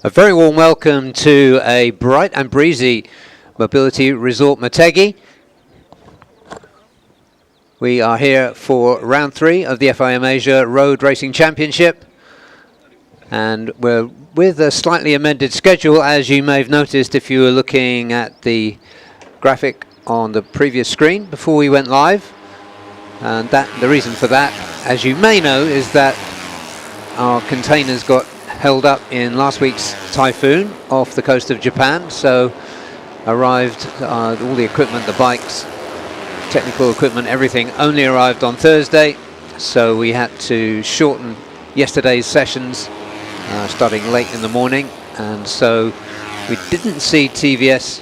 A very warm welcome to a bright and breezy mobility resort Motegi. We are here for round 3 of the FIM Asia Road Racing Championship, and we're with a slightly amended schedule, as you may have noticed if you were looking at the graphic on the previous screen before we went live. And the reason for that, as you may know, is that our containers got held up in last week's typhoon off the coast of Japan, so arrived, all the equipment, the bikes, technical equipment, everything only arrived on Thursday, so we had to shorten yesterday's sessions starting late in the morning, and so we didn't see TVS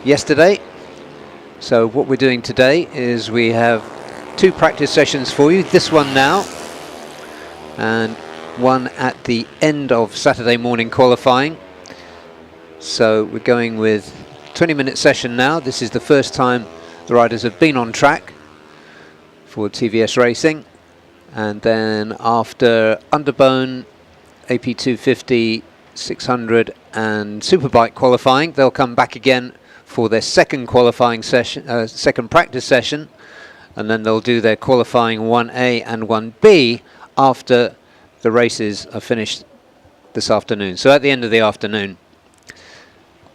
yesterday. So what we're doing today is we have 2 practice sessions for you, this one now and one at the end of Saturday morning qualifying. So we're going with 20-minute session now. This is the first time the riders have been on track for TVS Racing, and then after Underbone, AP250, 600 and Superbike qualifying, they'll come back again for their second qualifying session, second practice session, and then they'll do their qualifying 1A and 1B after the races are finished this afternoon, so at the end of the afternoon.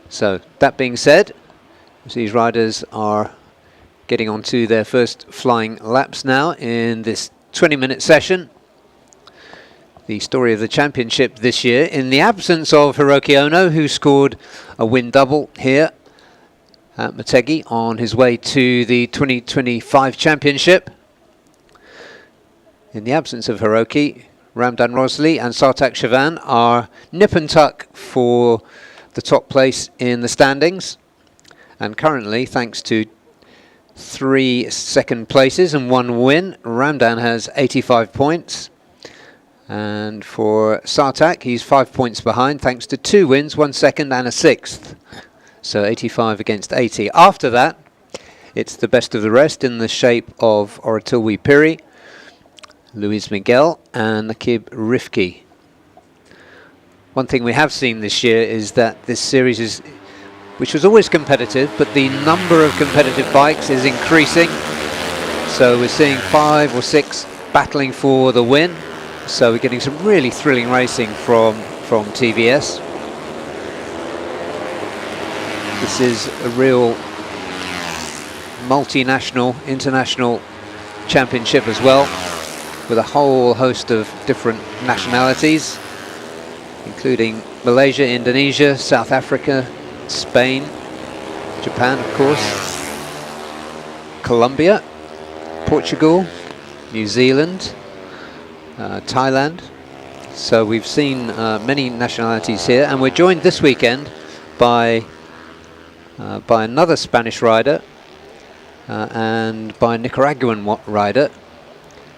So that being said, these riders are getting onto their first flying laps now in this 20-minute session. The story of the championship this year, in the absence of Hiroki Ono, who scored a win double here at Motegi on his way to the 2025 championship. In the absence of Hiroki, Ramdan Rosli and Sartak Chavan are nip and tuck for the top place in the standings, and currently, thanks to 3 second places and 1 win, Ramdan has 85 points, and for Sartak he's 5 points behind thanks to 2 wins, 1 second and a 6th, so 85 against 80. After that it's the best of the rest in the shape of Oratilwi Piri, Luis Miguel and Nakib Rifki. One thing we have seen this year is that this series is, which was always competitive, but the number of competitive bikes is increasing. So we're seeing 5 or 6 battling for the win. So we're getting some really thrilling racing from TVS. This is a real multinational, international championship as well, with a whole host of different nationalities, including Malaysia, Indonesia, South Africa, Spain, Japan, of course, Colombia, Portugal, New Zealand, Thailand. So we've seen many nationalities here, and we're joined this weekend by another Spanish rider and by a Nicaraguan rider.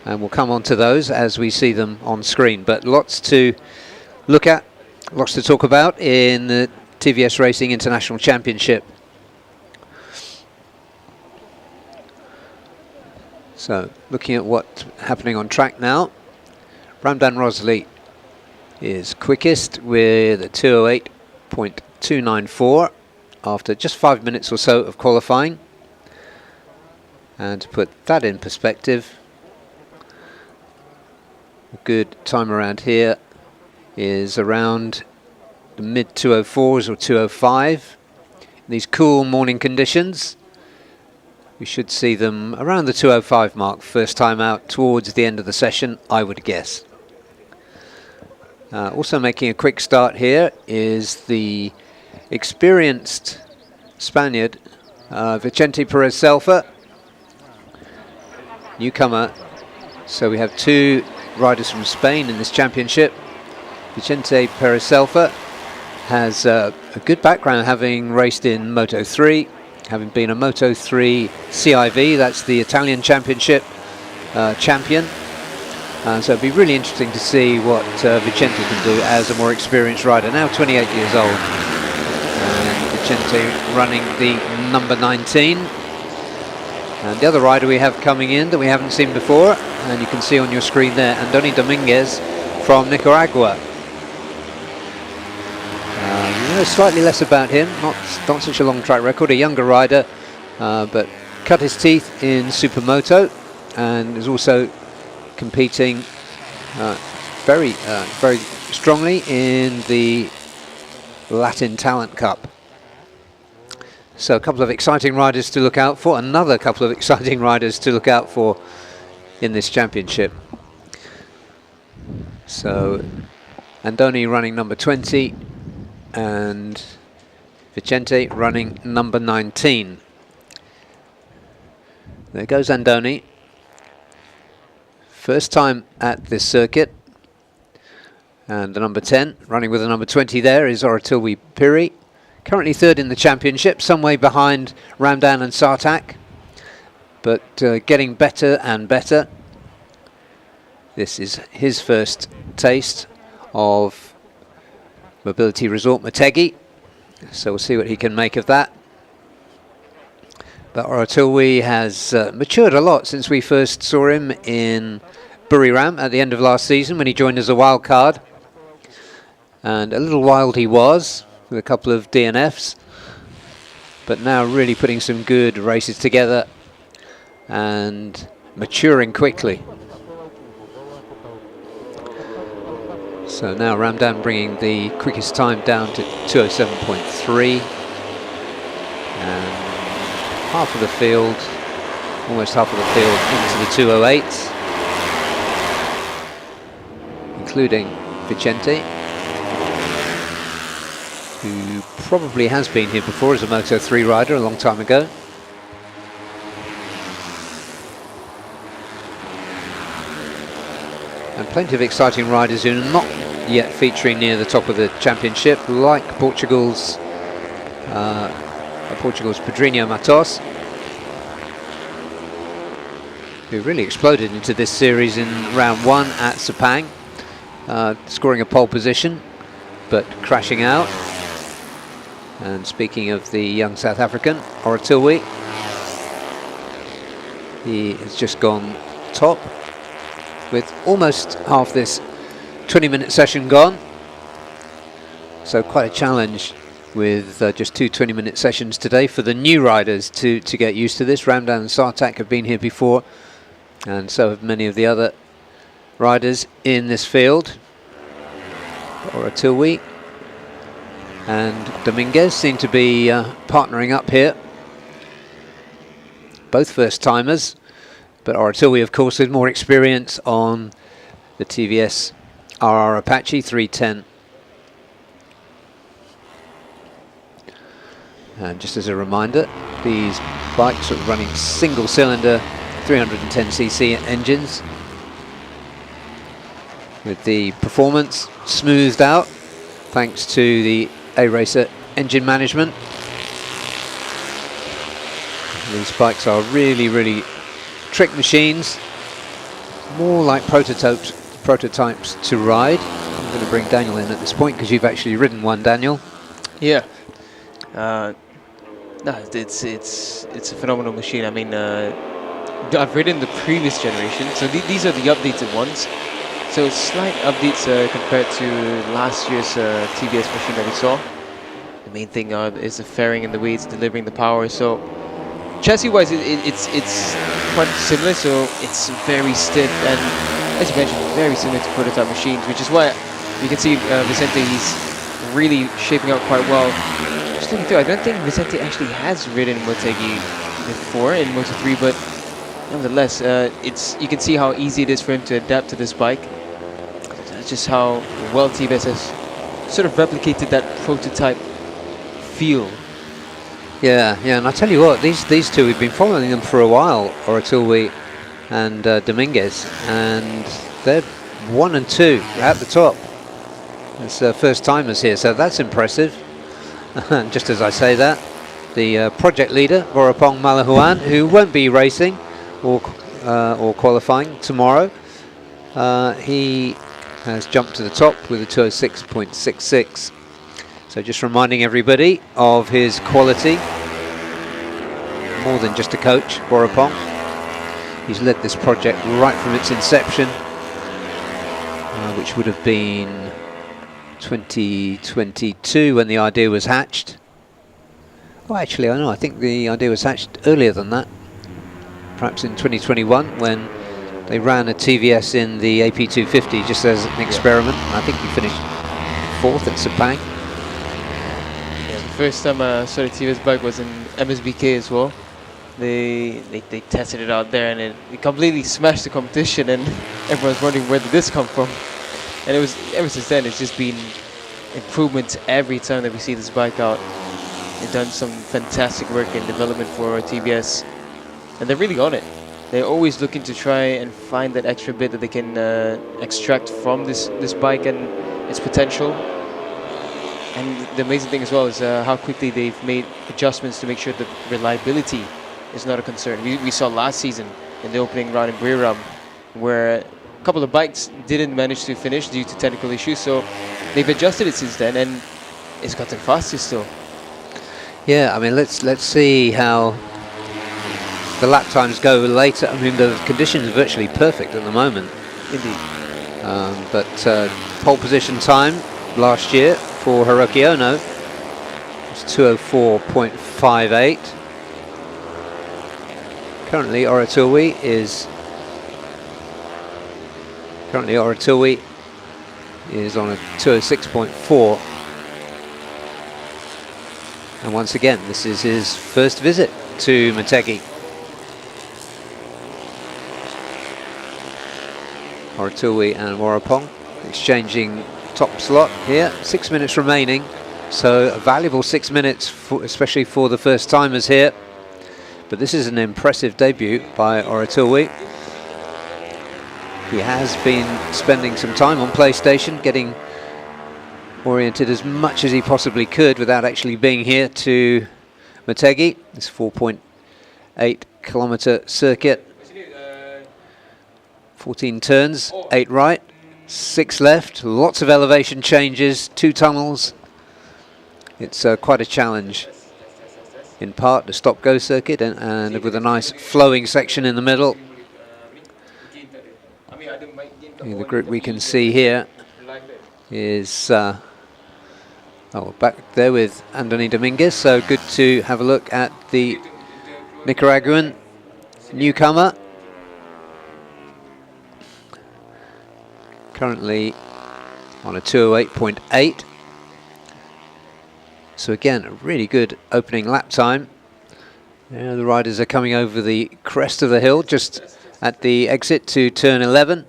And we'll come on to those as we see them on screen. But lots to look at, lots to talk about in the TVS Racing International Championship. So, looking at what's happening on track now, Ramdan Rosli is quickest with a 208.294 after just 5 minutes or so of qualifying. And to put that in perspective, a good time around here is around the mid 204s or 205. In these cool morning conditions, we should see them around the 205 mark first time out towards the end of the session, I would guess. Also making a quick start here is the experienced Spaniard Vicente Perez-Selfa, newcomer. So we have 2 riders from Spain in this championship. Vicente Perez-Selfa has a good background, having raced in Moto3, having been a Moto3 CIV, that's the Italian championship champion. So it'd be really interesting to see what Vicente can do as a more experienced rider, now 28 years old. And Vicente running the number 19. And the other rider we have coming in that we haven't seen before, and you can see on your screen there, Andoni Dominguez from Nicaragua. know slightly less about him, not such a long track record, a younger rider, but cut his teeth in Supermoto and is also competing very strongly in the Latin Talent Cup. So a couple of exciting riders to look out for, another couple of exciting riders to look out for in this championship. So Andoni running number 20 and Vicente running number 19. There goes Andoni. First time at this circuit. And the number 10, running with the number 20 there, is Oratilwi Piri. Currently third in the championship, some way behind Ramdan and Sartak. But getting better and better. This is his first taste of Mobility Resort Motegi. So we'll see what he can make of that. But Oratilwi has matured a lot since we first saw him in Buriram at the end of last season when he joined as a wild card. And a little wild he was, with a couple of DNFs. But now really putting some good races together and maturing quickly. So now Ramdan bringing the quickest time down to 2:07.3. And half of the field, almost half of the field into the 2:08s, including Vicente, who probably has been here before as a Moto3 rider a long time ago. And plenty of exciting riders who are not yet featuring near the top of the championship, like Portugal's Pedrinho Matos, who really exploded into this series in round 1 at Sepang, scoring a pole position, but crashing out. And speaking of the young South African, Oratilwi, he has just gone top with almost half this 20-minute session gone. So quite a challenge with just 2 20-minute sessions today for the new riders to get used to this. Ramdan and Sartak have been here before, and so have many of the other riders in this field. Oratilwi and Dominguez seem to be partnering up here. Both first-timers, but Oratilwi, of course, with more experience on the TVS RR Apache 310. And just as a reminder, these bikes are running single-cylinder 310cc engines, with the performance smoothed out thanks to the A-Racer engine management. These bikes are really trick machines, more like prototypes to ride. I'm going to bring Daniel in at this point because you've actually ridden one, Daniel. Yeah. No, it's a phenomenal machine. I mean, I've ridden the previous generation, so these are the updated ones. So slight updates compared to last year's TVS machine that we saw. The main thing is the fairing and the way it's delivering the power. So chassis-wise, it's quite similar. So it's very stiff and, as you mentioned, very similar to prototype machines, which is why you can see Vicente, he's really shaping out quite well. Just looking through, I don't think Vicente actually has ridden Motegi before in Moto3, but nonetheless, you can see how easy it is for him to adapt to this bike. That's just how well TVS has sort of replicated that prototype feel. Yeah, and I tell you what, these two, we've been following them for a while, Oratilwi and Dominguez, and they're 1 and 2 at the top. It's first timers here, so that's impressive. Just as I say that, the project leader, Vorapong Malahuan, who won't be racing or qualifying tomorrow, he has jumped to the top with a 206.66. So just reminding everybody of his quality. More than just a coach, Vorapong. He's led this project right from its inception, which would have been 2022 when the idea was hatched. Oh, actually, I know, I think the idea was hatched earlier than that. Perhaps in 2021 when they ran a TVS in the AP250 just as an experiment. I think he finished 4th at Sepang. Yeah, the first time I saw the TVS bike was in MSBK as well. They tested it out there and it completely smashed the competition, and everyone's wondering where did this come from. And it was, ever since then, it's just been improvements every time that we see this bike out. They've done some fantastic work in development for TVS, and they're really on it. They're always looking to try and find that extra bit that they can extract from this bike and its potential. And the amazing thing as well is how quickly they've made adjustments to make sure that reliability is not a concern. We saw last season in the opening round in Buriram where a couple of bikes didn't manage to finish due to technical issues, so they've adjusted it since then, and it's gotten faster still. Yeah, I mean, let's see how the lap times go later. I mean, the conditions are virtually perfect at the moment. Indeed. But pole position time last year for Hiroki Ono was 2:04.58. Currently, Oratui is on a 2:06.4. And once again, this is his first visit to Motegi. Oratui and Warapong exchanging top slot here. 6 minutes remaining, so a valuable 6 minutes, especially for the first timers here. But this is an impressive debut by Oratui. He has been spending some time on PlayStation, getting oriented as much as he possibly could without actually being here to Motegi. This 4.8 kilometer circuit. 14 turns, 8 right, 6 left, lots of elevation changes, 2 tunnels. It's quite a challenge. In part, the stop-go circuit, and with a nice flowing section in the middle. The group we can see here is back there with Andoni Dominguez, so good to have a look at the Nicaraguan newcomer. Currently on a 2:08.8. So again, a really good opening lap time. Yeah, the riders are coming over the crest of the hill just at the exit to turn 11.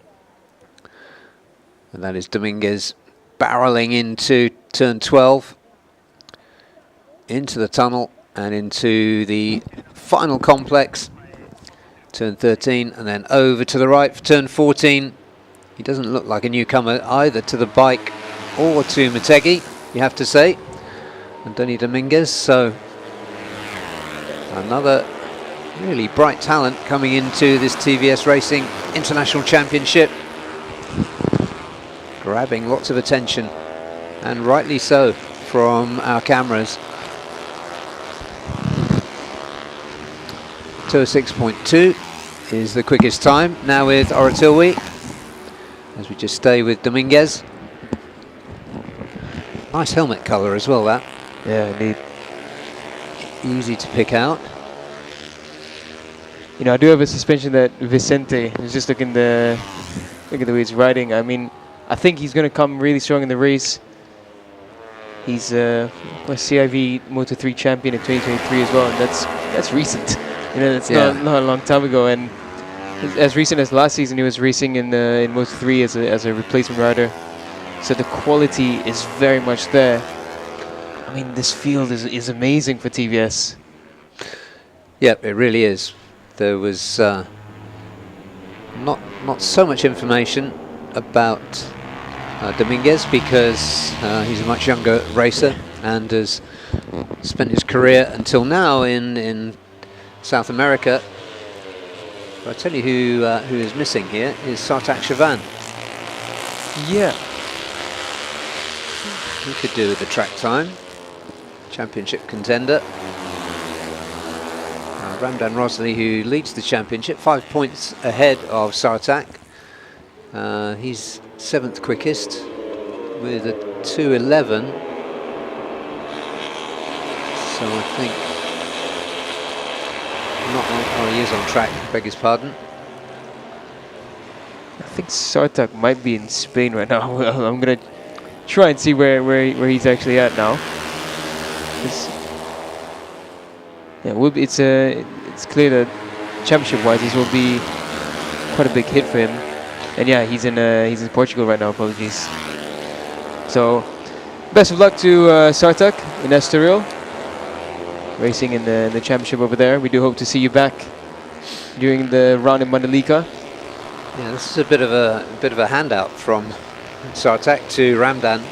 And that is Dominguez barreling into turn 12, into the tunnel and into the final complex, turn 13, and then over to the right for turn 14. He doesn't look like a newcomer either to the bike or to Motegi, you have to say. Andoni Dominguez, so another really bright talent coming into this TVS Racing International Championship, grabbing lots of attention, and rightly so from our cameras. 2:06.2 is the quickest time, now with Oratui, as we just stay with Dominguez. Nice helmet colour as well, that. Yeah, indeed. Easy to pick out. You know, I do have a suspicion that Vicente is just look at the way he's riding. I mean, I think he's going to come really strong in the race. He's a CIV Moto3 champion in 2023 as well, and that's recent. You know, that's not a long time ago. And as recent as last season, he was racing in Moto3 as a replacement rider. So the quality is very much there. I mean, this field is amazing for TVS. Yep, it really is. There was not so much information about Dominguez because he's a much younger racer and has spent his career until now in South America. But I'll tell you who is missing here is Sartak Chavan. Yeah. He could do with the track time. Championship contender. Ramdan Rosli, who leads the championship, 5 points ahead of Sartak. He's 7th quickest with a 2:11. So I think not on, oh, he is on track, beg his pardon. I think Sartak might be in Spain right now. I'm gonna try and see where he's actually at now. Yeah, it's clear that championship-wise this will be quite a big hit for him. And yeah, he's in Portugal right now. Apologies. So, best of luck to Sartak in Estoril, racing in the championship over there. We do hope to see you back during the round in Mandalika. Yeah, this is a bit of a handout from Sartak to Ramdan.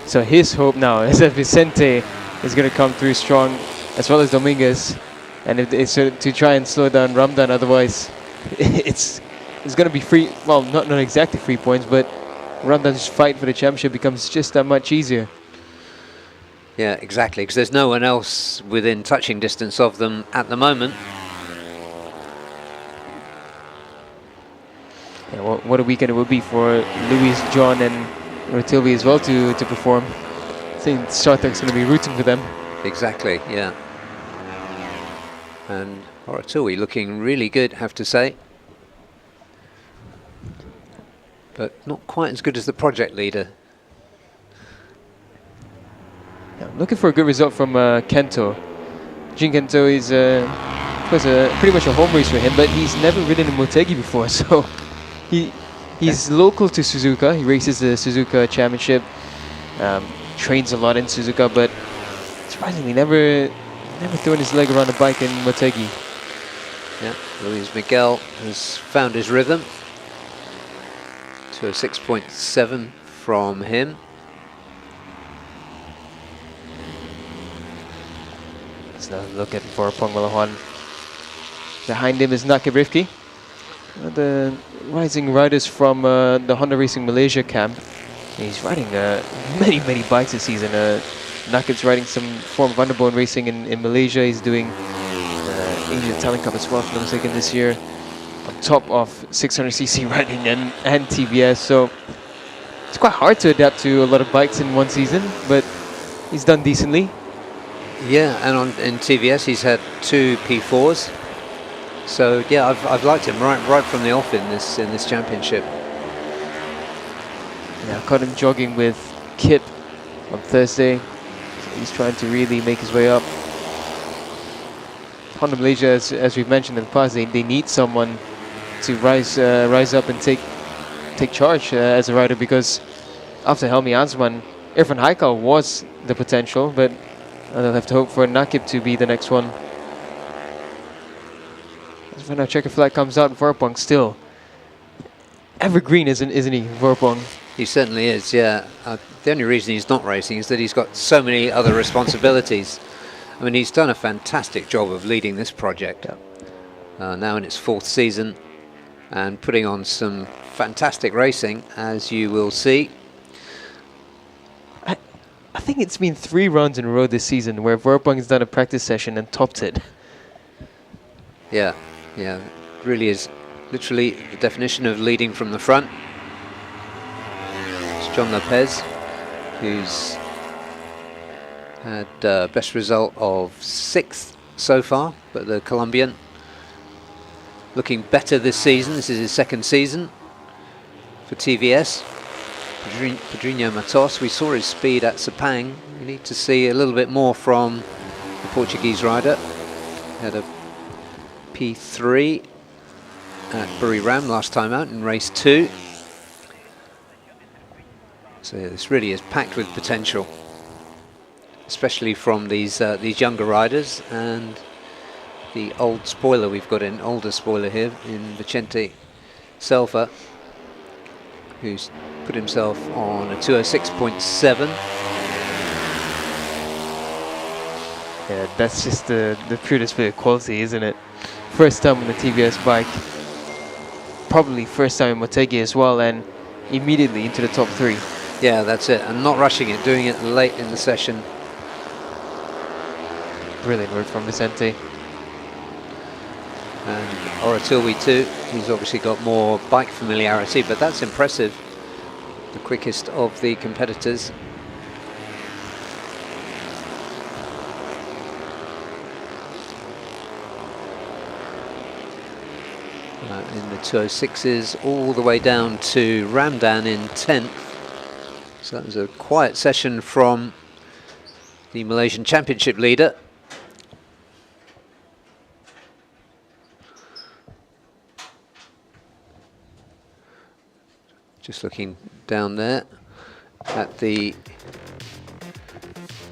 So his hope now is that Vicente is going to come through strong, as well as Dominguez, and it's to try and slow down Ramdan. Otherwise, it's going to be free. Well, not exactly 3 points, but Ramdan's fight for the championship becomes just that much easier. Yeah, exactly, because there's no one else within touching distance of them at the moment. Yeah, what a weekend it will be for Luis, John, and Rotilvi as well to perform. I think Sartak's going to be rooting for them. Exactly, yeah. And Oratilwi looking really good, have to say. But not quite as good as the project leader. Yeah, looking for a good result from Kento. Jin Kento is pretty much a home race for him, but he's never ridden a Motegi before, so he's local to Suzuka. He races the Suzuka Championship, trains a lot in Suzuka, but surprisingly never thrown his leg around a bike in Motegi. Yeah, Luis Miguel has found his rhythm. To a 6.7 from him. Let's now look at Vorpong Malawan. Behind him is Nakib Rifki. The rising riders from the Honda Racing Malaysia camp. He's riding many bikes this season. Nakib's riding some form of underbone racing in Malaysia. He's doing Asia Talent Cup as well, if I'm not mistaken, this year, on top of 600cc riding and TBS. So it's quite hard to adapt to a lot of bikes in one season, but he's done decently. Yeah, and in TVS he's had 2 P4s. So yeah, I've liked him right from the off in this championship. Yeah, I caught him jogging with Kip on Thursday. So he's trying to really make his way up. Honda Malaysia, as we've mentioned in the past, they need someone to rise up and take charge as a rider, because after Helmi Ansman, Irfan Haikal was the potential, but they'll have to hope for Nakib to be the next one. When our checker flag comes out, Vorpong still evergreen, isn't he, Vorpong? He certainly is, yeah. The only reason he's not racing is that he's got so many other responsibilities. I mean, he's done a fantastic job of leading this project. Yeah. Now in its 4th season, and putting on some fantastic racing, as you will see. I think it's been 3 rounds in a row this season where Vorpong has done a practice session and topped it. Yeah, yeah, it really is literally the definition of leading from the front. It's John Lopez, who's had best result of 6th so far, but the Colombian looking better this season. This is his 2nd season for TVS. Pedrinho Matos, we saw his speed at Sepang. We need to see a little bit more from the Portuguese rider. Had a P3 at Buriram last time out in race 2. So yeah, this really is packed with potential, especially from these younger riders, and the old spoiler we've got an older spoiler here in Vicente Selva, who's put himself on a 206.7. Yeah, that's just the pure display of quality, isn't it? First time on the TVS bike, probably first time in Motegi as well, and immediately into the top 3. Yeah, that's it, and not rushing it, doing it late in the session. Brilliant work from Vicente. And Oratilwi too, he's obviously got more bike familiarity, but that's impressive the quickest of the competitors. In the 206s, all the way down to Ramdan in 10th. So that was a quiet session from the Malaysian Championship leader. Just looking down there at the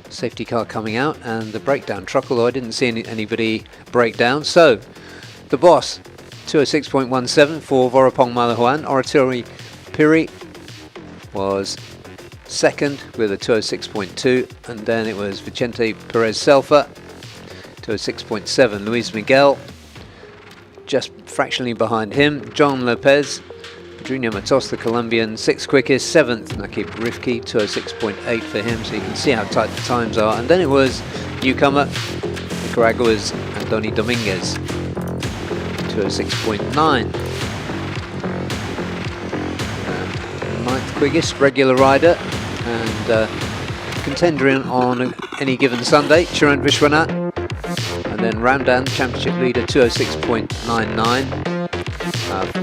safety car coming out and the breakdown truck, although I didn't see anybody break down. So the boss, 206.17 for Vorapong Malahuan. Oratori Piri was second with a 206.2, and then it was Vicente Perez Selfa, 206.7. Luis Miguel just fractionally behind him. John Lopez, Junior Matos, the Colombian, 6th quickest. 7th, Nakib Rifki, 206.8 for him, so you can see how tight the times are. And then it was newcomer, Nicaragua's Andoni Dominguez, 206.9. 9th quickest, regular rider, and contender on any given Sunday, Chiran Vishwanath. And then Ramdan, championship leader, 206.99.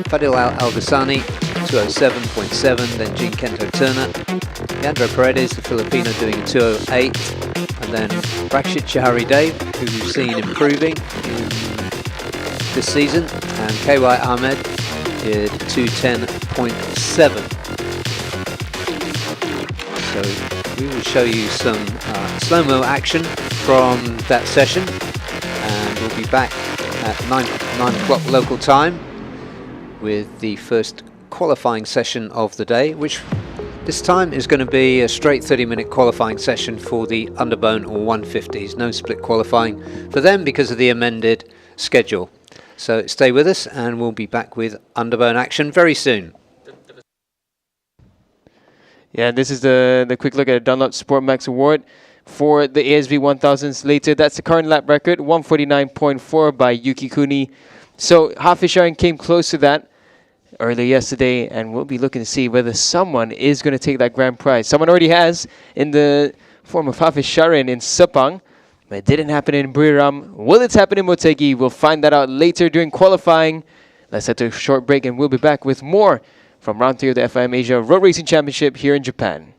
Fadil Al-Ghassani, 207.7, then Jean Kento Turner. Leandro Paredes, the Filipino, doing a 208. And then Rakshit Chahari Dave, who we've seen improving this season. And KY Ahmed did 210.7. So we will show you some slow-mo action from that session. And we'll be back at 9 o'clock local time with the first qualifying session of the day, which this time is going to be a straight 30-minute qualifying session for the underbone or 150s. No split qualifying for them because of the amended schedule. So stay with us and we'll be back with underbone action very soon. Yeah, this is the quick look at the Dunlop Sport Max Award for the ASV 1000s later. That's the current lap record, 149.4 by Yuki Kuni. So Hafiz Sharin came close to that earlier yesterday, and we'll be looking to see whether someone is going to take that grand prize. Someone already has in the form of Hafiz Sharin in Sepang, but it didn't happen in Buriram. Will it happen in Motegi? We'll find that out later during qualifying. Let's head to a short break, and we'll be back with more from round 3 of the FIM Asia Road Racing Championship here in Japan.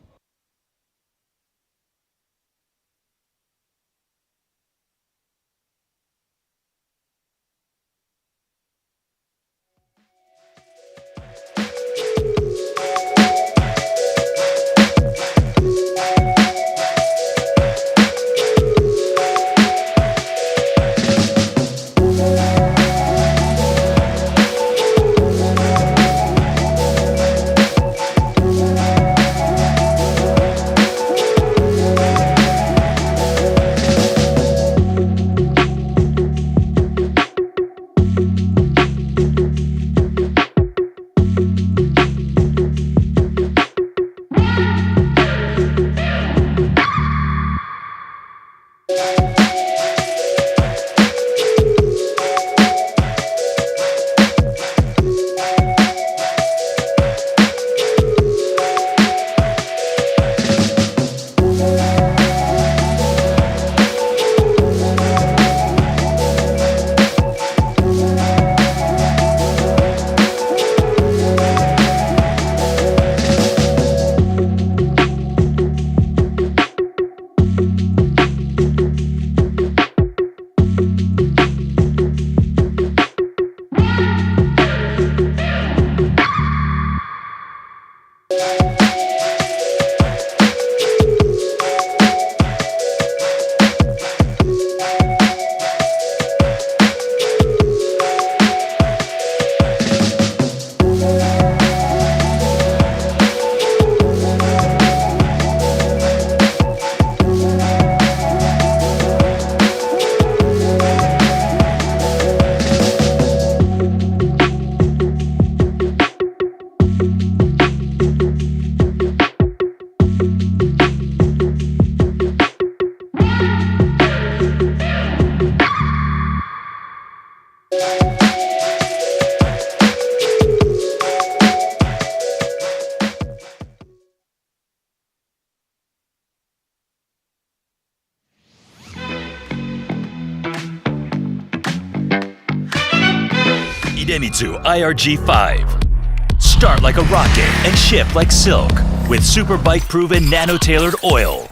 Idemitsu IRG5. Start like a rocket and ship like silk with super bike-proven nano-tailored oil.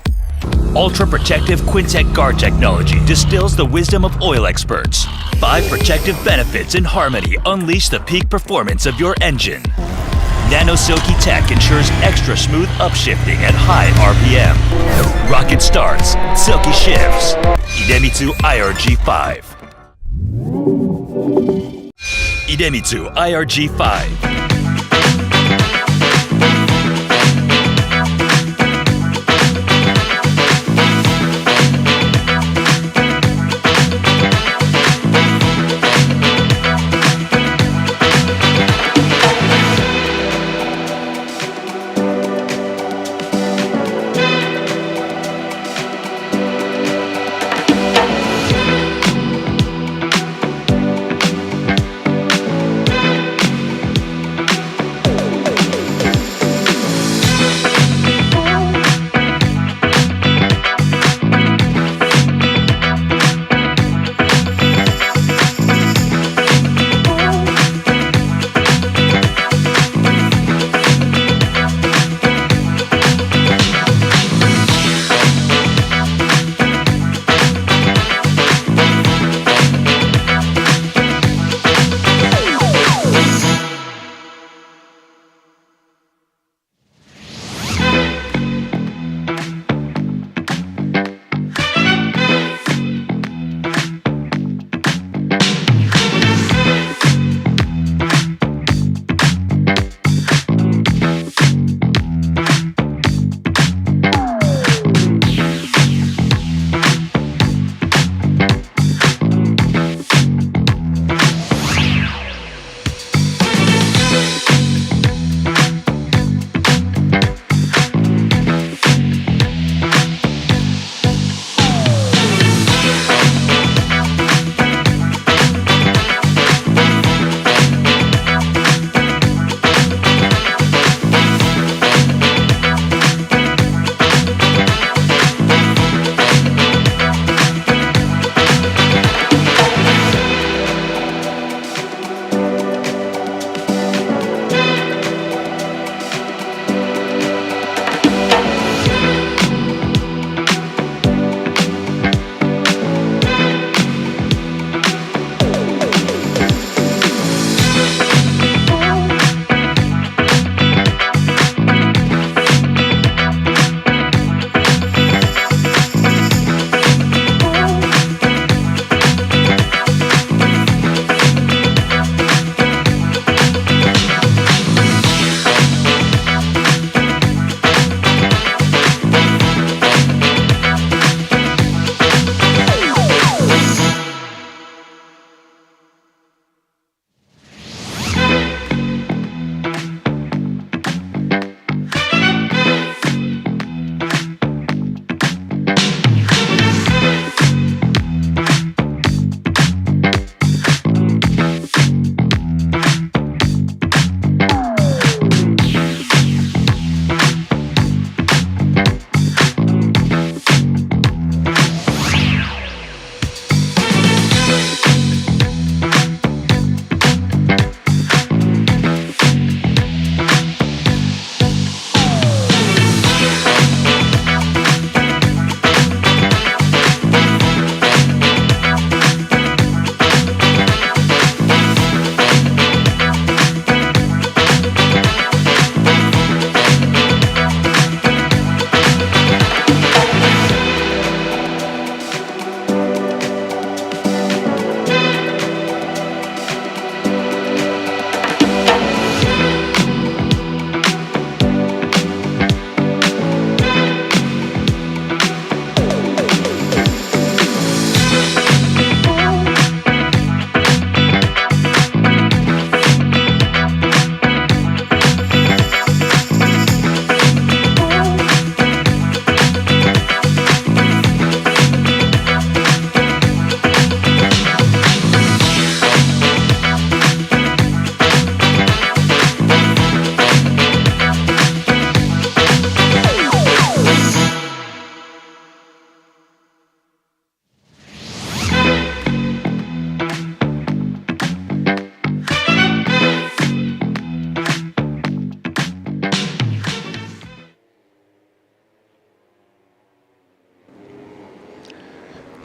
Ultra-protective Quintec guard technology distills the wisdom of oil experts. 5 protective benefits in harmony unleash the peak performance of your engine. Nano Silky Tech ensures extra smooth upshifting at high RPM. Rocket starts, silky shifts. Idemitsu IRG5. Idemitsu IRG5.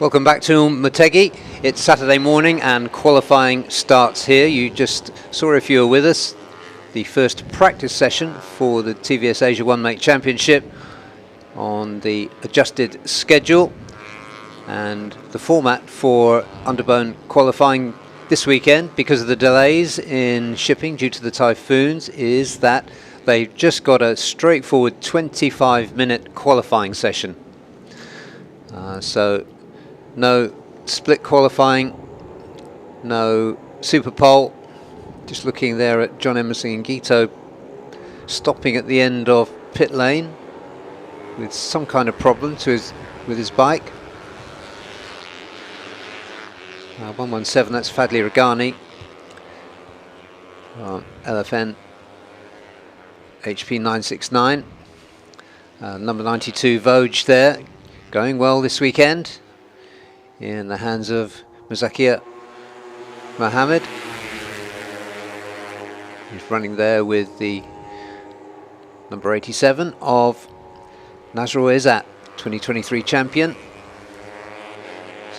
Welcome back to Motegi. It's Saturday morning and qualifying starts here. You just saw, if you were with us, the first practice session for the TVS Asia One Make Championship on the adjusted schedule. And the format for underbone qualifying this weekend, because of the delays in shipping due to the typhoons, is that they've just got a straightforward 25-minute qualifying session. So no split qualifying, no super pole. Just looking there at John Emerson and Gito stopping at the end of pit lane with some kind of problem with his bike. 117, that's Fadli Ragani. LFN HP 969. Number 92 Vosges there, going well this weekend in the hands of Muzakia Mohammed. He's running there with the number 87 of Nazrul Izzat, 2023 champion.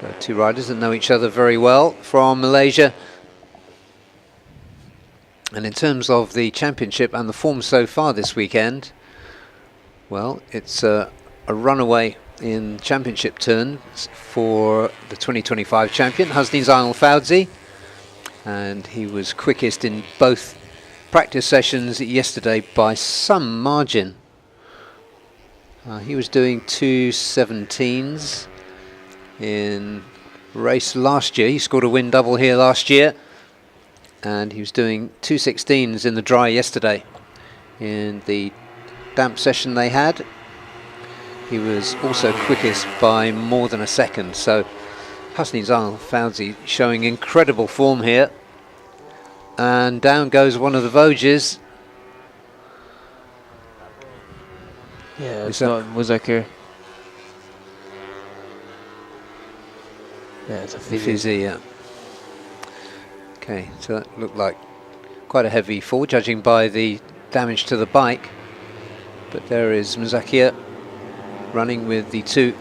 So two riders that know each other very well from Malaysia. And in terms of the championship and the form so far this weekend, well, it's a runaway in championship turns for the 2025 champion, Husni Zainal Fauzi. And he was quickest in both practice sessions yesterday by some margin. He was doing 2:17s in race last year. He scored a win double here last year, and he was doing 2:16s in the dry yesterday. In the damp session they had, he was also quickest by more than a second. So Husni Zainal Fauzi showing incredible form here, and down goes one of the Vosges. Yeah, it's not Muzakir. Yeah, it's a Fizzy, yeah. Okay, so that looked like quite a heavy fall, judging by the damage to the bike. But there is Muzakia running with the two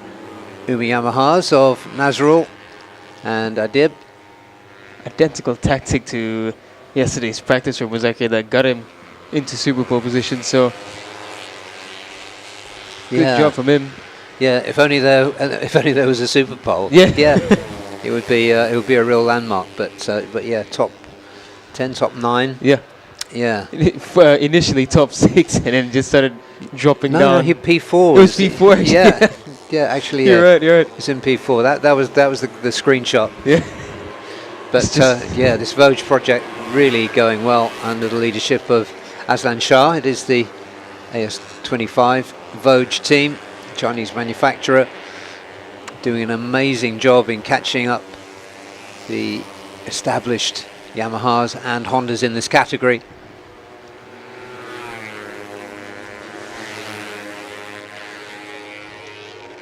Umi Yamahas of Nazrul and Adib. Identical tactic to yesterday's practice for Muzakia that got him into super pole position. So good job from him. Yeah, if only there was a super pole. Yeah, yeah, it would be a real landmark. But yeah, top 10, top 9. Yeah, yeah. Initially top 6, and then just started dropping down. No, he P4. It was P4. Yeah, yeah. Actually, you're right. It's in P4. That was the screenshot. Yeah. But yeah, this Vosges project really going well under the leadership of Aslan Shah. It is the AS25 Vosges team, Chinese manufacturer, doing an amazing job in catching up the established Yamahas and Hondas in this category.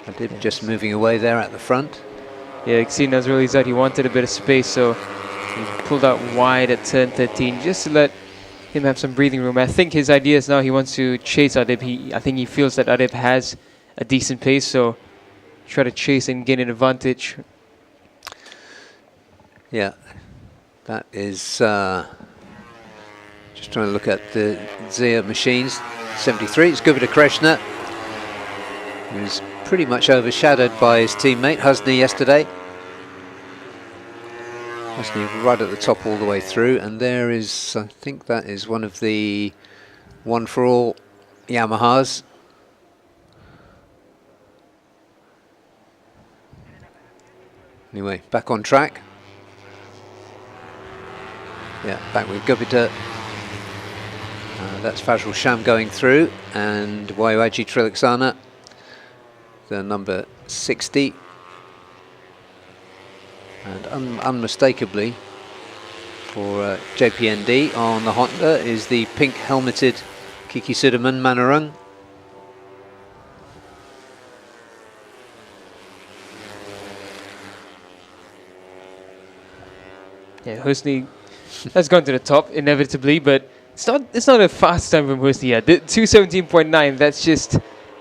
Adib just moving away there at the front. Yeah, you can see Nazrul Izzat, he wanted a bit of space, so he pulled out wide at turn 13 just to let him have some breathing room. I think his idea is now he wants to chase Adib. I think he feels that Adib has a decent pace, so try to chase and gain an advantage. Yeah, that is just trying to look at the Zia machines. 73, it's Gupita Krishna, who's pretty much overshadowed by his teammate Husni yesterday. Husni right at the top all the way through, and there is, I think that is one of the One for All Yamahas. Anyway, back on track. Yeah, back with Gupita. That's Fazrul Sham going through, and Wayuaji Trilaksana, the number 60. And unmistakably for JPND on the Honda is the pink helmeted Kiki Sudirman Manarung. Yeah, Husni has gone to the top inevitably, but it's not a fast time from Husni yet. The 217.9, that's just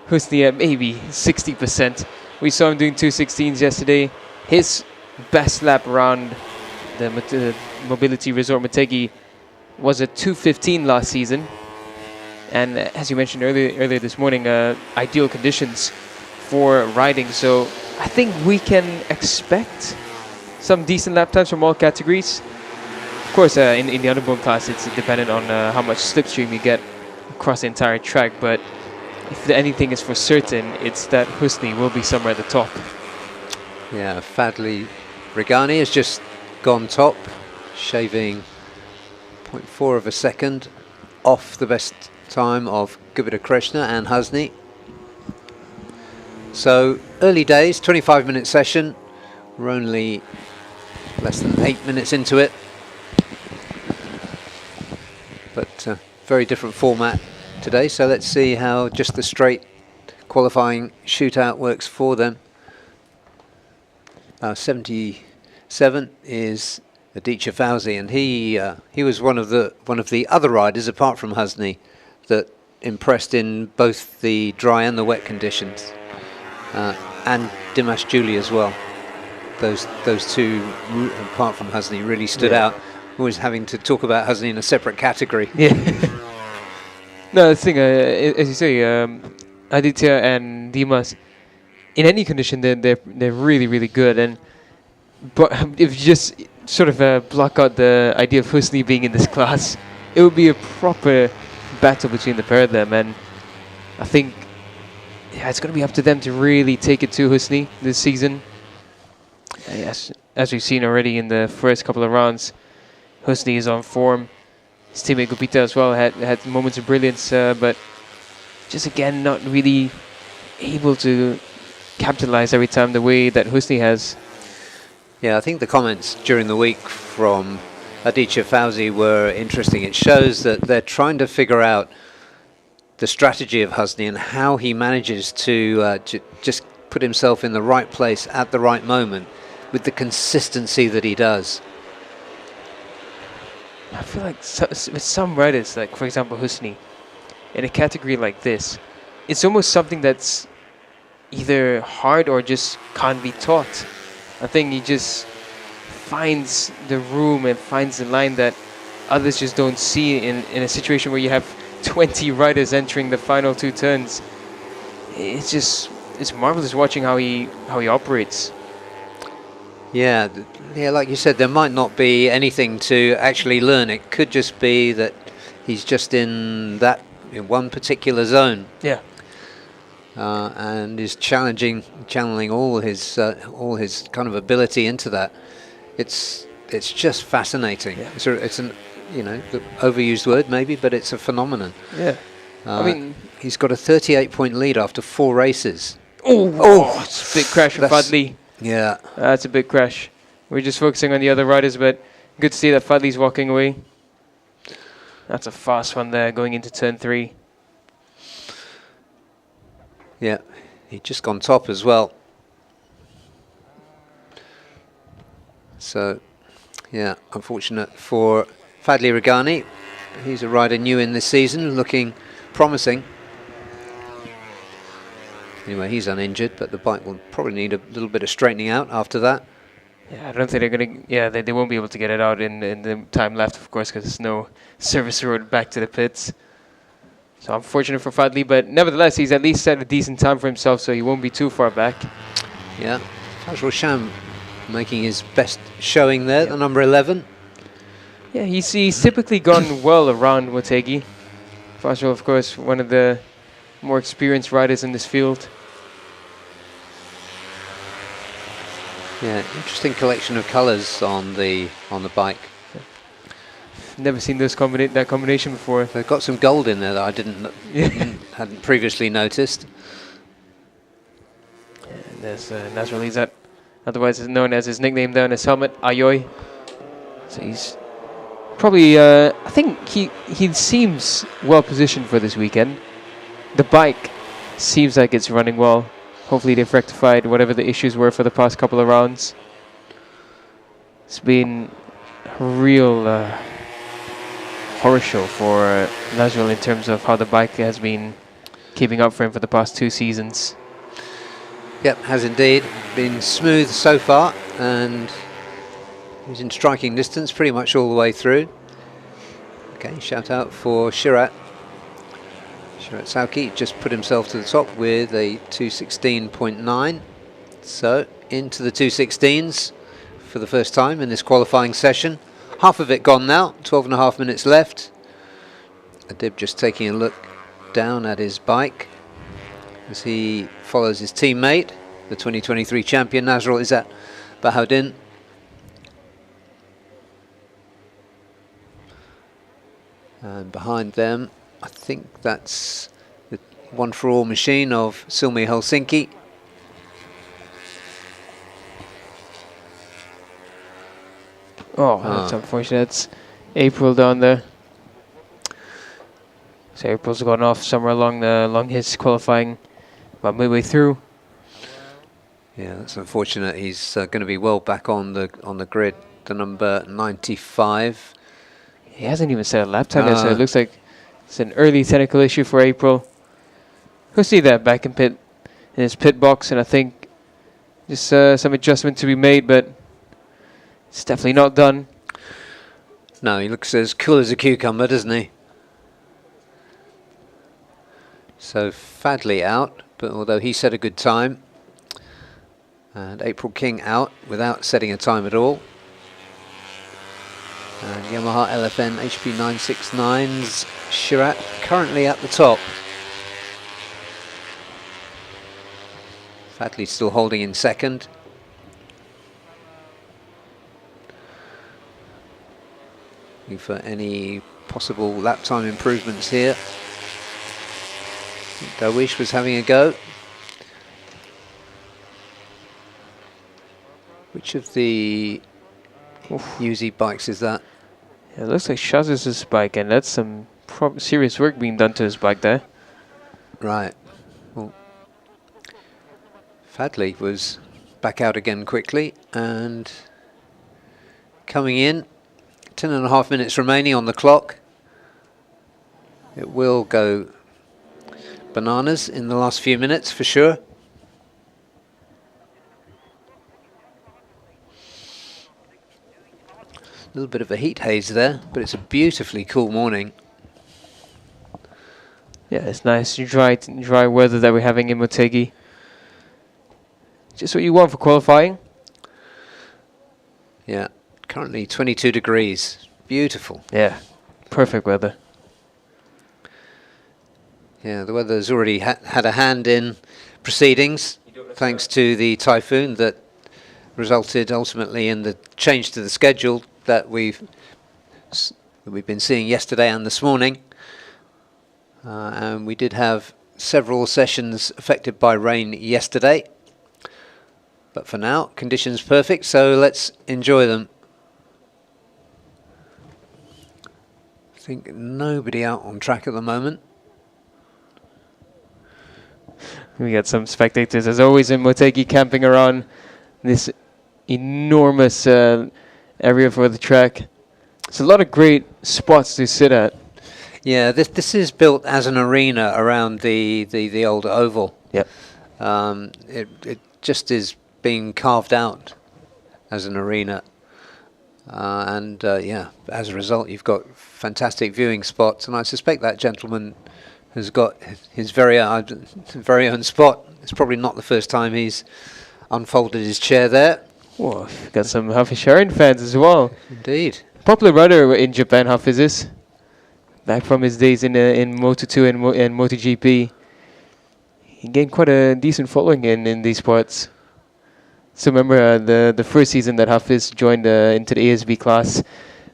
Husni at maybe 60%. We saw him doing 216s yesterday. his best lap around the Mobility Resort Motegi was a 2:15 last season. And as you mentioned earlier this morning, ideal conditions for riding. So I think we can expect some decent lap times from all categories. Of course, in the underbone class, it's dependent on how much slipstream you get across the entire track. But if anything is for certain, it's that Husni will be somewhere at the top. Yeah, Fadli Regani has just gone top, shaving 0.4 of a second off the best time of Gupita Krishna and Husni. So early days, 25-minute session. We're only less than 8 minutes into it. But very different format today. So let's see how just the straight qualifying shootout works for them. 77 is Aditya Fauzi, and he was one of the other riders apart from Husni that impressed in both the dry and the wet conditions, and Dimash Julie as well. Those two, apart from Husni, really stood out. Always having to talk about Husni in a separate category. Yeah. No, the thing, as you say, Aditya and Dimas, in any condition, they're really, really good. But if you just sort of block out the idea of Husni being in this class, it would be a proper battle between the pair of them. And I think it's going to be up to them to really take it to Husni this season. Yes, as we've seen already in the first couple of rounds, Husni is on form. His teammate Gupita as well had moments of brilliance, but just again not really able to capitalize every time the way that Husni has. Yeah, I think the comments during the week from Aditya Fauzi were interesting. It shows that they're trying to figure out the strategy of Husni and how he manages to just put himself in the right place at the right moment with the consistency that he does. I feel like with some riders, like for example Husni, in a category like this, it's almost something that's either hard or just can't be taught. I think he just finds the room and finds the line that others just don't see in a situation where you have 20 riders entering the final two turns. It's marvelous watching how he operates. Yeah, like you said, there might not be anything to actually learn. It could just be that he's just in one particular zone. Yeah. And is channeling all his kind of ability into that. It's just fascinating. Yeah. It's an the overused word maybe, but it's a phenomenon. Yeah. I mean, he's got a 38-point lead after 4 races. Oh, it's a big crash for Fadli. Yeah. That's a big crash. We're just focusing on the other riders, but good to see that Fadli's walking away. That's a fast one there going into turn 3. Yeah, he'd just gone top as well. So, yeah, unfortunate for Fadli Regani. He's a rider new in this season, looking promising. Anyway, he's uninjured, but the bike will probably need a little bit of straightening out after that. Yeah, I don't think they're going to... Yeah, they won't be able to get it out in the time left, of course, because there's no service road back to the pits. So unfortunate for Fadli, but nevertheless, he's at least set a decent time for himself, so he won't be too far back. Yeah, Taj Roshan making his best showing there, the number 11. Yeah, he's typically gone well around Motegi. Fajrul, of course, one of the more experienced riders in this field. Yeah, interesting collection of colours on the bike. Never seen that combination before. They've got some gold in there that I hadn't previously noticed. And there's Nazrul Izzat, otherwise known as his nickname there on his helmet, Ayoy. So he's probably, I think he seems well positioned for this weekend. The bike seems like it's running well. Hopefully they've rectified whatever the issues were for the past couple of rounds. It's been a real horror show for Nazrul in terms of how the bike has been keeping up for him for the past 2 seasons. Yep, has indeed been smooth so far, and he's in striking distance pretty much all the way through. Okay, shout out for Shirat. Shirat Sauki just put himself to the top with a 2:16.9. So into the 2:16s for the first time in this qualifying session. Half of it gone now, 12.5 minutes left. Adib just taking a look down at his bike as he follows his teammate, the 2023 champion Nazrul Izzat Bahauddin. And behind them, I think that's the One for All machine of Silmi Helsinki. Oh, that's unfortunate. That's April down there. So April's gone off somewhere along his qualifying, about midway through. Yeah, that's unfortunate. He's going to be well back on the grid. The number 95. He hasn't even set a lap time yet, so it looks like it's an early technical issue for April. We'll see that back in his pit box, and I think just some adjustment to be made, but it's definitely not done. No, he looks as cool as a cucumber, doesn't he? So Fadley out, but although he set a good time, and April King out without setting a time at all. And Yamaha LFN HP 969's Shirat currently at the top. Fadley still holding in second. Looking for any possible lap time improvements here. Darwish was having a go. Which of the UZ bikes is that? Yeah, it looks like Shaz's bike, and that's some serious work being done to his bike there. Right. Well, Fadley was back out again quickly, and coming in, 10.5 minutes remaining on the clock. It will go bananas in the last few minutes for sure. A little bit of a heat haze there, but it's a beautifully cool morning. Yeah, it's nice dry weather that we're having in Motegi. Just what you want for qualifying. Yeah, currently 22 degrees. Beautiful. Yeah, perfect weather. Yeah, the weather's already had a hand in proceedings, thanks to the typhoon that resulted ultimately in the change to the schedule that we've been seeing yesterday and this morning. And we did have several sessions affected by rain yesterday. But for now, conditions perfect, so let's enjoy them. I think nobody out on track at the moment. We got some spectators, as always, in Motegi camping around this enormous area for the track. It's a lot of great spots to sit at. Yeah, this is built as an arena around the old oval. Yep. It just is being carved out as an arena. Yeah, as a result, you've got fantastic viewing spots, and I suspect that gentleman has got his very own spot. It's probably not the first time he's unfolded his chair there. Whoa, got some Hafiz Sharin fans as well. Indeed. Popular rider in Japan, Hafiz is. Back from his days in Moto2 and MotoGP. He gained quite a decent following in these parts. So remember the first season that Hafiz joined into the ASB class,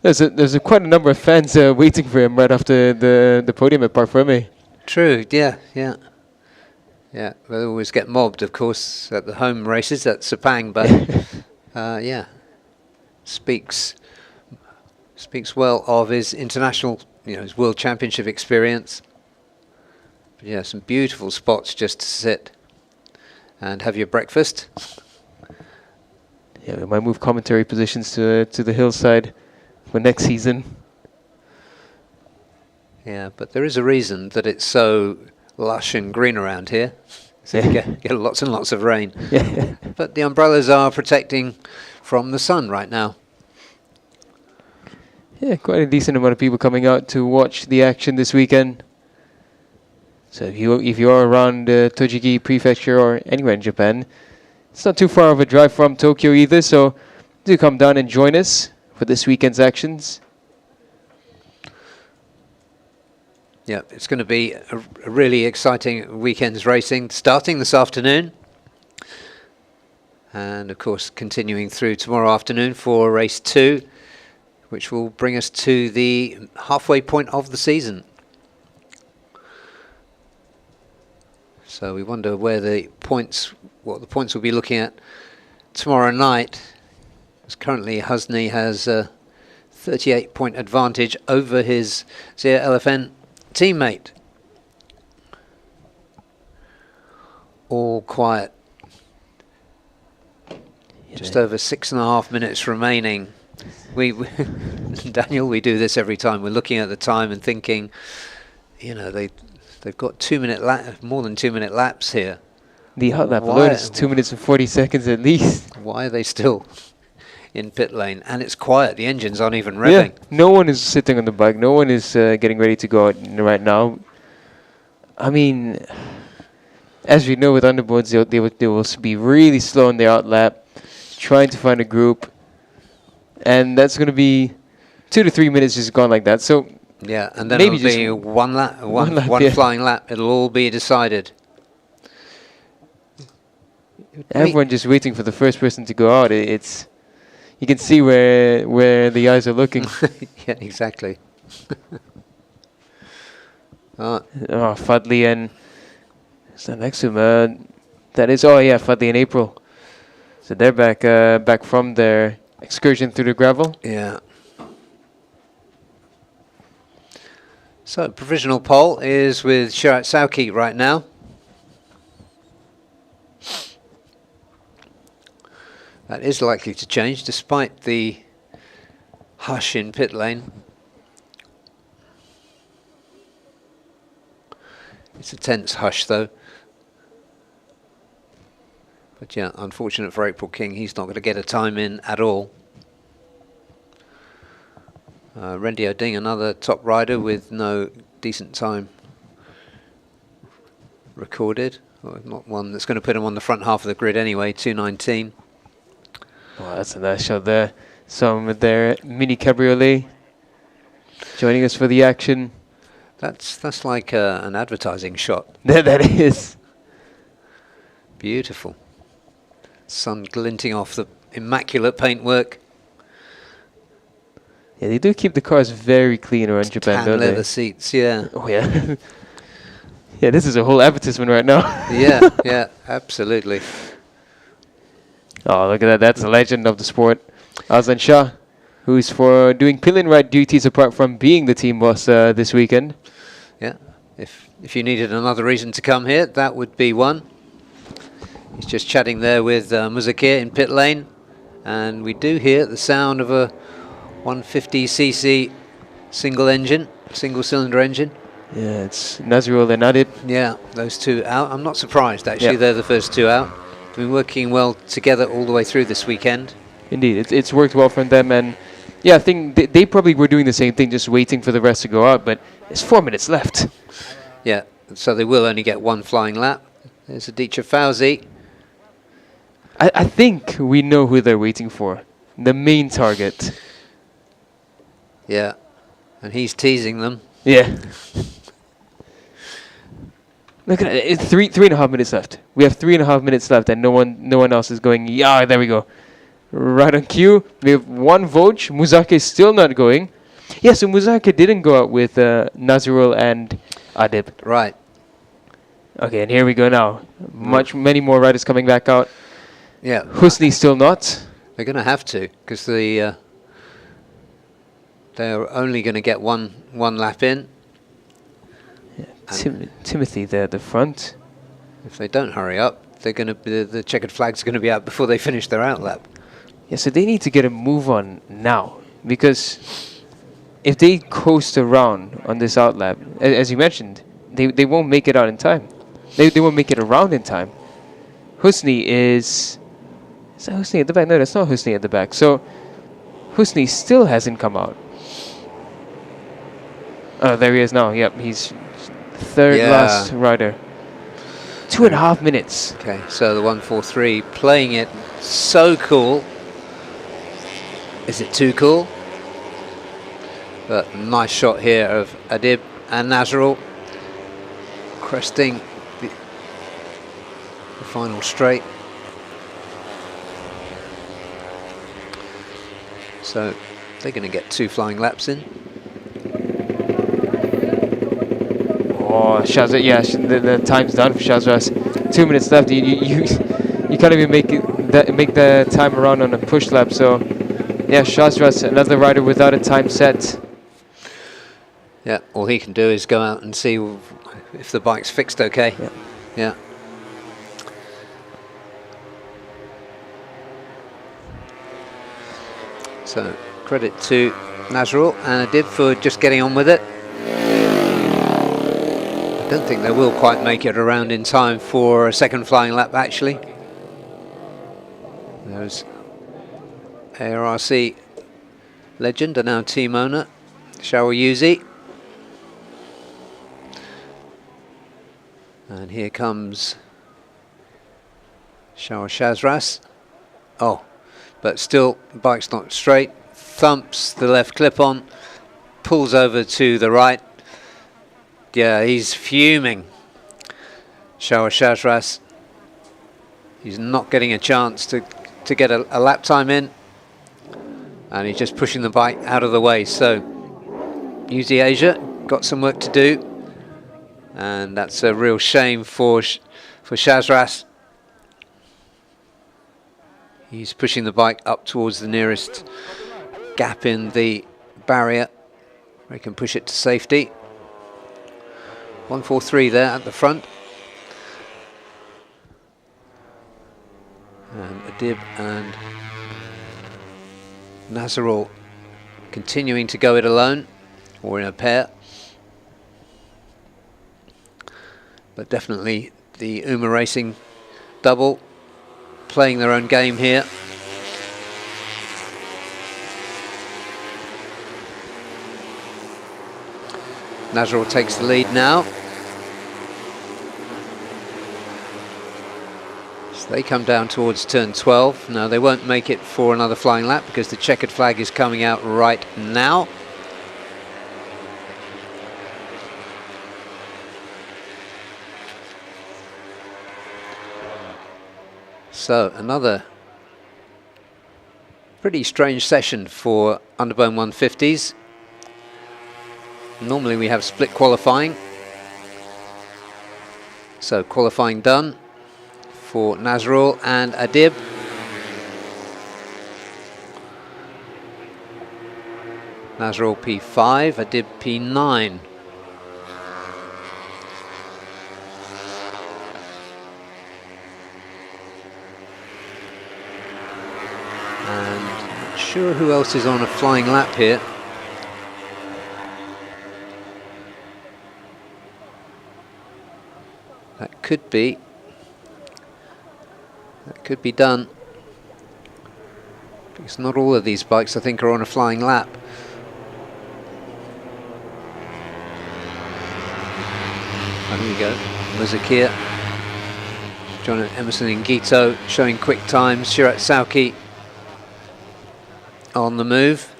there's quite a number of fans waiting for him right after the podium at Parc Fermé. True, yeah. Yeah, they always get mobbed, of course, at the home races at Sepang, but yeah, speaks well of his international, his World Championship experience. But yeah, some beautiful spots just to sit and have your breakfast. Yeah, we might move commentary positions to the hillside for next season. Yeah, but there is a reason that it's so lush and green around here. So you get lots and lots of rain. Yeah. But the umbrellas are protecting from the sun right now. Yeah, quite a decent amount of people coming out to watch the action this weekend. So if you are around Tochigi Prefecture or anywhere in Japan, it's not too far of a drive from Tokyo either, so do come down and join us for this weekend's actions. Yeah, it's going to be a really exciting weekend's racing, starting this afternoon. And of course, continuing through tomorrow afternoon for race 2, which will bring us to the halfway point of the season. So we wonder where what the points we'll be looking at tomorrow night. As currently, Husney has a 38-point advantage over his Zia LFN teammate. All quiet. Just over 6.5 minutes remaining. We Daniel, we do this every time. We're looking at the time and thinking, you know, they've got more than 2 minute laps here. The hot lap alone is 2 minutes and 40 seconds at least. Why are they still in pit lane? And it's quiet. The engines aren't even revving. Yeah, no one is sitting on the bike. No one is getting ready to go out right now. I mean, as we know with underboards, they will be really slow on the out lap, trying to find a group. And that's going to be 2 to 3 minutes just gone like that. So yeah, and then maybe it'll be one yeah. flying lap. It'll all be decided. Everyone just waiting for the first person to go out. It's you can see where the eyes are looking. Yeah, exactly. Fudley and is that next to him? That is Fudley and April. So they're back from their excursion through the gravel. Yeah. So provisional pole is with Shirat Saoki right now. That is likely to change despite the hush in pit lane. It's a tense hush though. But yeah, unfortunate for April King, he's not going to get a time in at all. Rendio Ding, another top rider with no decent time recorded. Well, not one that's going to put him on the front half of the grid anyway, 2:19. Well, that's a nice shot there. Someone with their mini cabriolet joining us for the action. That's like an advertising shot. That is. Beautiful. Sun glinting off the immaculate paintwork. Yeah, they do keep the cars very clean around Japan, Tan don't leather they? seats, yeah. Oh, yeah. Yeah, this is a whole advertisement right now. Yeah, yeah, absolutely. Oh, look at that. That's a legend of the sport. Azlan Shah, who's for doing pit-lane ride duties apart from being the team boss this weekend. Yeah, if you needed another reason to come here, that would be one. He's just chatting there with Muzakir in pit lane. And we do hear the sound of a 150cc single cylinder engine. Yeah, it's Nazrul and Adib. Yeah, those two out. I'm not surprised, actually. They're the first two out. Been working well together all the way through this weekend. Indeed, it's worked well for them, and yeah, I think they probably were doing the same thing, just waiting for the rest to go out, but there's 4 minutes left. Yeah, so they will only get one flying lap. There's Aditya Fauzi. I think we know who they're waiting for, the main target. Yeah, and he's teasing them. Yeah. Look at it. It's 3.5 minutes left. We have 3.5 minutes left, and no one else is going. Yeah, there we go. Right on cue. We have one Voj. Muzake is still not going. Yeah, so Muzake didn't go out with Nazrul and Adib. Right. Okay, and here we go now. Many more riders coming back out. Yeah. Husni still not. They're going to have to, because they're only going to get one lap in. Timothy there at the front. If they don't hurry up, they're going to the checkered flag's going to be out before they finish their out lap. Yeah, so they need to get a move on now, because if they coast around on this out lap, as you mentioned, they won't make it out in time. They won't make it around in time. Husni is that Husni at the back? No, that's not Husni at the back. So Husni still hasn't come out. Oh, there he is now. Yep, he's third last rider. 2.5 minutes. Okay, so the 143 playing it so cool. Is it too cool? But nice shot here of Adib and Nazrul cresting the final straight. So they're going to get 2 flying laps in. Oh, Shazras, yeah, the time's done for Shazras. 2 minutes left. You can't even make the time around on a push lap. So, yeah, Shazras, another rider without a time set. Yeah, all he can do is go out and see if the bike's fixed okay. Yeah. So, credit to Nazrul and Adib for just getting on with it. I don't think they will quite make it around in time for a second flying lap, actually. There's ARRC legend and now team owner, Shawar Yuzi. And here comes Shawar Shazras. Oh, but still, bike's not straight. Thumps the left clip on, pulls over to the right. Yeah, he's fuming. Shawar Shazras. He's not getting a chance to get a lap time in. And he's just pushing the bike out of the way. So, Yuzi Asia got some work to do. And that's a real shame for Shazras. He's pushing the bike up towards the nearest gap in the barrier where he can push it to safety. 143 there at the front. And Adib and Nazrul continuing to go it alone or in a pair. But definitely the Uma Racing double playing their own game here. Nazrul takes the lead now. So they come down towards turn 12. No, they won't make it for another flying lap because the checkered flag is coming out right now. So another pretty strange session for Underbone 150s. Normally we have split qualifying. So qualifying done for Nazrul and Adib. Nazrul P5, Adib P9. And not sure who else is on a flying lap here. That could be done. Because not all of these bikes, I think, are on a flying lap. And here we go, Muzakir, John Emerson and Gito showing quick times. Shirat Sauki on the move.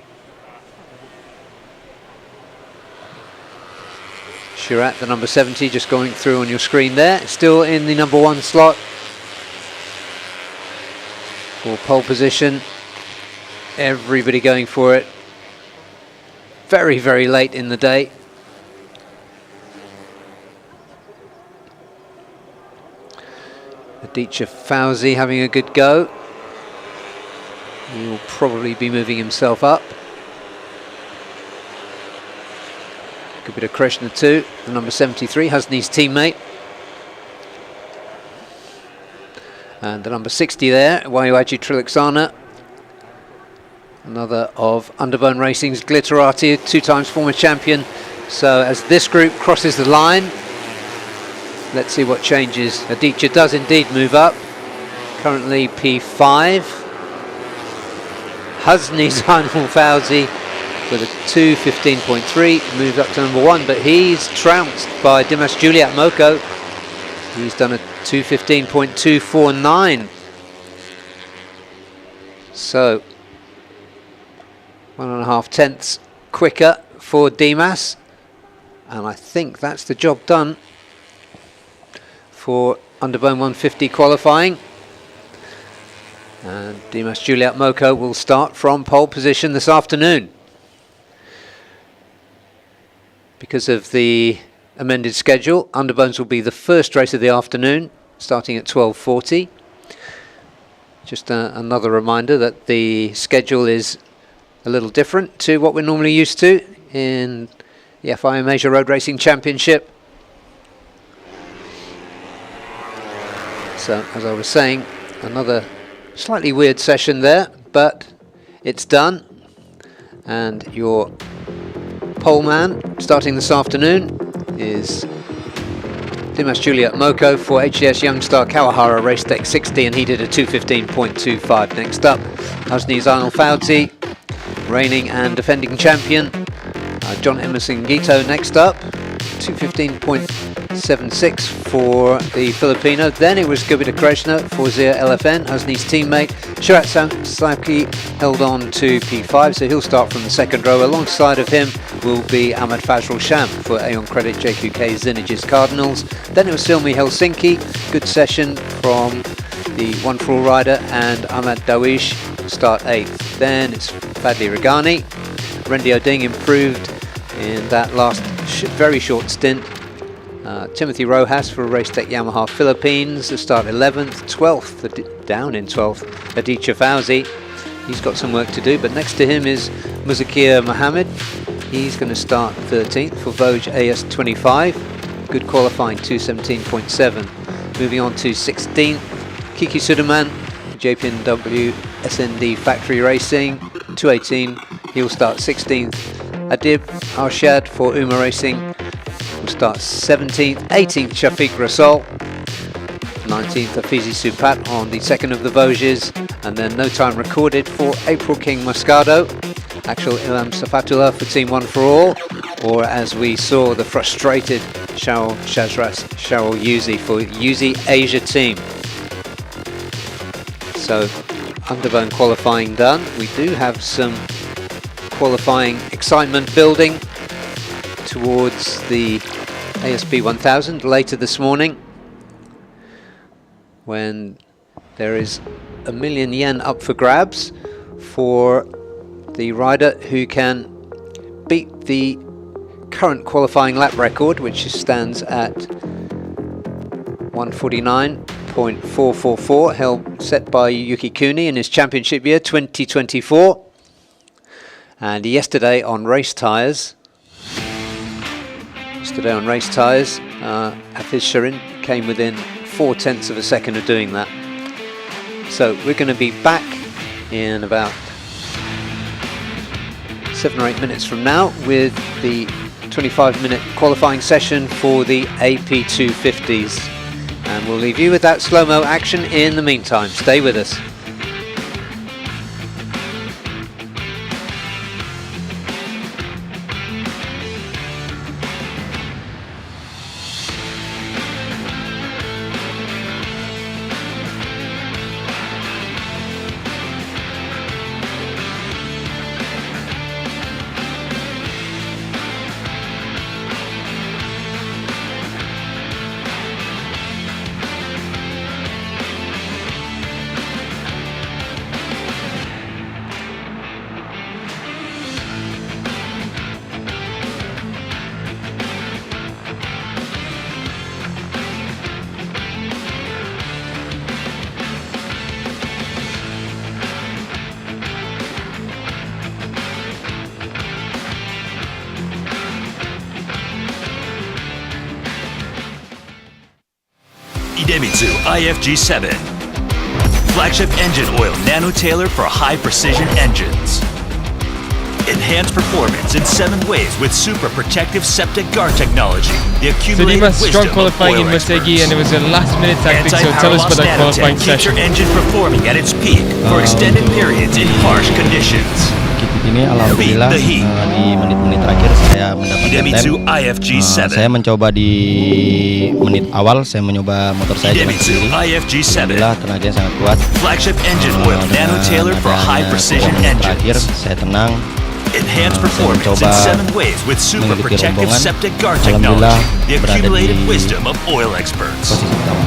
Shirat, the number 70, just going through on your screen there. Still in the number 1 slot for pole position. Everybody going for it. Very, very late in the day. Aditya Fauzi having a good go. He will probably be moving himself up. Good bit of Krishna too, the number 73, Hasni's teammate. And the number 60 there, Wayuaji Trilaksana. Another of Underbone Racing's Glitterati, 2 times former champion. So as this group crosses the line, let's see what changes. Aditya does indeed move up. Currently P5. Husni Zainul Fauzi with a 2:15.3 moves up to number 1, but he's trounced by Dimash Juliet Moko. He's done a 2:15.249. So 1.5 tenths quicker for Dimas, and I think that's the job done for Underbone 150 qualifying. And Dimas Juliet Moko will start from pole position this afternoon. Because of the amended schedule, Underbones will be the first race of the afternoon, starting at 12:40. Just another reminder that the schedule is a little different to what we're normally used to in the FIM Asia Road Racing Championship. So, as I was saying, another slightly weird session there, but it's done. And your pole man starting this afternoon is Dimash Juliet Moko for HDS Youngstar Kawahara Race Deck 60, and he did a 2:15.25. Next up, Husni Zainul Fauzi, reigning and defending champion. John Emerson Gito next up, 2:15.76 for the Filipino. Then it was Gobita Krishna for Zia LFN, Husni's teammate. Sharat Saki held on to P5, so he'll start from the second row. Alongside of him will be Ahmad Fazrul Sham for Aeon Credit JQK Zinages Cardinals. Then it was Silmi Helsinki, good session from the One For All rider, and Ahmad Dawish start 8th. Then it's Fadli Regani. Randy O'Ding improved in that last very short stint. Timothy Rojas for Race Tech Yamaha Philippines to start 11th. 12th, down in 12th, Aditya Fauzi. He's got some work to do, but next to him is Muzakir Mohammed. He's going to start 13th for Vosges AS25. Good qualifying, 2:17.7. Moving on to 16th, Kiki Suderman, JPNW SND Factory Racing, 2:18. He'll start 16th. Adib Arshad for Uma Racing will start 17th. 18th, Shafiq Rasol. 19th, Afizi Supat on the second of the Vosges. And then no time recorded for April King Moscado. Actual Ilham Safatullah for Team One For All. Or as we saw, the frustrated Shaul Yuzi for Yuzi Asia Team. So, Underbone qualifying done. We do have some qualifying excitement building towards the ASP 1000 later this morning, when there is £1,000,000 up for grabs for the rider who can beat the current qualifying lap record, which stands at 1:49.444, set by Yuki Kuni in his championship year 2024. And yesterday on race tyres, Hafiz Sharin came within 0.4 of a second of doing that. So we're going to be back in about 7 or 8 minutes from now with the 25-minute qualifying session for the AP 250s. And we'll leave you with that slow-mo action in the meantime. Stay with us. Idemitsu IFG7. Flagship engine oil nano-tailored for high-precision engines. Enhance performance in 7 ways with super protective septic guard technology. The So accumulated Dimas, strong wisdom of qualifying in oil Motegi, and experts. it was a last-minute tactic. So tell us about that Anti-power qualifying loss keeps your session. engine performing at its peak for extended periods in harsh conditions. Kit ini alhamdulillah Beat the heat. di menit-menit terakhir saya mendapatkan Idemitsu lem. IFG Saya 7. mencoba di menit awal, saya mencoba motor saya jalan Idemitsu sendiri. IFG 7. Alhamdulillah tenaganya sangat kuat. Flagship engine oil Dengan nano-tailored for high adanya precision gelombang terakhir, engines. saya tenang. Enhanced Saya performance in mencoba 7 ways with super mengikuti protective rombongan. septic guard Alhamdulillah technology. The berada accumulated di wisdom of oil experts. posisi pertama.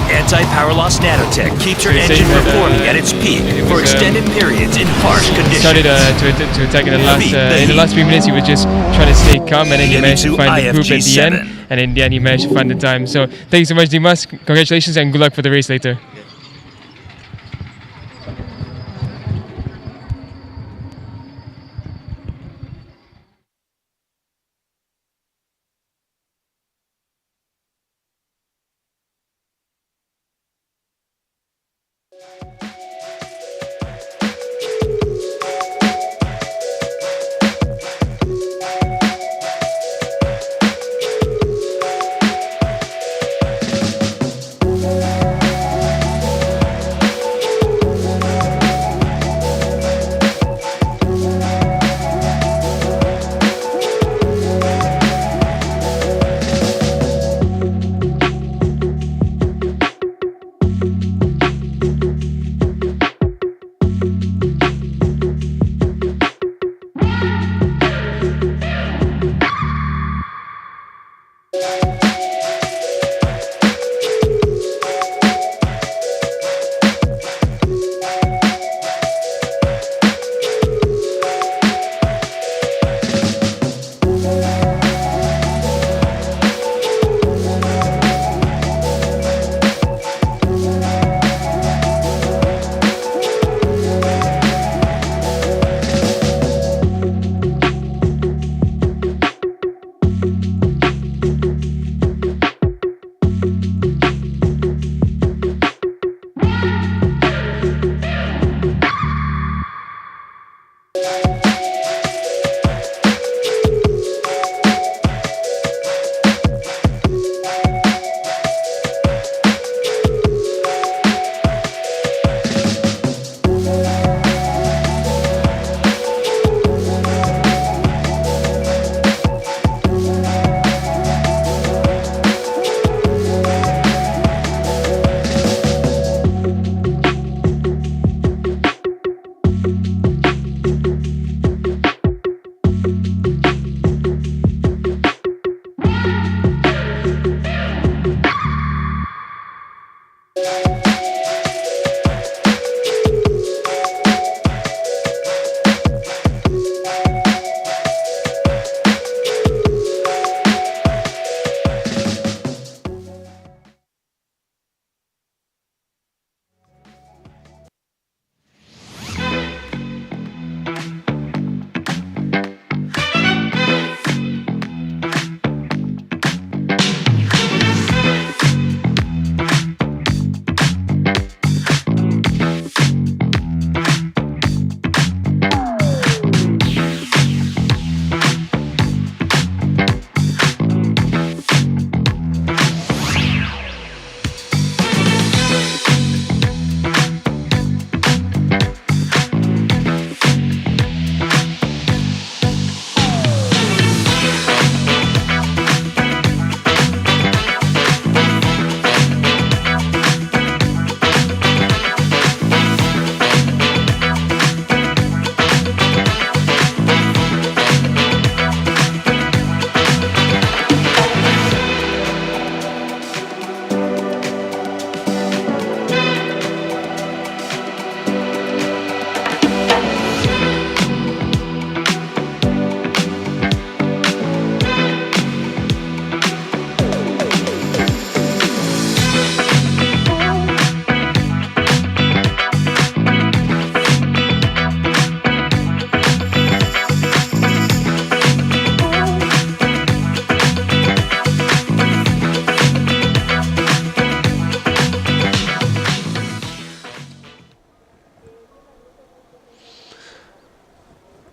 Anti-power loss nanotech keeps your They say engine that, performing at its peak it for was, extended periods in harsh conditions. Started to attack in the last few minutes. He was just trying to stay calm, and then he managed to find the group at the end. And in the end, he managed to find the time. So thank you so much, Dimas. Congratulations and good luck for the race later.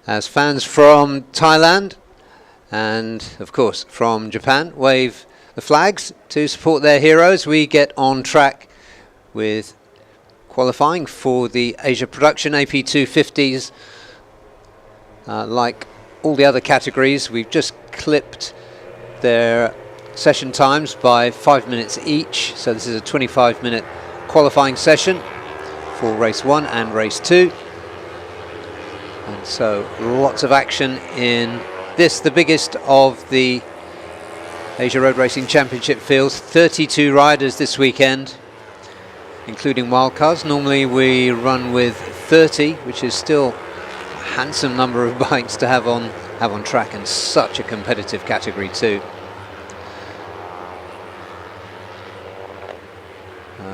as fans from Thailand and, of course, from Japan wave the flags to support their heroes, we get on track with qualifying for the Asia Production AP250s. Like all the other categories, we've just clipped their session times by 5 minutes each. So this is a 25-minute qualifying session for race 1 and race 2. And so lots of action in this, the biggest of the Asia Road Racing Championship fields. 32 riders this weekend, including wildcards. Normally we run with 30, which is still a handsome number of bikes to have on track, and such a competitive category too.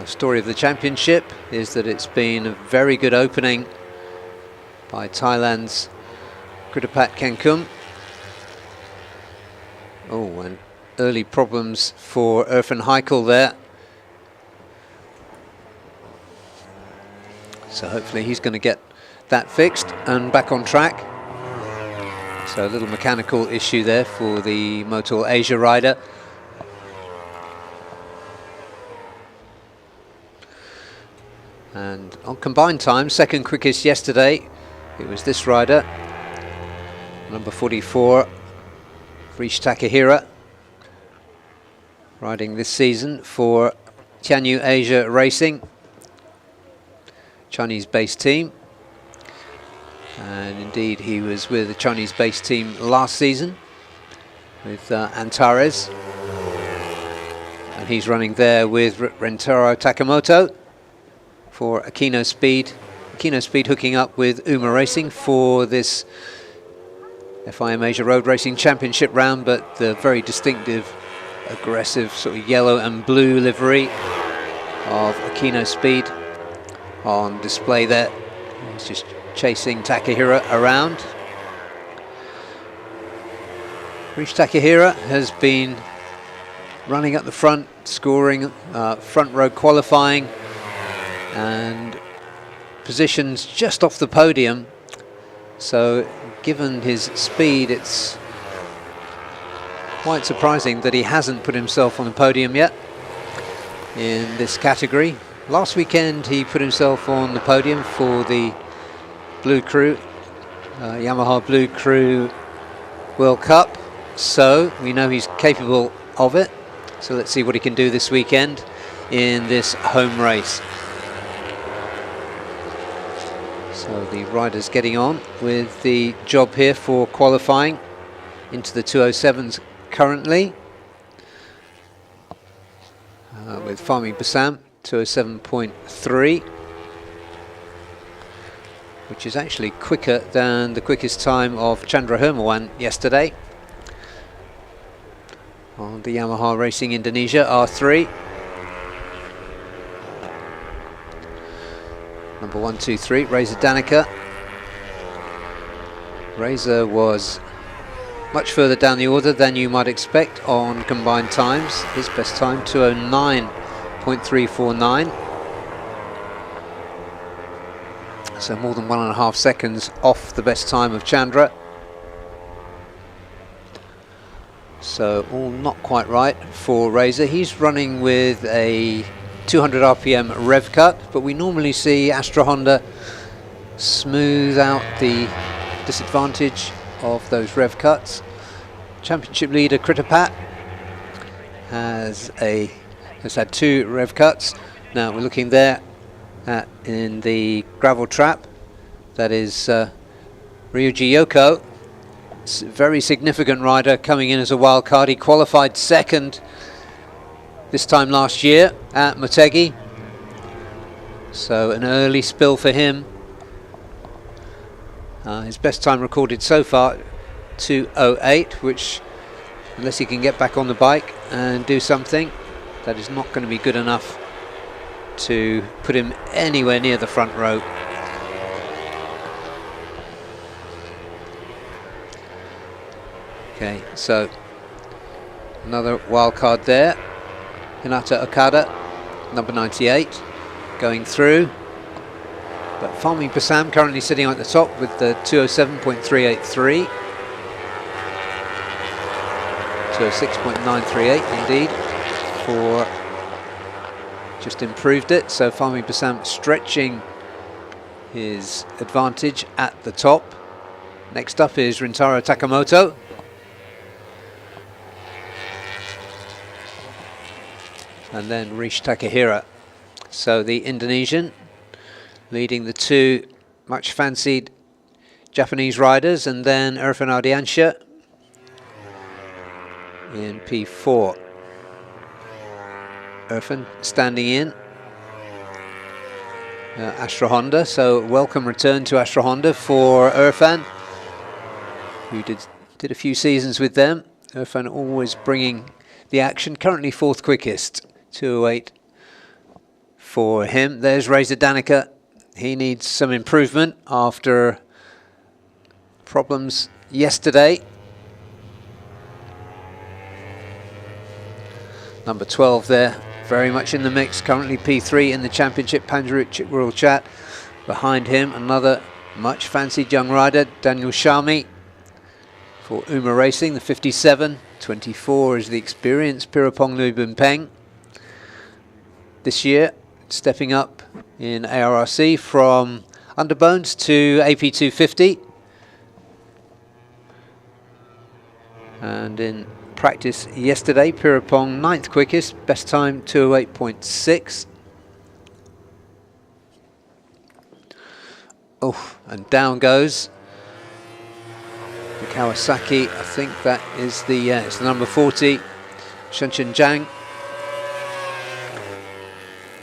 Story of the championship is that it's been a very good opening by Thailand's Kritapat Kankum. Oh, and early problems for Irfan Haikal there. So hopefully he's going to get that fixed and back on track. So a little mechanical issue there for the Motul Asia rider. And on combined time, second quickest yesterday, it was this rider, number 44, Rish Takahira, riding this season for Tianyu Asia Racing, Chinese-based team. And indeed, he was with the Chinese-based team last season with Antares. And he's running there with Rentaro Takamoto for Akino Speed. Akino Speed hooking up with Uma Racing for this FIM Asia Road Racing Championship round, but the very distinctive, aggressive sort of yellow and blue livery of Akino Speed on display there. He's just chasing Takahira around. Rish Takahira has been running at the front, scoring front row qualifying, and positions just off the podium. So given his speed, it's quite surprising that he hasn't put himself on the podium yet in this category. Last weekend he put himself on the podium for the Blue Crew, Yamaha Blue Crew World Cup, so we know he's capable of it. So let's see what he can do this weekend in this home race. So the riders getting on with the job here for qualifying into the 207s currently, with Fahmi Bassam 207.3, which is actually quicker than the quickest time of Chandra Hermawan yesterday on the Yamaha Racing Indonesia R3. Number 123, Reza Danica. Reza was much further down the order than you might expect on combined times. His best time, 209.349. So more than 1.5 seconds off the best time of Chandra. So all not quite right for Reza. He's running with a 200 RPM rev cut, but we normally see Astra Honda smooth out the disadvantage of those rev cuts. Championship leader Kritapat has had 2 rev cuts. Now we're looking there at in the gravel trap. That is Ryuji Yoko, very significant rider coming in as a wild card. He qualified second this time last year at Motegi, so an early spill for him. His best time recorded so far, 2:08, which, unless he can get back on the bike and do something, that is not going to be good enough to put him anywhere near the front row. Okay, so another wild card there. Hinata Okada, number 98, going through. But Fahmi Bassam currently sitting at the top with the 207.383. 206.938 indeed, for just improved it. So Fahmi Bassam stretching his advantage at the top. Next up is Rintaro Takamoto. And then Rish Takahira. So the Indonesian leading the two much fancied Japanese riders, and then Irfan Ardiansyah in P4. Irfan standing in. Astra Honda, so welcome return to Astra Honda for Irfan, who did a few seasons with them. Irfan always bringing the action, currently fourth quickest, 208 for him. There's Reza Danica. He needs some improvement after problems yesterday. Number 12 there, very much in the mix, currently P3 in the championship, Panjarit Chikrulchat. Behind him, another much fancied young rider, Daniel Shami for Uma Racing, the 57. 24 is the experienced Pirapong Nubimpeng. This year, stepping up in ARRC from underbones to AP250. And in practice yesterday, Pirapong 9th quickest, best time 208.6. Oh, and down goes the Kawasaki. I think that is the it's the number 40, Shenchen Zhang.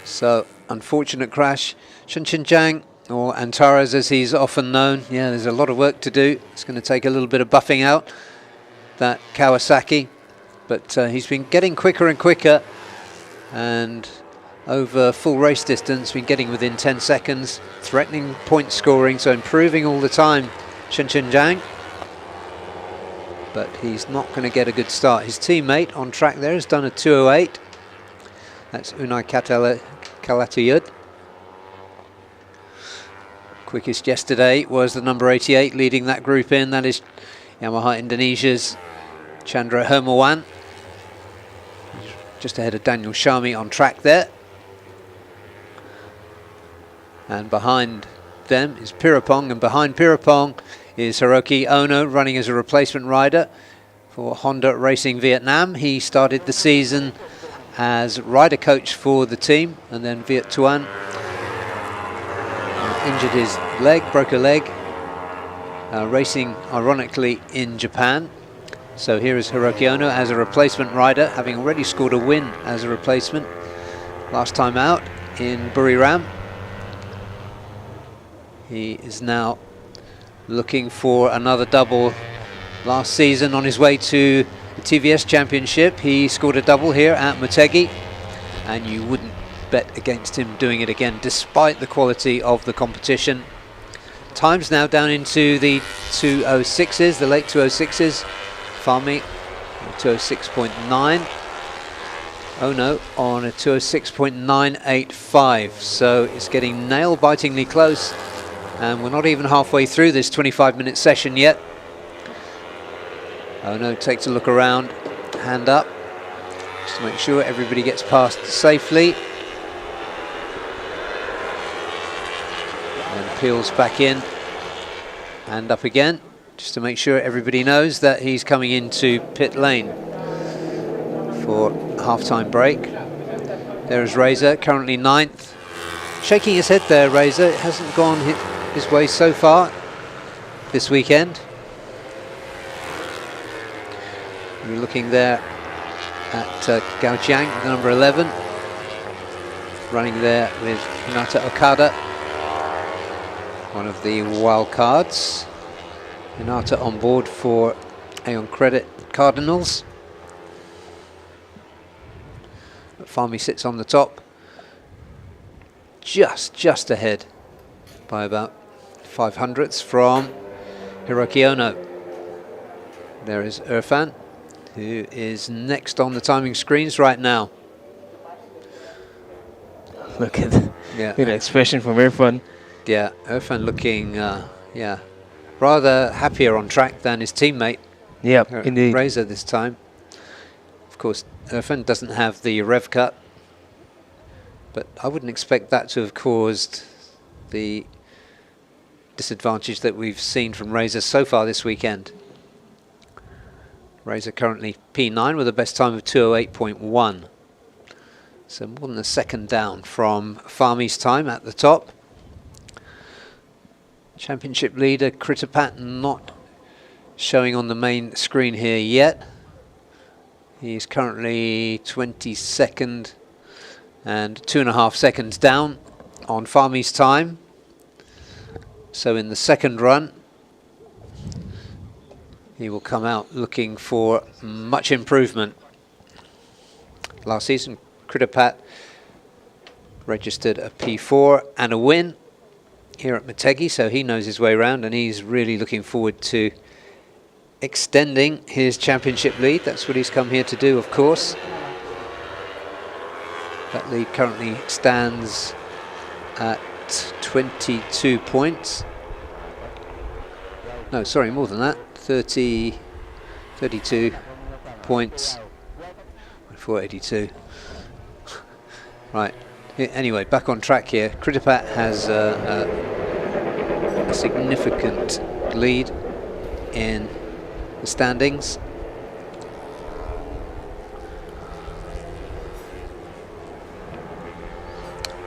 So unfortunate crash. Shenchen Zhang, or Antares as he's often known. Yeah, there's a lot of work to do. It's going to take a little bit of buffing out, that Kawasaki, but he's been getting quicker and quicker, and over full race distance been getting within 10 seconds, threatening point scoring, so improving all the time, Shenchen Zhang. But he's not going to get a good start. His teammate on track there has done a 208. That's Unai Kalatuyud. Quickest yesterday was the number 88 leading that group in. That is Yamaha Indonesia's Chandra Hermawan. Just ahead of Daniel Shami on track there. And behind them is Pirapong, and behind Pirapong is Hiroki Ono, running as a replacement rider for Honda Racing Vietnam. He started the season as rider coach for the team, and then Viet Tuan injured his leg, broke a leg, racing ironically in Japan. So here is Hiroki Ono as a replacement rider, having already scored a win as a replacement last time out in Buriram. He is now looking for another double. Last season on his way to the TVS Championship, he scored a double here at Motegi, and you wouldn't bet against him doing it again despite the quality of the competition. Times now down into the 206s, the late 206s. Fahmi 206.9. Ono on a 206.985. So it's getting nail-bitingly close, and we're not even halfway through this 25-minute session yet. Ono takes a look around, hand up, just to make sure everybody gets past safely. And peels back in, hand up again, just to make sure everybody knows that he's coming into pit lane for half-time break. There is Reza, currently 9th. Shaking his head there, Reza. It hasn't gone his way so far this weekend. We're looking there at Gao Jiang, the number 11, running there with Hinata Okada, one of the wild cards. Hinata on board for Aeon Credit Cardinals. But Fahmi sits on the top, just ahead by about 0.05 from Hiroki Ono. There is Irfan, who is next on the timing screens right now. Look at the expression from Irfan. Yeah, Irfan looking, rather happier on track than his teammate. Yeah, indeed. Razor this time. Of course, Irfan doesn't have the rev cut, but I wouldn't expect that to have caused the disadvantage that we've seen from Razor so far this weekend. Razor currently P9 with a best time of 2:08.1. So more than a second down from Fahmi's time at the top. Championship leader Kritapat not showing on the main screen here yet. He's currently 22nd and 2.5 seconds down on Fahmi's time. So in the second run, he will come out looking for much improvement. Last season, Kritapat registered a P4 and a win here at Motegi, so he knows his way around, and he's really looking forward to extending his championship lead. That's what he's come here to do, of course. That lead currently stands at 22 points. No, sorry, more than that. 32 points. 482. Right. Anyway, back on track here. Kritapat has a significant lead in the standings.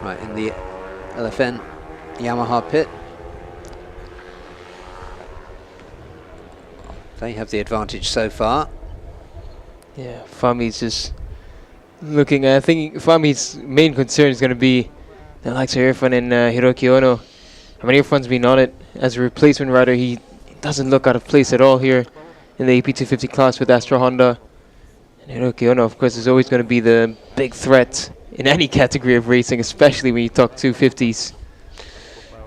Right, in the LFN Yamaha pit. They have the advantage so far. Yeah, Fahmi's just looking. I think Fahmi's main concern is going to be the likes of Irfan and Hiroki Ono. I mean, Irfan's been on it as a replacement rider. He doesn't look out of place at all here in the AP250 class with Astra Honda. And Hiroki Ono, of course, is always going to be the big threat in any category of racing, especially when you talk 250s.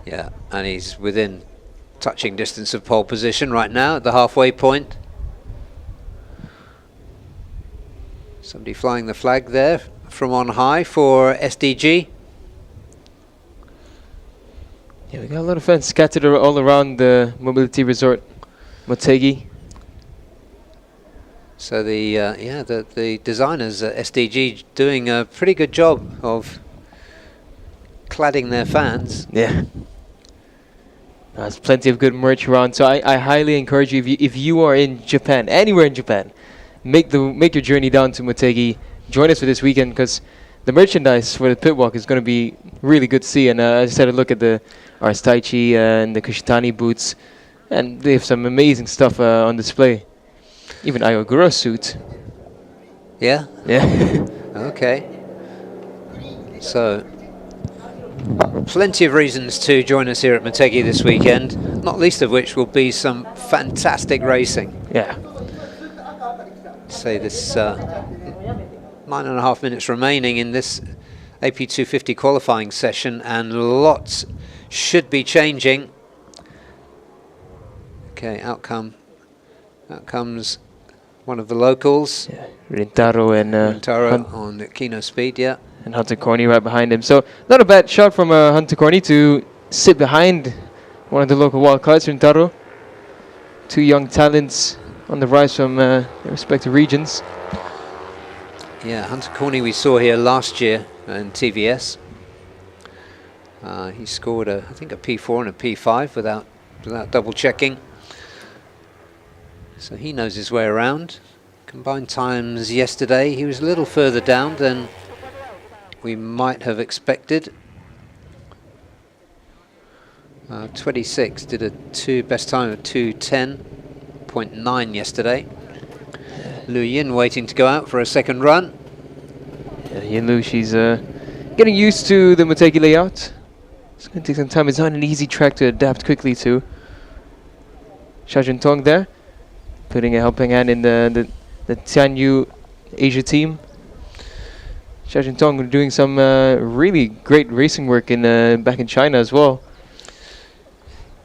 Yeah, and he's within touching distance of pole position right now at the halfway point. Somebody flying the flag there from on high for SDG. Yeah, we got a lot of fans scattered all around the mobility resort, Motegi. So the designers at SDG doing a pretty good job of cladding their fans. Yeah. There's plenty of good merch around, so I highly encourage you, if you are in Japan, anywhere in Japan, make your journey down to Motegi. Join us for this weekend, because the merchandise for the pit walk is going to be really good to see. And I just had a look at the Ars Taichi and the Kushitani boots, and they have some amazing stuff on display. Even Ayogura's suit. Yeah? Yeah. Okay. So, plenty of reasons to join us here at Motegi this weekend, not least of which will be some fantastic racing. Yeah. Say this 9.5 minutes remaining in this AP250 qualifying session, and lots should be changing. Okay, out comes one of the locals. Yeah. Rintaro and Rintaro on the Kino Speed, yeah. And Hunter Corney right behind him. So not a bad shot from Hunter Corney to sit behind one of the local wildcards, Rintaro. Two young talents on the rise from their respective regions. Yeah, Hunter Corney we saw here last year in TVS. He scored I think a P4 and a P5 without double checking. So he knows his way around. Combined times yesterday, he was a little further down than we might have expected. 26 did a best time of 2:10.9 yesterday. Lu Yin waiting to go out for a second run. Yeah, Yin Lu, she's getting used to the Motegi layout. It's going to take some time. It's not an easy track to adapt quickly to. Xia Juntong there, putting a helping hand in the Tianyu Asia team. Xia Juntong doing some really great racing work back in China as well.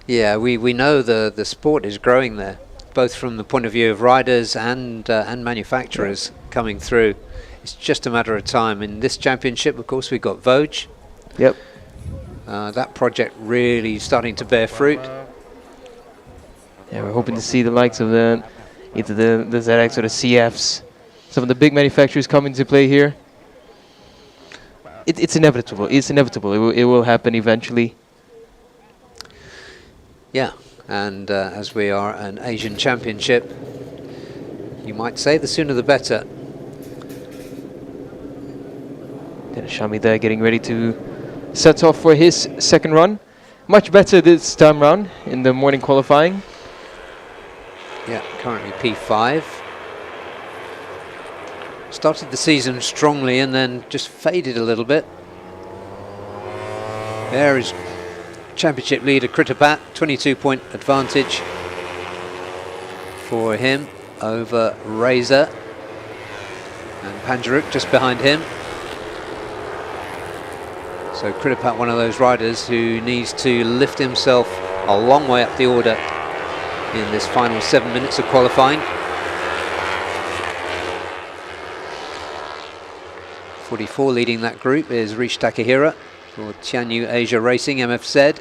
Yeah, we know the sport is growing there, both from the point of view of riders and manufacturers coming through. It's just a matter of time. In this championship, of course, we've got Vosges. Yep. that project really starting to bear fruit. Yeah, we're hoping to see the likes of either the ZX or the CFs. Some of the big manufacturers come into play here. It's inevitable. It's inevitable. It will happen eventually. Yeah, and as we are an Asian championship, you might say the sooner the better. Then Shami there getting ready to set off for his second run. Much better this time round in the morning qualifying. Yeah, currently P5. Started the season strongly and then just faded a little bit. There is championship leader Kritapat, 22-point advantage for him over Razor. And Panjaruk just behind him. So Kritapat, one of those riders who needs to lift himself a long way up the order in this final 7 minutes of qualifying. 44 leading that group is Rish Takahira for Tianyu Asia Racing, MFZ.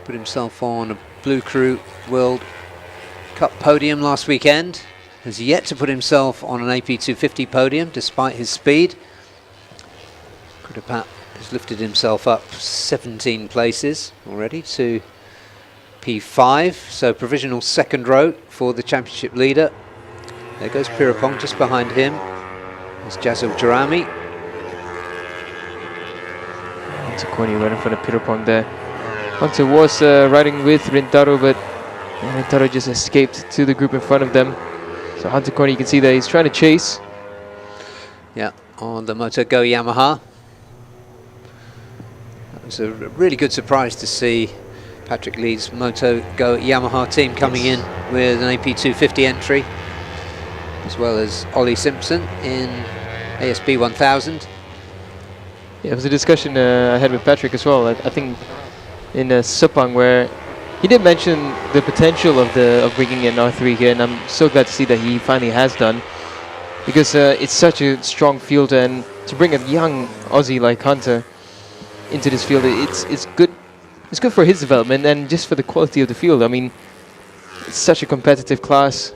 Put himself on a Blue Crew World Cup podium last weekend. Has yet to put himself on an AP250 podium despite his speed. Kritapat has lifted himself up 17 places already to P5, so provisional second row for the championship leader. There goes Pirapong just behind him. There's Jazil Jarami. Hunter Corny right in front of Pirapong there. Hunter was riding with Rintaro, but Rintaro just escaped to the group in front of them. So Hunter Corny, you can see that he's trying to chase. Yeah, on the Moto Go Yamaha. It was a really good surprise to see Patrick Lee's Moto Go Yamaha team coming in with an AP250 entry, as well as Ollie Simpson in ASB 1000. Yeah, it was a discussion I had with Patrick as well. I think in Sepang, where he did mention the potential of bringing in R3 here, and I'm so glad to see that he finally has done, because it's such a strong field, and to bring a young Aussie like Hunter into this field, it's good. It's good for his development and just for the quality of the field. I mean, it's such a competitive class.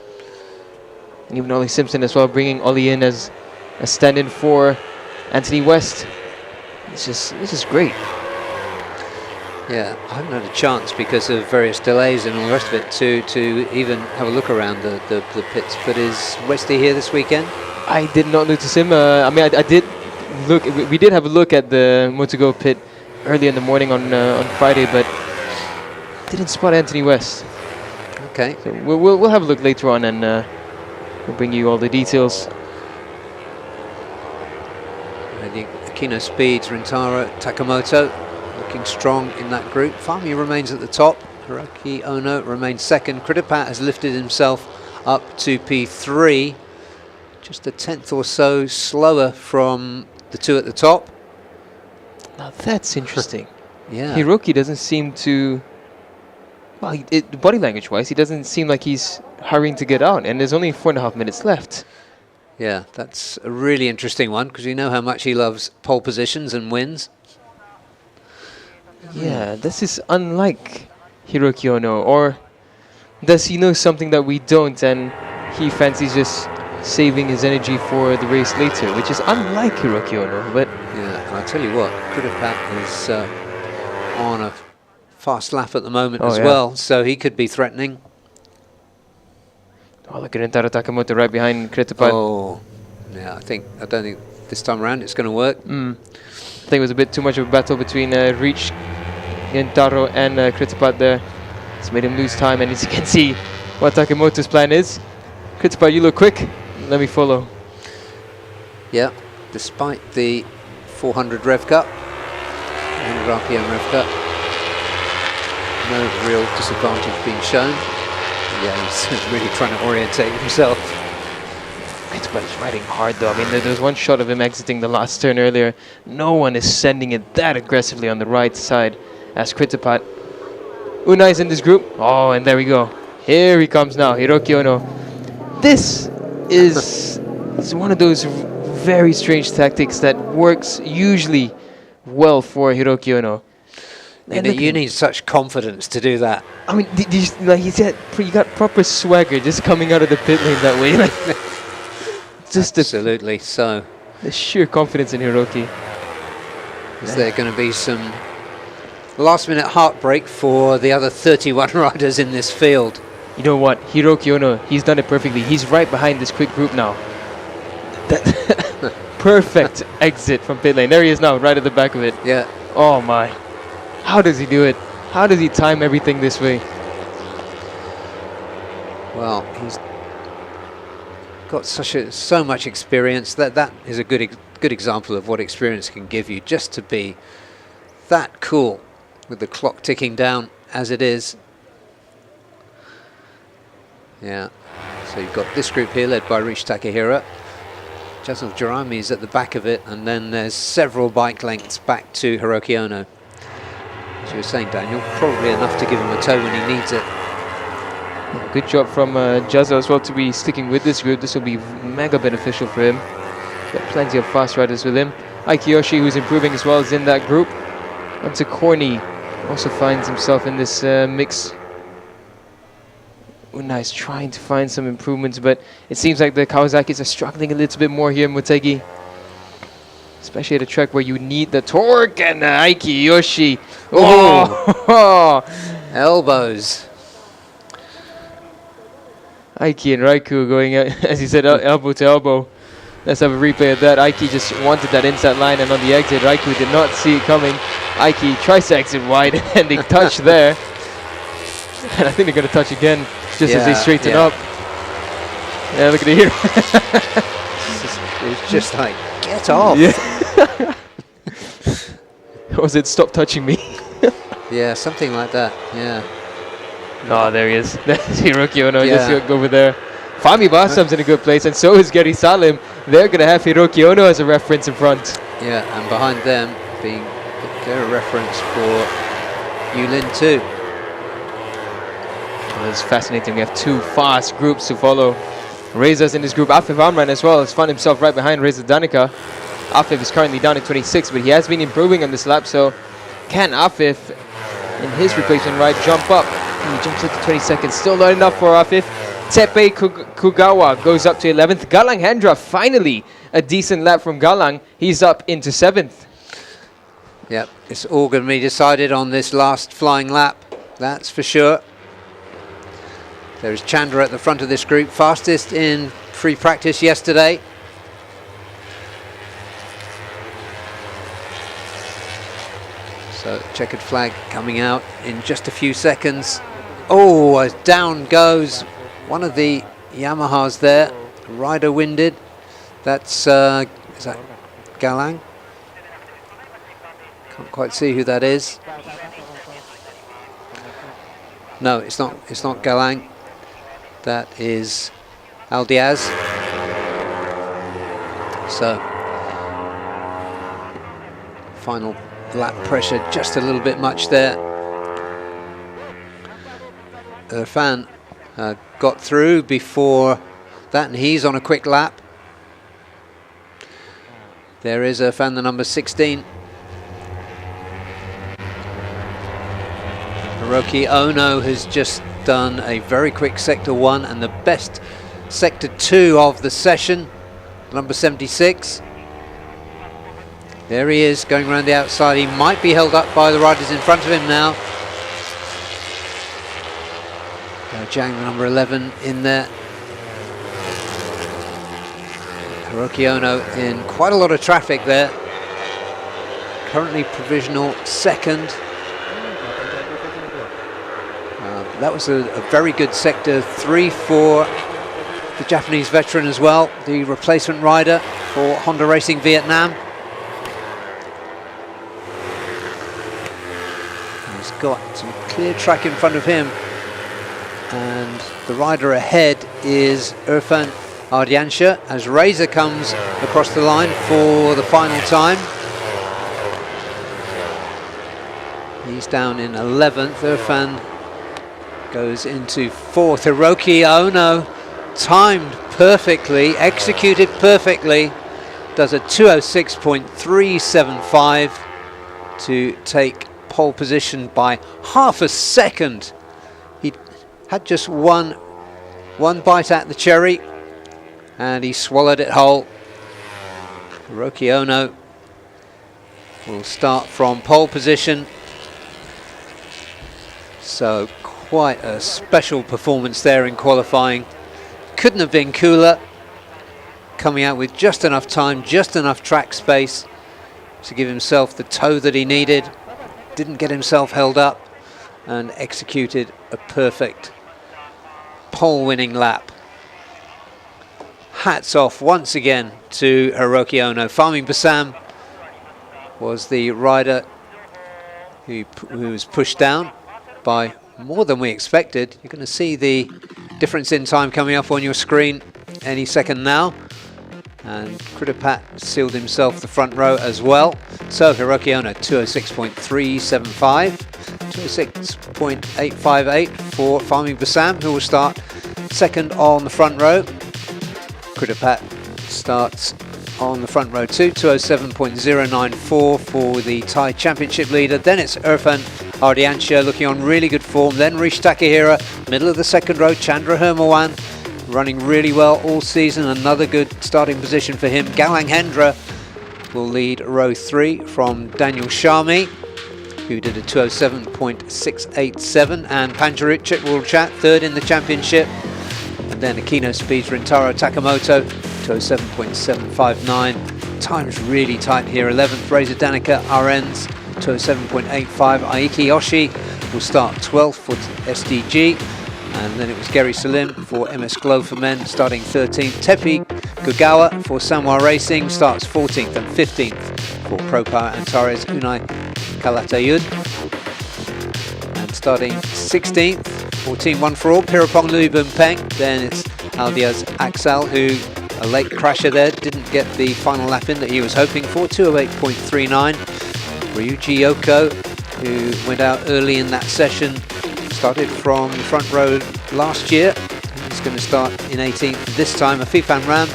And even Ollie Simpson as well, bringing Ollie in as a stand-in for Anthony West. It's just great. Yeah, I haven't had a chance because of various delays and all the rest of it to even have a look around the pits. But is Westy here this weekend? I did not notice him. I mean, I did look. We did have a look at the Moto2Go pit early in the morning on Friday, but didn't spot Anthony West. Okay. So we'll have a look later on, and we'll bring you all the details. The Akino Speeds, Rintaro, Takamoto looking strong in that group. Fami remains at the top. Hiroki Ono remains second. Kritapat has lifted himself up to P3, just a tenth or so slower from the two at the top. Now that's interesting. Yeah. Hiroki doesn't seem to... Well, body language-wise, he doesn't seem like he's hurrying to get out, and there's only 4.5 minutes left. Yeah, that's a really interesting one, because you know how much he loves pole positions and wins. Yeah, this is unlike Hiroki Ono, or does he know something that we don't, and he fancies just saving his energy for the race later, which is unlike Hiroki Ono, but... Yeah, and I'll tell you what, Kritapat is on a fast lap at the moment as well, so he could be threatening. Oh, look at Rintaro Takamoto right behind Kritapat. Oh, yeah, I don't think this time around it's going to work. I think it was a bit too much of a battle between Reach, Rintaro and Kritapat there. It's made him lose time, and as you can see what Takamoto's plan is. Kritapat, you look quick, let me follow. Yeah, despite the 400 rev cut, 100 RPM rev cut, no real disadvantage being shown. Yeah, he's really trying to orientate himself. Kritapat is riding hard though. I mean, there's one shot of him exiting the last turn earlier. No one is sending it that aggressively on the right side as Kritapat. Unai's in this group. Oh, and there we go. Here he comes now, Hiroki Ono. This is one of those very strange tactics that works usually well for Hiroki Ono. You need such confidence to do that. I mean, like he got proper swagger just coming out of the pit lane that way. Like, just absolutely. So the sheer confidence in Hiroki. Is there going to be some last-minute heartbreak for the other 31 riders in this field? You know what? Hiroki Ono, he's done it perfectly. He's right behind this quick group now. That perfect exit from pit lane. There he is now, right at the back of it. Yeah. Oh my. How does he do it? How does he time everything this way? Well, he's got so much experience. That is a good example of what experience can give you, just to be that cool with the clock ticking down as it is. Yeah, so you've got this group here led by Rishi Takahira. Jasov Jerami is at the back of it, and then there's several bike lengths back to Hiroki Ono. As you were saying, Daniel, probably enough to give him a tow when he needs it. Yeah, good job from Jazo as well to be sticking with this group. This will be mega beneficial for him. Got plenty of fast riders with him. Aikiyoshi, who's improving as well, is in that group. Onto Corny, also finds himself in this mix. Unai is trying to find some improvements, but it seems like the Kawasaki's are struggling a little bit more here in Motegi. Especially at a track where you need the torque, and Aikiyoshi. Oh! Elbows. Aiki and Raikou going, as he said, elbow to elbow. Let's have a replay of that. Aiki just wanted that inside line, and on the exit, Raikou did not see it coming. Aiki tries to exit wide, and they touch there. And I think they're going to touch again, just as they straighten up. Yeah, look at it here. It's just like, get off. Yeah. Was it stop touching me? Yeah, something like that, yeah. Oh, there he is. There's Hiroki Ono, just over there. Fami Basam's in a good place, and so is Gary Salim. They're going to have Hiroki Ono as a reference in front. Yeah, and behind them being their reference for Yulin too. Well, it's fascinating. We have two fast groups to follow. Reza's in this group. Afif Amran as well has found himself right behind Reza Danica. Afif is currently down at 26, but he has been improving on this lap, so can Afif, in his replacement ride, jump up? And he jumps up to 22nd. Still not enough for Afif. Tepe Kugawa goes up to 11th. Galang Hendra, finally a decent lap from Galang. He's up into 7th. Yep, it's all going to be decided on this last flying lap, that's for sure. There's Chandra at the front of this group, fastest in free practice yesterday. So checkered flag coming out in just a few seconds. Oh, as down goes one of the Yamahas there, rider winded. That's, is that Galang? Can't quite see who that is. No, it's not Galang. That is Al Diaz. So, final lap pressure just a little bit much there. Irfan got through before that, and he's on a quick lap. There is Irfan, the number 16. Hiroki Ono has just done a very quick sector 1 and the best sector 2 of the session, number 76. There he is going around the outside. He might be held up by the riders in front of him now. Jang, the number 11, in there. Hiroki Ono in quite a lot of traffic there. Currently provisional second. That was a very good sector 3 for the Japanese veteran as well, the replacement rider for Honda Racing Vietnam. He's got some clear track in front of him, and the rider ahead is Irfan Ardiansha as Reza comes across the line for the final time. He's down in 11th. Irfan goes into 4th. Hiroki Ono, timed perfectly, executed perfectly, does a 206.375. to take pole position by half a second. He had just one bite at the cherry, and he swallowed it whole. Hiroki Ono will start from pole position. So quite a special performance there in qualifying. Couldn't have been cooler. Coming out with just enough time, just enough track space to give himself the toe that he needed. Didn't get himself held up, and executed a perfect pole-winning lap. Hats off once again to Hiroki Ono. Fahmi Bassam was the rider who was pushed down by more than we expected. You're going to see the difference in time coming up on your screen any second now. And Kridapat sealed himself the front row as well. So Hiroki Ono 206.375, 206.858 for Fahmi Bassam, who will start second on the front row. Kridapat starts on the front row too, 207.094 for the Thai Championship leader. Then it's Irfan Ardiansyah looking on really good form. Then Rish Takahira, middle of the second row. Chandra Hermawan running really well all season. Another good starting position for him. Galang Hendra will lead row 3 from Daniel Sharmi, who did a 207.687. And Panjarichik will chat third in the championship. And then Akino Speed's Rintaro Takamoto, 207.759. Time's really tight here. 11th, Razor Danica Arens, 207.85. Aiki Oshi will start 12th for SDG. And then it was Gary Salim for MS Glow for men, starting 13th. Tepi Kugawa for Sanwa Racing starts 14th, and 15th for Pro Power Antares Unai Kalatayud. And starting 16th for Team One for All, Pirapong Lui Bumpeng. Then it's Aldiaz Axel, who a late crasher there, didn't get the final lap in that he was hoping for, 208.39. Ryuji Yoko, who went out early in that session, started from the front row last year. He's going to start in 18th this time. Afifan Ram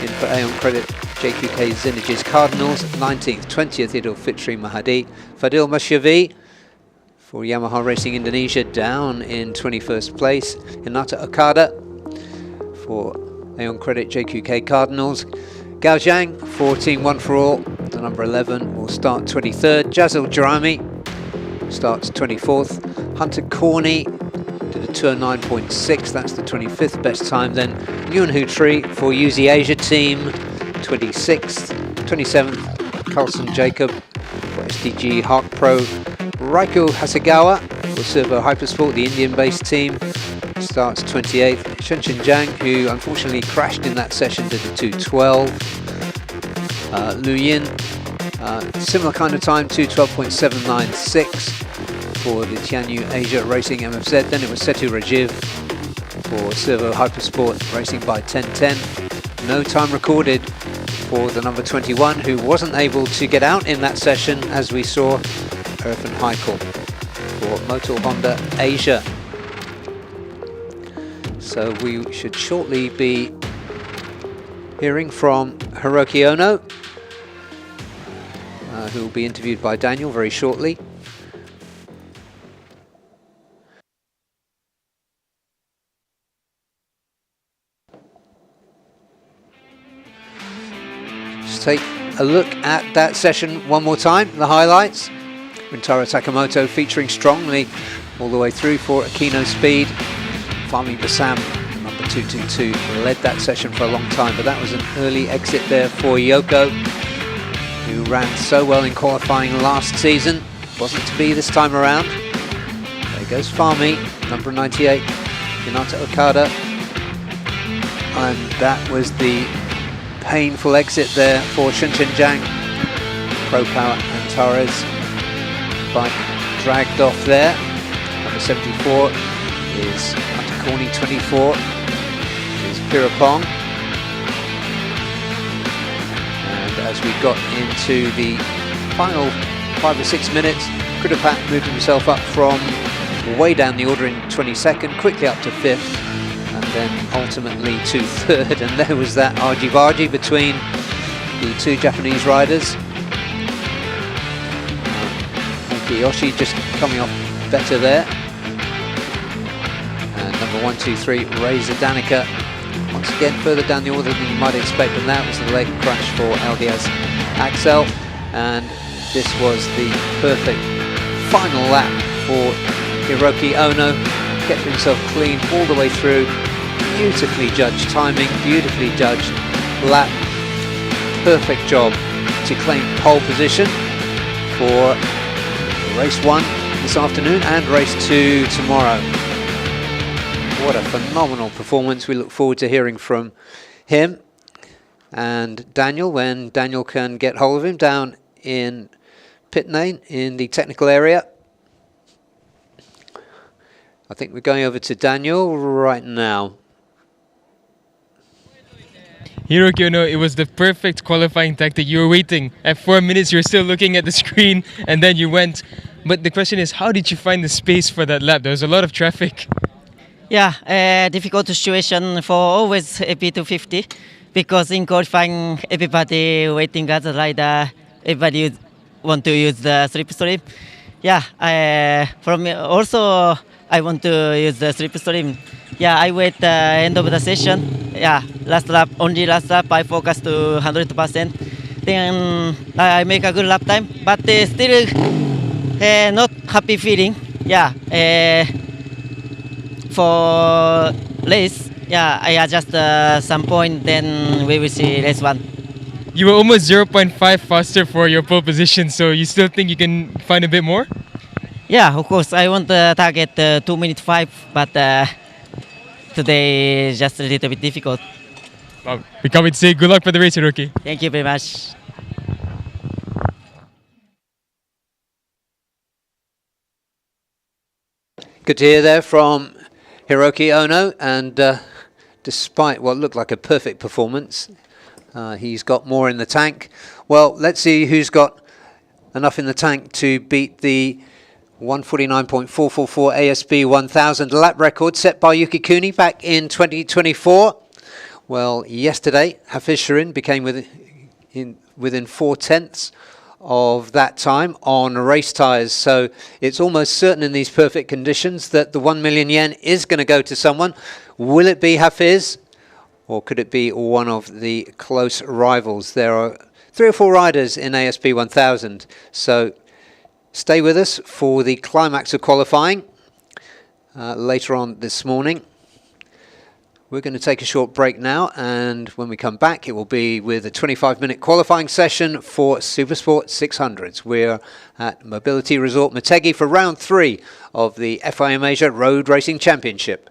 in for Aeon Credit JQK Zinages Cardinals, 19th, 20th Idil Fitri Mahadi. Fadil Mashavi for Yamaha Racing Indonesia down in 21st place. Hinata Okada for Aeon Credit JQK Cardinals. Gao Zhang for Team One for All, the number 11, will start 23rd. Jazil Jarami starts 24th. Hunter Corney did a 209.6, that's the 25th best time. Then Yun Hu Tri for UZ Asia Team, 26th. 27th, Carlson Jacob for SDG Hark Pro. Raiko Hasegawa for Servo Hypersport, the Indian-based team, starts 28th. Shenchen Zhang, who unfortunately crashed in that session, did a 212. Lu Yin, similar kind of time, 212.796 for the Tianyu Asia Racing MFZ. Then it was Setu Rajiv for Servo Hypersport Racing by 1010. No time recorded for the number 21, who wasn't able to get out in that session, as we saw Irfan Heikel for Motor Honda Asia. So we should shortly be hearing from Hiroki Ono, who will be interviewed by Daniel very shortly. Just take a look at that session one more time, the highlights. Rintaro Takamoto featuring strongly all the way through for Akino Speed. Fahmi Bassam, number 222, led that session for a long time, but that was an early exit there for Yoko, who ran so well in qualifying last season. Wasn't to be this time around. There goes Fahmi, number 98, Hinata Okada. And that was the painful exit there for Shunchen Zhang. Pro Power Antares bike dragged off there. Number 74 is Hunter Corney, 24 is Pirapong. And as we got into the final 5 or 6 minutes, Kridapat moved himself up from way down the order in 22nd, quickly up to 5th, and then ultimately to 3rd. And there was that argy-bargy between the two Japanese riders. Kiyoshi just coming off better there. And number 1, 2, 3, Razor Danica. Once again, further down the order than you might expect, and that was the leg crash for Eldiaz Axel. And this was the perfect final lap for Hiroki Ono. Kept himself clean all the way through. Beautifully judged timing, beautifully judged lap. Perfect job to claim pole position for race 1 this afternoon and race 2 tomorrow. What a phenomenal performance. We look forward to hearing from him and Daniel when Daniel can get hold of him down in pit lane in the technical area. I think we're going over to Daniel right now. Hiroki Ono, it was the perfect qualifying tactic. You were waiting. At 4 minutes, you were still looking at the screen, and then you went. But the question is, how did you find the space for that lap? There was a lot of traffic. Yeah, difficult situation for always AP250 because in qualifying, everybody waiting as a rider, everybody want to use the slipstream. Yeah, from also I want to use the slipstream. Yeah, I wait the end of the session. Yeah, only last lap, I focus to 100%. Then I make a good lap time, but still not happy feeling. Yeah, for race, yeah, I adjust some point. Then we will see race 1. You were almost 0.5 faster for your pole position, so you still think you can find a bit more? Yeah, of course, I want to target 2 minute 5, but today is just a little bit difficult. Well, we can't wait to say good luck for the race, Hiroki. Thank you very much. Good to hear there from Hiroki Ono, and despite what looked like a perfect performance, he's got more in the tank. Well, let's see who's got enough in the tank to beat the 149.444 ASB 1000 lap record set by Yuki Kuni back in 2024. Well, yesterday, Hafiz Shirin became within 4/10 of that time on race tyres. So it's almost certain in these perfect conditions that the 1 million yen is going to go to someone. Will it be Hafiz, or could it be one of the close rivals? There are 3 or 4 riders in ASB 1000. So stay with us for the climax of qualifying later on this morning. We're going to take a short break now, and when we come back, it will be with a 25-minute qualifying session for Supersport 600s. We're at Mobility Resort Motegi for round 3 of the FIM Asia Road Racing Championship.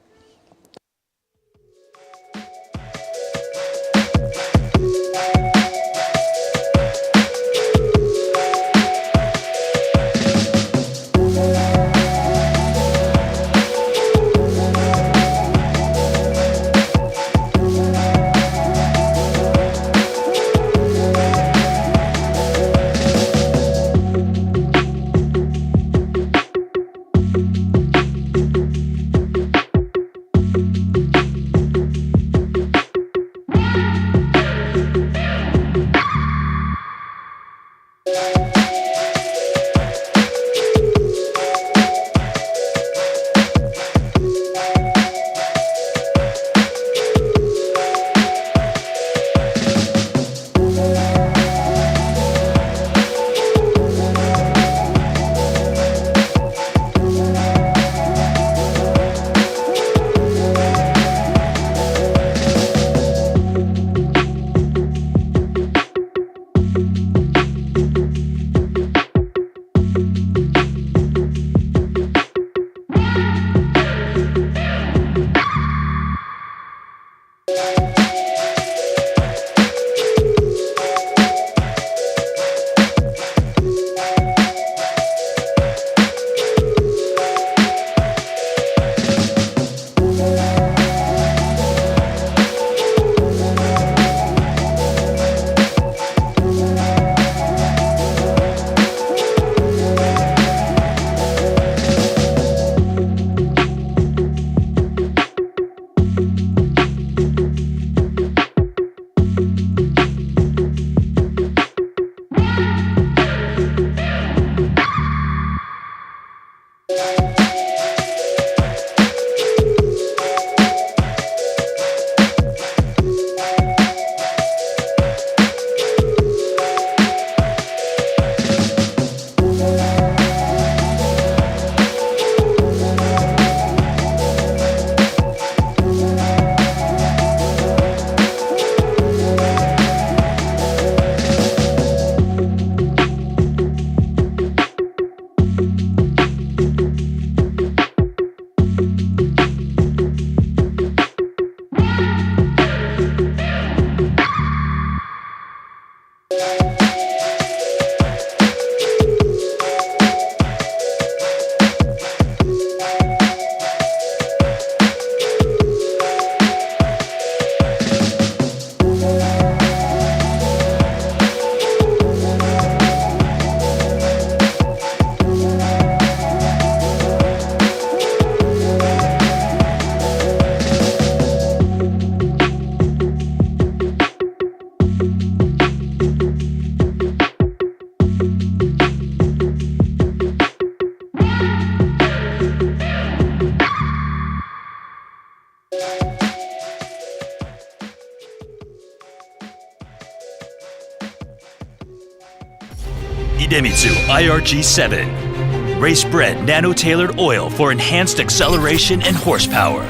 Idemitsu IRG7. Race-bred nano-tailored oil for enhanced acceleration and horsepower.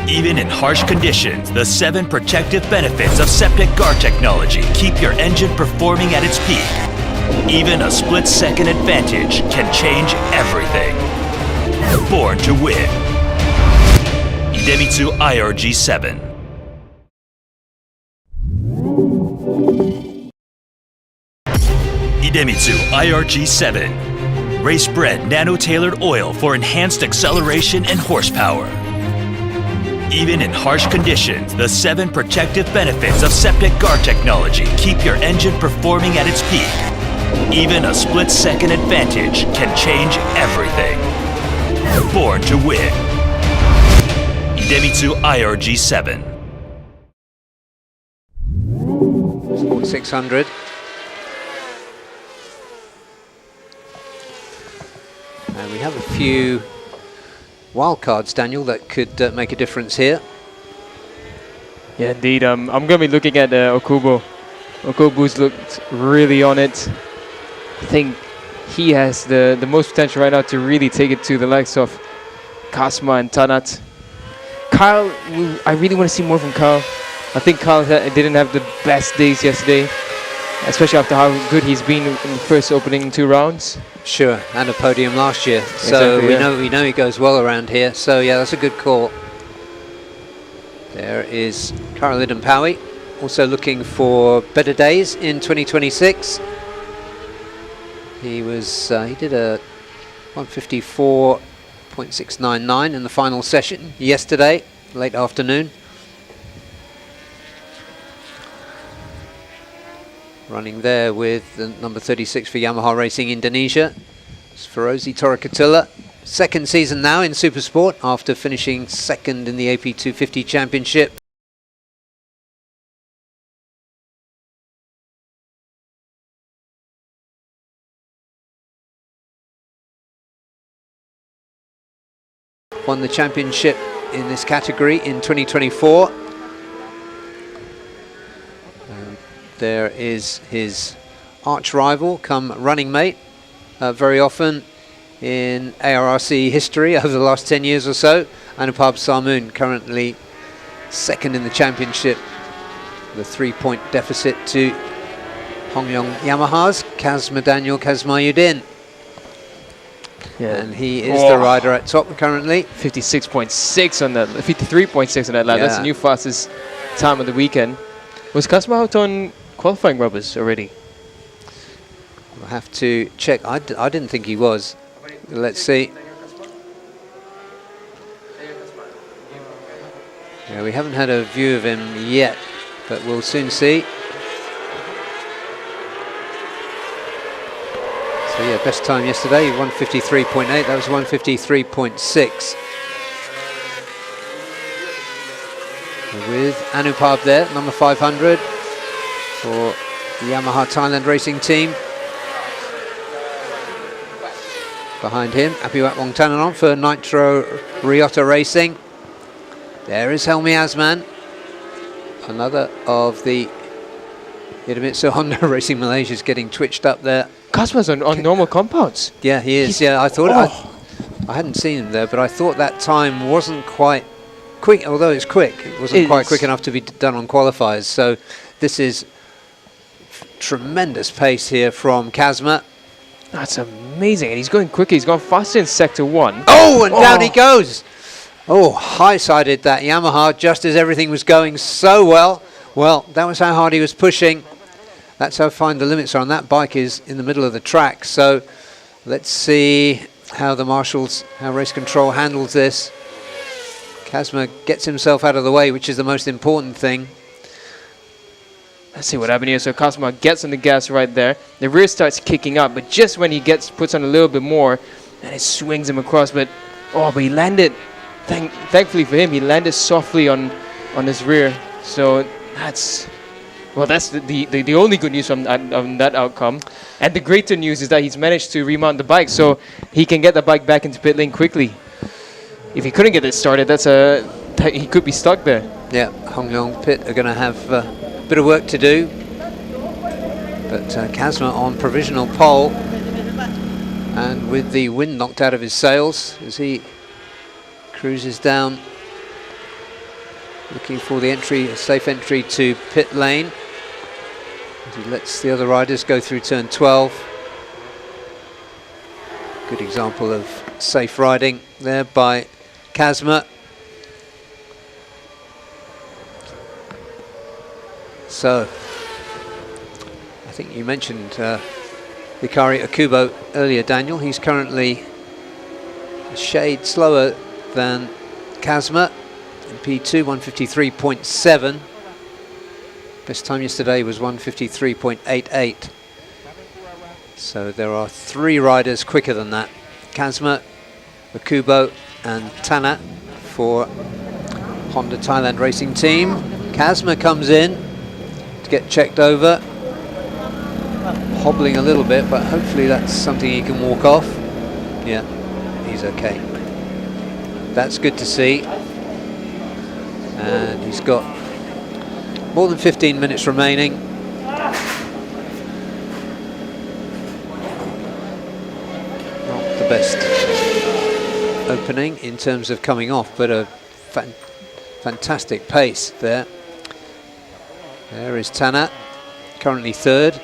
Even in harsh conditions, the 7 protective benefits of septic guard technology keep your engine performing at its peak. Even a split-second advantage can change everything. Born to win. Idemitsu IRG7. Idemitsu IRG7. Race-bred nano-tailored oil for enhanced acceleration and horsepower. Even in harsh conditions, the 7 protective benefits of septic guard technology keep your engine performing at its peak. Even a split-second advantage can change everything. Born to win. Idemitsu IRG7. Sport 600. And we have a few wildcards, Daniel, that could make a difference here. Yeah, indeed. I'm going to be looking at Okubo. Okubo's looked really on it. I think he has the most potential right now to really take it to the likes of Kasma and Tanat. Kyle, I really want to see more from Kyle. I think Kyle didn't have the best days yesterday, especially after how good he's been in the first opening 2 rounds. Sure, and a podium last year. So Exactly, we know he goes well around here. So yeah, that's a good call. There is Karolidin Powie, also looking for better days in 2026. He did a 154.699 in the final session yesterday, late afternoon. Running there with the number 36 for Yamaha Racing Indonesia. It's Ferozi Torakatula. Second season now in Supersport after finishing second in the AP 250 Championship. Won the championship in this category in 2024. There is his arch rival, come running mate, very often in ARRC history over the last 10 years or so. Anupab Sarmoon, currently second in the championship, the 3-point deficit to Hongyong Yamaha's Kazma Daniel Kazmayuddin. Yeah. And he is the rider at top currently. 56.6 on that, 53.6 on that lap. Yeah. That's the new fastest time of the weekend. Was Kasma out on qualifying rubbers already? I'll have to check. I didn't think he was. Let's see. Yeah, we haven't had a view of him yet, but we'll soon see. So yeah, best time yesterday, 153.8. That was 153.6. With Anupab there, number 500 for the Yamaha Thailand racing team. Behind him, Apiwat Wongtananon for Nitro Ryota Racing. There is Helmi Asman, another of the Idemitsu Honda Racing Malaysia's getting twitched up there. Kasma's on normal compounds. Yeah, he is. Yeah, I thought I hadn't seen him there, but I thought that time wasn't quite quick. Although it's quick, it wasn't quite quick enough to be done on qualifiers. So this is tremendous pace here from Kazma. That's amazing, and he's going quicker. He's gone faster in sector 1. Oh, and down he goes. Oh, high-sided that Yamaha just as everything was going so well. Well, that was how hard he was pushing. That's how fine the limits are on that bike, is in the middle of the track. So let's see how the marshals, how race control handles this. Kazma gets himself out of the way, which is the most important thing. Let's see what happened here. So Kasma gets on the gas right there. The rear starts kicking up, but just when he puts on a little bit more, and it swings him across. But he landed. Thankfully for him, he landed softly on his rear. So that's the only good news from that outcome. And the greater news is that he's managed to remount the bike, so he can get the bike back into pit lane quickly. If he couldn't get it started, that's a that he could be stuck there. Yeah, Hong Leong Pit are going to have a bit of work to do. But Kazma on provisional pole, and with the wind knocked out of his sails as he cruises down, looking for the entry, a safe entry to pit lane. As he lets the other riders go through turn 12. Good example of safe riding there by Kazma. So, I think you mentioned Hikari Akubo earlier, Daniel. He's currently a shade slower than Kazma in P2, 153.7. Best time yesterday was 153.88. So there are 3 riders quicker than that. Kazma, Akubo and Tanat for Honda Thailand Racing Team. Kazma comes in to get checked over, hobbling a little bit, but hopefully that's something he can walk off. Yeah, he's okay. That's good to see. And he's got more than 15 minutes remaining. Not the best opening in terms of coming off, but a fantastic pace there. There is Tanat, currently 3rd.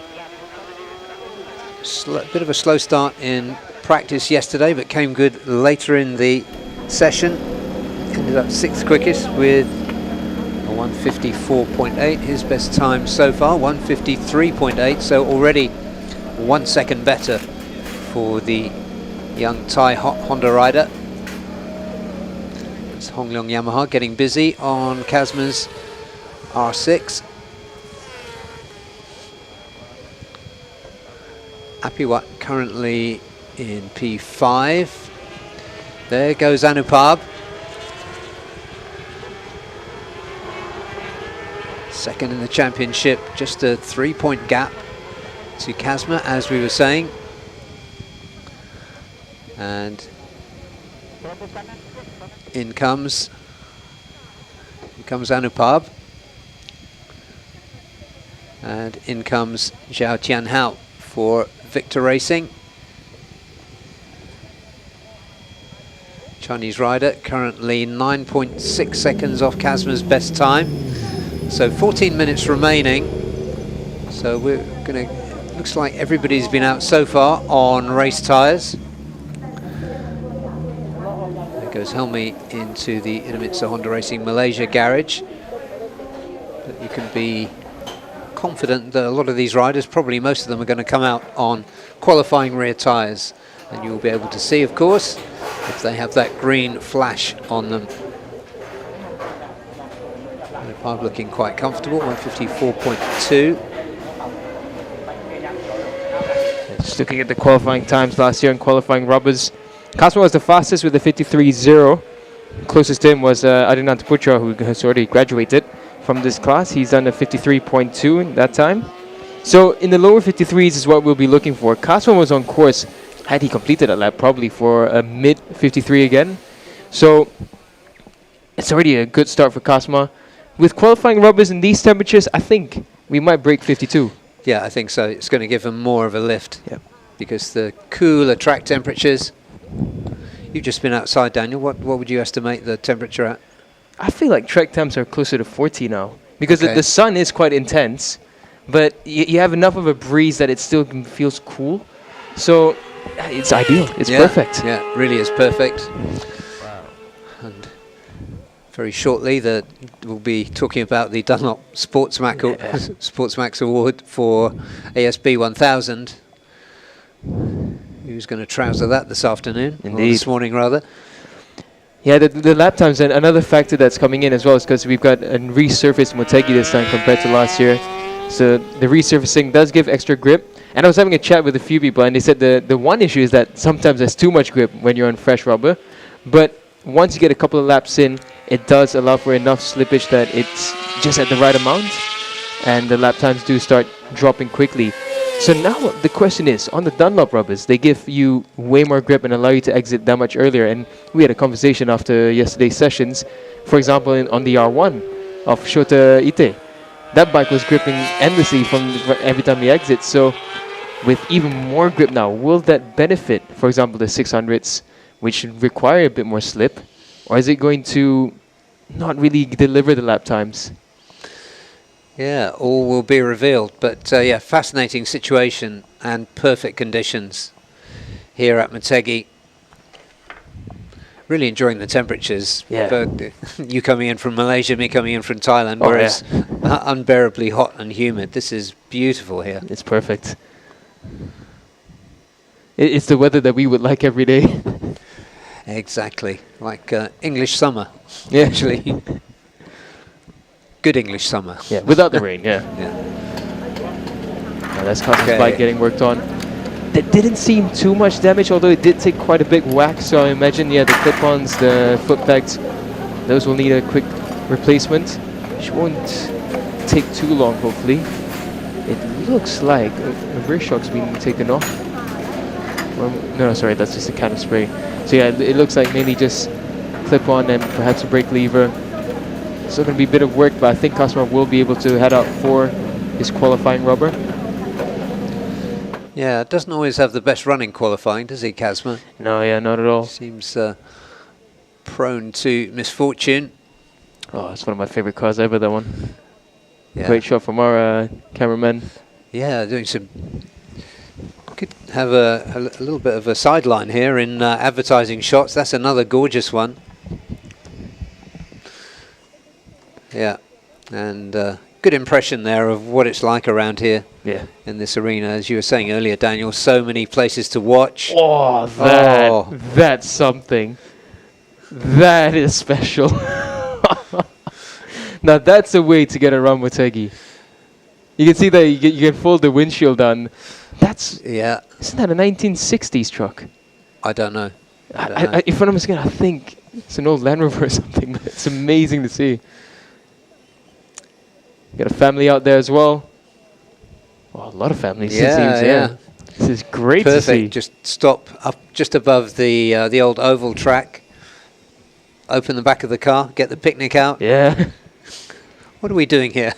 Bit of a slow start in practice yesterday, but came good later in the session. Ended up 6th quickest with a 154.8. His best time so far, 153.8. So already 1 second better for the young Thai Honda rider. It's Hong Leong Yamaha getting busy on Kazma's R6. Apiwat currently in P5. There goes Anupab. Second in the championship, just a 3-point gap to Kazma, as we were saying. And in comes Anupab. And in comes Zhao Tianhao for Victor Racing. Chinese rider currently 9.6 seconds off Kazma's best time. So 14 minutes remaining. So we're gonna, looks like everybody's been out so far on race tyres. There goes Helmi into the Idemitsu Honda Racing Malaysia garage. But you can be confident that a lot of these riders, probably most of them, are going to come out on qualifying rear tyres, and you'll be able to see, of course, if they have that green flash on them. Anupab looking quite comfortable, 154.2. Just looking at the qualifying times last year in qualifying rubbers, Kazma was the fastest with a 53.0. Closest to him was Adinat Putra, who has already graduated from this class. He's done a 53.2 in that time. So in the lower 53s is what we'll be looking for. Kazma was on course, had he completed a lap, probably for a mid 53 again. So it's already a good start for Kazma. With qualifying rubbers in these temperatures, I think we might break 52. Yeah, I think so. It's going to give them more of a lift. Yeah. Because the cooler track temperatures. You've just been outside, Daniel. What would you estimate the temperature at? I feel like track temps are closer to 40 now. Because Okay. the sun is quite intense, but you have enough of a breeze that it still feels cool. So it's ideal. It's perfect. Yeah, it really is perfect. And very shortly we'll be talking about the Dunlop Sportsmax Award for ASB 1000. Who's going to trouser that this afternoon? Or Indeed. this morning, rather. Yeah, the lap times, and another factor that's coming in as well is because we've got a resurfaced Motegi this time compared to last year. So the resurfacing does give extra grip. And I was having a chat with a few people, and they said the one issue is that sometimes there's too much grip when you're on fresh rubber. But once you get a couple of laps in, it does allow for enough slippage that it's just at the right amount. And the lap times do start dropping quickly. So now the question is, on the Dunlop rubbers, they give you way more grip and allow you to exit that much earlier. And we had a conversation after yesterday's sessions. For example, on the R1 of Shota Ite, that bike was gripping endlessly from every time he exits. So with even more grip now, will that benefit, for example, the 600s, which require a bit more slip? Or is it going to not really deliver the lap times? Yeah, all will be revealed. But yeah, fascinating situation and perfect conditions here at Motegi. Really enjoying the temperatures. Yeah. But you coming in from Malaysia, me coming in from Thailand, Oh, whereas unbearably hot and humid. This is beautiful here. It's perfect. It's the weather that we would like every day. Exactly, like English summer. Yeah. Actually, good English summer. Yeah, without the rain, yeah. Yeah. That's Cosmos Okay. bike getting worked on. That didn't seem too much damage, although it did take quite a big whack. So I imagine, yeah, the clip-ons, the foot pegs, those will need a quick replacement, which won't take too long, hopefully. It looks like a rear shock's been taken off. Or, no, sorry, that's just a can of spray. So yeah, it looks like mainly just clip-on and perhaps a brake lever. Still going to be a bit of work, but I think Cosmo will be able to head out for his qualifying rubber. Yeah, doesn't always have the best running qualifying, does he, Kazma? No, yeah, not at all. Seems prone to misfortune. Oh, it's one of my favorite cars ever, that one. Yeah. Great shot from our cameraman. Yeah, doing some. Could have a little bit of a sideline here in advertising shots. That's another gorgeous one. Yeah, and good impression there of what it's like around here. Yeah. In this arena, as you were saying earlier, Daniel. So many places to watch. Oh, that's something. That is special. Now that's a way to get around Motegi. You can see that you can fold the windshield on. That's Isn't that a 1960s truck? I don't know. If I'm mistaken, I think it's an old Land Rover or something. But it's amazing to see. Got a family out there as well. Oh, a lot of families. It seems, yeah. This is great to see. Just stop up just above the old oval track. Open the back of the car. Get the picnic out. Yeah. What are we doing here?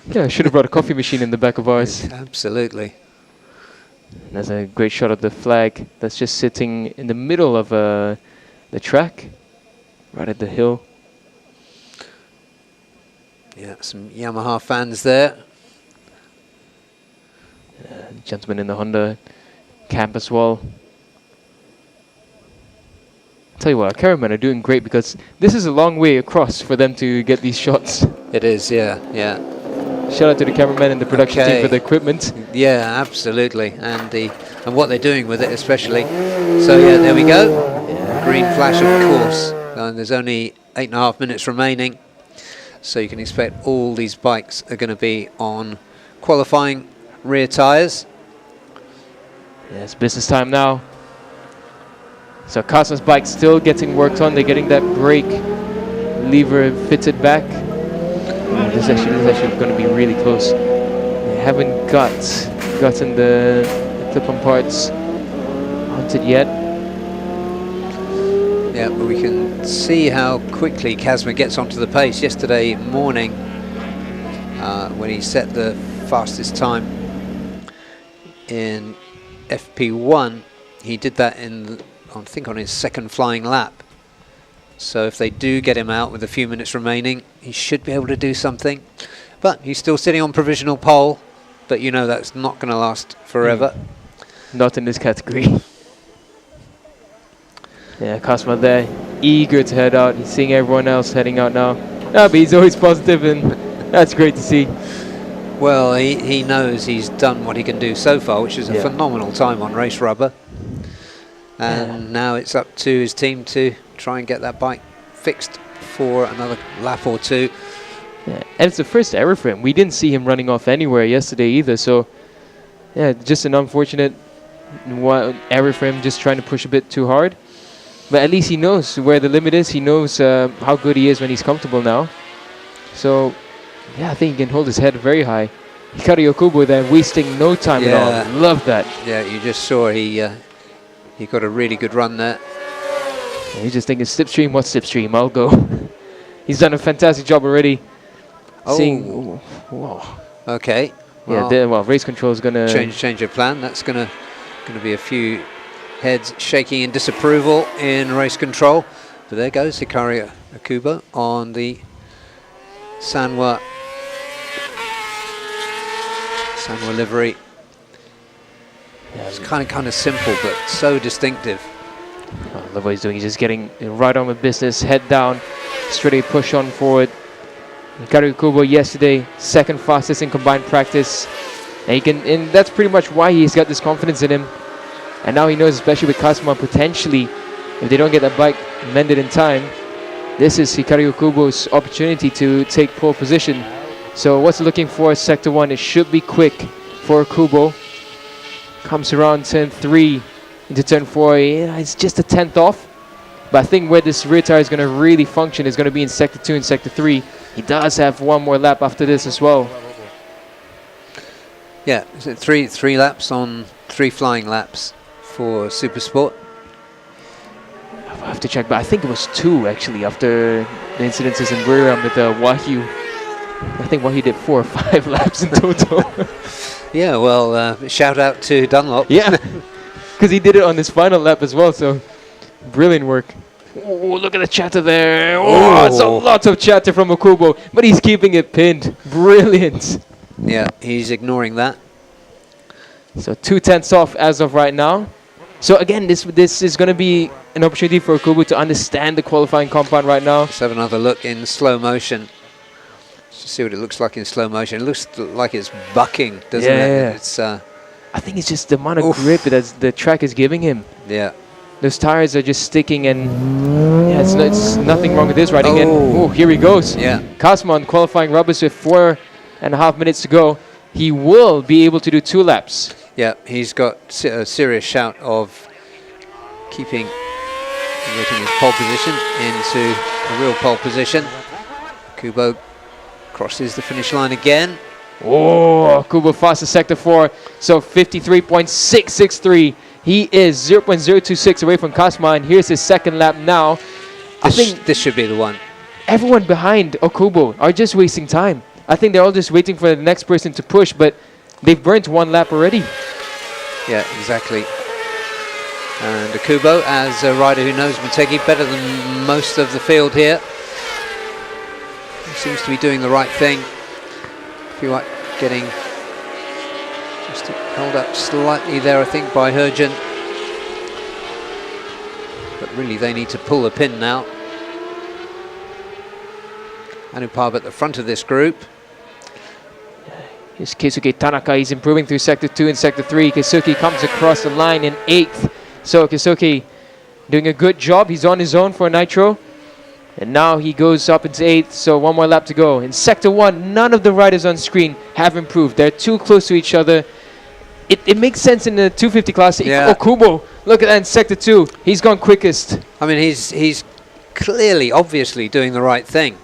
Yeah, I should have brought a coffee machine in the back of ours. Absolutely. There's a great shot of the flag that's just sitting in the middle of the track, right at the hill. Yeah, some Yamaha fans there. Gentleman in the Honda camp as well. Tell you what, our cameramen are doing great because this is a long way across for them to get these shots. It is, yeah. Shout out to the cameramen and the production team for the equipment. Yeah, absolutely, and what they're doing with it especially. So yeah, there we go. Green flash, of course. And there's only 8.5 minutes remaining, so you can expect all these bikes are going to be on qualifying rear tyres. Yeah, it's business time now. So Cosmos bike still getting worked on. They're getting that brake lever fitted back. This is actually going to be really close. They haven't gotten the clip-on parts onto it yet. Yeah, but we can see how quickly Kazma gets onto the pace. Yesterday morning, when he set the fastest time in FP1, he did that I think on his second flying lap. So if they do get him out with a few minutes remaining, he should be able to do something. But he's still sitting on provisional pole, but you know that's not going to last forever. Not in this category. Yeah, Cosmo there, eager to head out. He's seeing everyone else heading out now. But he's always positive, and that's great to see. Well, he knows he's done what he can do so far, which is a phenomenal time on race rubber. And now it's up to his team to try and get that bike fixed for another lap or two. Yeah, and it's the first error for him. We didn't see him running off anywhere yesterday either, so yeah, just an unfortunate error for him, just trying to push a bit too hard. But at least he knows where the limit is. He knows how good he is when he's comfortable now. So yeah, I think he can hold his head very high. Hikari Okubo there, wasting no time at all. Love that. Yeah, you just saw he got a really good run there. And he's just thinking, slipstream, what slipstream? I'll go. He's done a fantastic job already. Oh. Whoa. Okay. Well, race control is gonna change of plan. That's gonna be a few heads shaking in disapproval in race control. But there goes Hikari Okubo on the Sanwa livery. Yeah, it's kind of simple, but so distinctive. I love what he's doing. He's just getting right on with business, head down, straight push on forward. Hikari Okubo yesterday, second fastest in combined practice. And that's pretty much why he's got this confidence in him. And now he knows, especially with Kazuma, potentially, if they don't get that bike mended in time, this is Hikari Okubo's opportunity to take pole position. So what's looking for Sector 1? It should be quick for Okubo. Comes around turn 3 into turn 4. Yeah, it's just a 10th off. But I think where this rear tire is going to really function is going to be in Sector 2 and Sector 3. He does have one more lap after this as well. Yeah, is it three laps on 3 flying laps for Supersport? I have to check, but I think it was 2 actually after the incidences in Buriram with Wahyu. I think Wahyu did 4 or 5 laps in total. Yeah, well, shout out to Dunlop. Yeah, because he did it on his final lap as well, so brilliant work. Oh, look at the chatter there. Oh, it's a lot of chatter from Okubo, but he's keeping it pinned. Brilliant. Yeah, he's ignoring that. So 2/10 off as of right now. So again, this is going to be an opportunity for Okubo to understand the qualifying compound right now. Let's have another look in slow motion. Let's see what it looks like in slow motion. It looks like it's bucking, doesn't it? Yeah. It's, I think it's just the amount of grip that the track is giving him. Yeah. Those tires are just sticking, and yeah, it's nothing wrong with this riding. Oh, here he goes. Yeah. Kazuma on qualifying rubbers with 4.5 minutes to go. He will be able to do 2 laps. Yeah, he's got a serious shout of getting his pole position into a real pole position. Kubo crosses the finish line again. Oh, Kubo fastest Sector 4, so 53.663. He is 0.026 away from Kazuma, and here's his second lap now. I think this should be the one. Everyone behind Okubo are just wasting time. I think they're all just waiting for the next person to push, but they've burnt 1 lap already. Yeah, exactly. And Okubo, as a rider who knows Motegi better than most of the field here, he seems to be doing the right thing. If you like, getting just held up slightly there, I think, by Hergen. But really, they need to pull the pin now. Anupab at the front of this group. Here's Keisuke Tanaka. He's improving through Sector 2 and Sector 3. Keisuke comes across the line in 8th. So Keisuke doing a good job. He's on his own for Nitro. And now he goes up into 8th, so 1 more lap to go. In Sector 1, none of the riders on screen have improved. They're too close to each other. It makes sense in the 250 class. Yeah. Okubo, look at that in Sector 2. He's gone quickest. I mean, he's clearly, obviously doing the right thing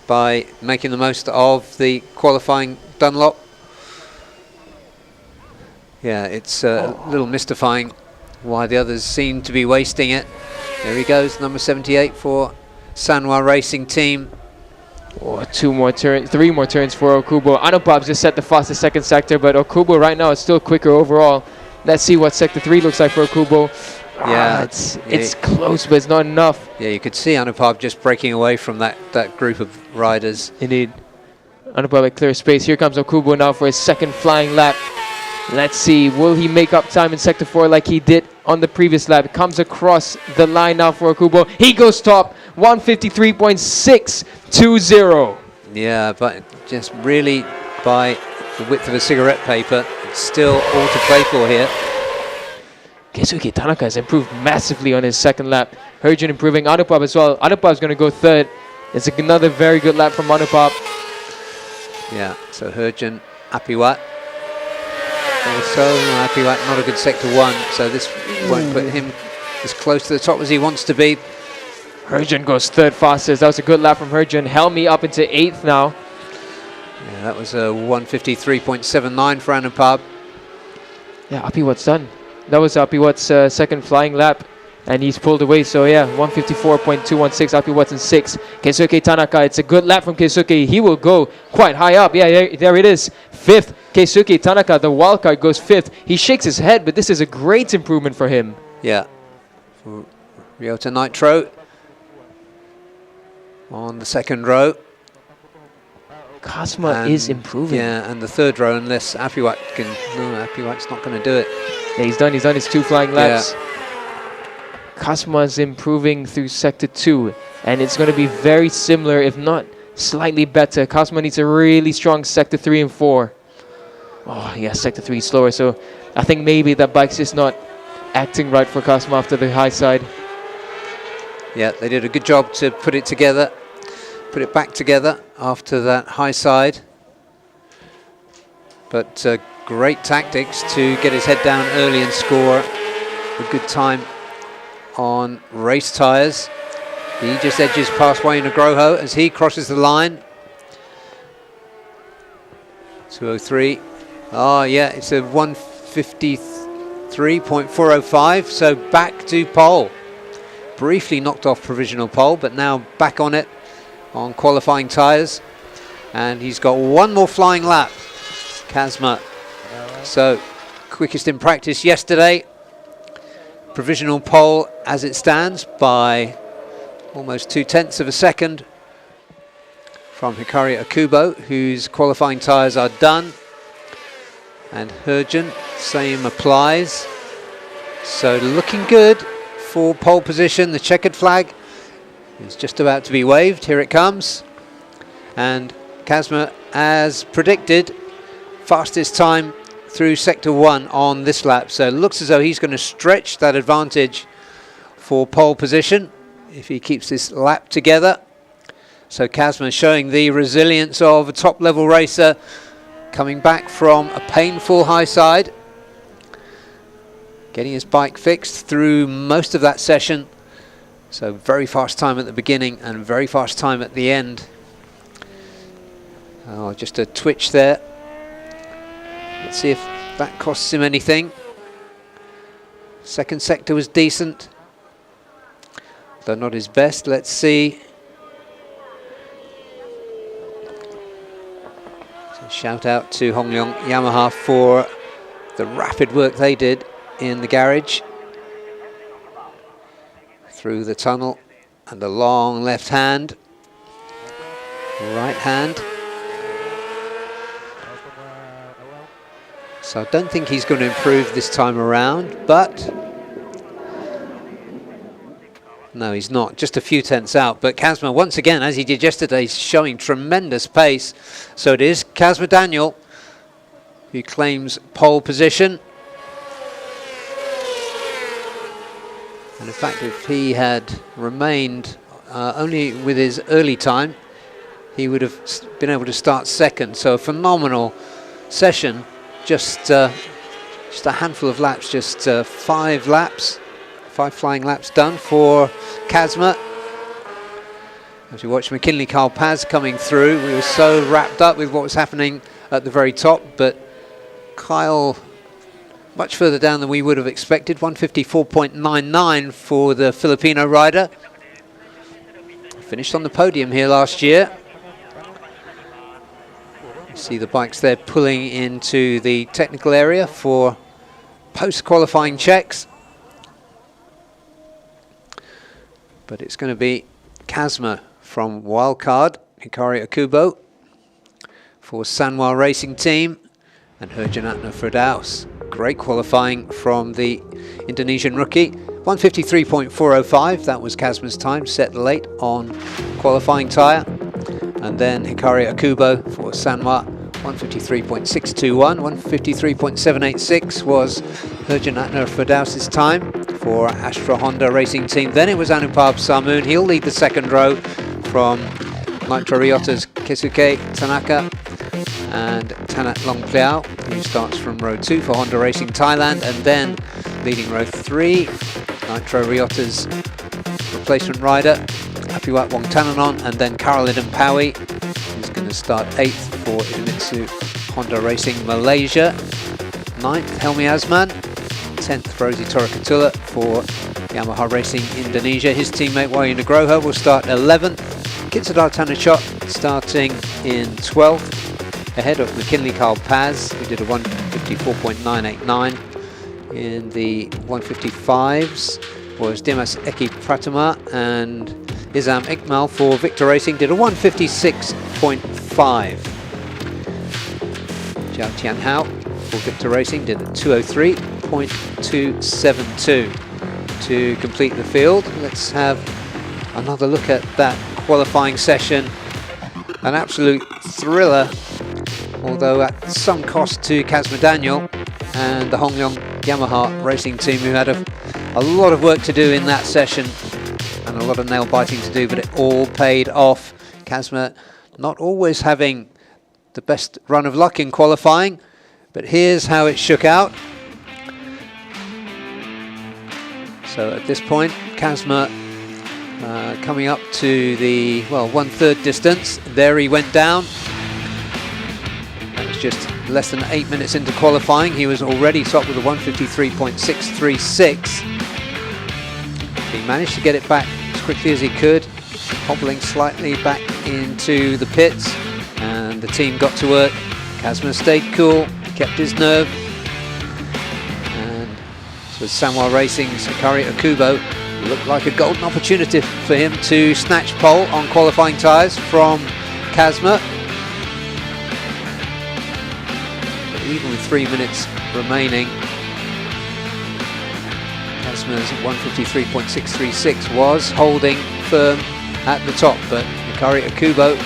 by making the most of the qualifying Dunlop. Yeah, it's a little mystifying why the others seem to be wasting it. There he goes, number 78 for Sanwa Racing Team. Oh, 3 more turns for Okubo. Anupab just set the fastest second sector, but Okubo right now is still quicker overall. Let's see what Sector 3 looks like for Okubo. Yeah, it's close, but it's not enough. Yeah, you could see Anupab just breaking away from that group of riders. Indeed. Anupab at clear space. Here comes Okubo now for his second flying lap. Let's see, will he make up time in Sector 4 like he did on the previous lap? Comes across the line now for Okubo. He goes top, 153.620. Yeah, but just really by the width of a cigarette paper, it's still all to play for here. Keisuke Tanaka has improved massively on his second lap. Hergen improving, Anupab as well. Anupab's going to go 3rd. It's another very good lap from Anupab. Yeah, so Hergen, Apiwat. Also, Apiwat not a good Sector 1, so this won't put him as close to the top as he wants to be. Hergen goes 3rd fastest. That was a good lap from Hergen. Helmi up into 8th now. Yeah, that was a 153.79 for Anupab. Yeah, Apiwat's done. That was Apiwat's second flying lap, and he's pulled away. So yeah, 154.216. Apiwat's in 6th. Keisuke Tanaka, it's a good lap from Keisuke. He will go quite high up. Yeah, there it is. 5th. Keisuke Tanaka, the wildcard, goes 5th. He shakes his head, but this is a great improvement for him. Yeah. For Ryota Nitro on the second row. Kazuma is improving. Yeah, and the third row, unless Apiwat can... No, Apiwat's not going to do it. Yeah, he's done his 2 flying laps. Yeah. Kazma's improving through Sector 2, and it's going to be very similar, if not slightly better. Kazma needs a really strong Sector 3 and 4. Oh, yeah, Sector 3 is slower, so I think maybe that bike's just not acting right for Kazma after the high side. Yeah, they did a good job to put it together, put it back together after that high side. But great tactics to get his head down early and score a good time on race tyres. He just edges past Wayne Agroho as he crosses the line. 203. Oh yeah, it's a 153.405, so back to pole. Briefly knocked off provisional pole, but now back on it on qualifying tyres. And he's got one more flying lap, Kazma. So quickest in practice yesterday. Provisional pole as it stands by almost 0.2 of a second from Hikari Akubo, whose qualifying tyres are done. And Hergen, same applies. So looking good for pole position. The checkered flag is just about to be waved. Here it comes. And Kazma, as predicted, fastest time through Sector 1 on this lap. So it looks as though he's going to stretch that advantage for pole position if he keeps this lap together. So Kazma showing the resilience of a top-level racer coming back from a painful high side, getting his bike fixed through most of that session. So very fast time at the beginning and very fast time at the end. Oh, just a twitch there. Let's see if that costs him anything. Second sector was decent, though not his best. Let's see. So shout out to Hongleong Yamaha for the rapid work they did in the garage. Through the tunnel and a long left hand, right hand. So I don't think he's going to improve this time around, but no, he's not. Just a few tenths out. But Kazma, once again, as he did yesterday, is showing tremendous pace. So it is Kazma Daniel who claims pole position. And in fact, if he had remained only with his early time, he would have been able to start second. So a phenomenal session. Just a handful of laps, just 5 laps, 5 flying laps done for Kazma. As we watch McKinley Carl Paz coming through, we were so wrapped up with what was happening at the very top, but Kyle much further down than we would have expected. 154.99 for the Filipino rider. Finished on the podium here last year. See the bikes there pulling into the technical area for post-qualifying checks. But it's going to be Kazma from Wildcard, Hikari Akubo for Sanwa Racing Team, and Herjanatna Firdaus. Great qualifying from the Indonesian rookie. 153.405, that was Kazma's time, set late on qualifying tyre. And then Hikari Akubo for Sanwa, 153.621. 153.786 was Herjanatna Firdaus's time for Astra Honda Racing Team. Then it was Anupab Samoon. He'll lead the second row from Nitro Ryota's Keisuke Tanaka and Tanat Longpliao, who starts from row 2 for Honda Racing Thailand. And then leading row 3, Nitro Ryota's replacement rider, Apiwat Wongtananon, and then Karolyn Pawi, who's going going to start 8th for Idemitsu Honda Racing Malaysia. 9th, Helmi Asman. 10th, Rosie Torakatula for Yamaha Racing Indonesia. His teammate Wayu Nugroho will start 11th. Kitsadar Tanachot starting in 12th, ahead of McKinley Carl Paz, who did a 154.989. In the 155s was Dimas Eki Pratama and Izam Ikmal for Victor Racing did a 156.5. Zhao Tianhao for Victor Racing did a 203.272. To complete the field, let's have another look at that qualifying session. An absolute thriller, although at some cost to Kazma Daniel and the Hongyong Yamaha racing team, who had a lot of work to do in that session and a lot of nail biting to do, but it all paid off. Kazma not always having the best run of luck in qualifying, but here's how it shook out. So at this point, Kazma coming up to the, well, 1/3 distance. There he went down. That was just less than 8 minutes into qualifying. He was already top with a 153.636. He managed to get it back as quickly as he could, hobbling slightly back into the pits, and the team got to work. Kazma stayed cool, kept his nerve, and so Sanwa Racing's Akari Okubo looked like a golden opportunity for him to snatch pole on qualifying tyres from Kazma. But even with 3 minutes remaining, Kazma's 153.636 was holding firm at the top, but Akari Okubo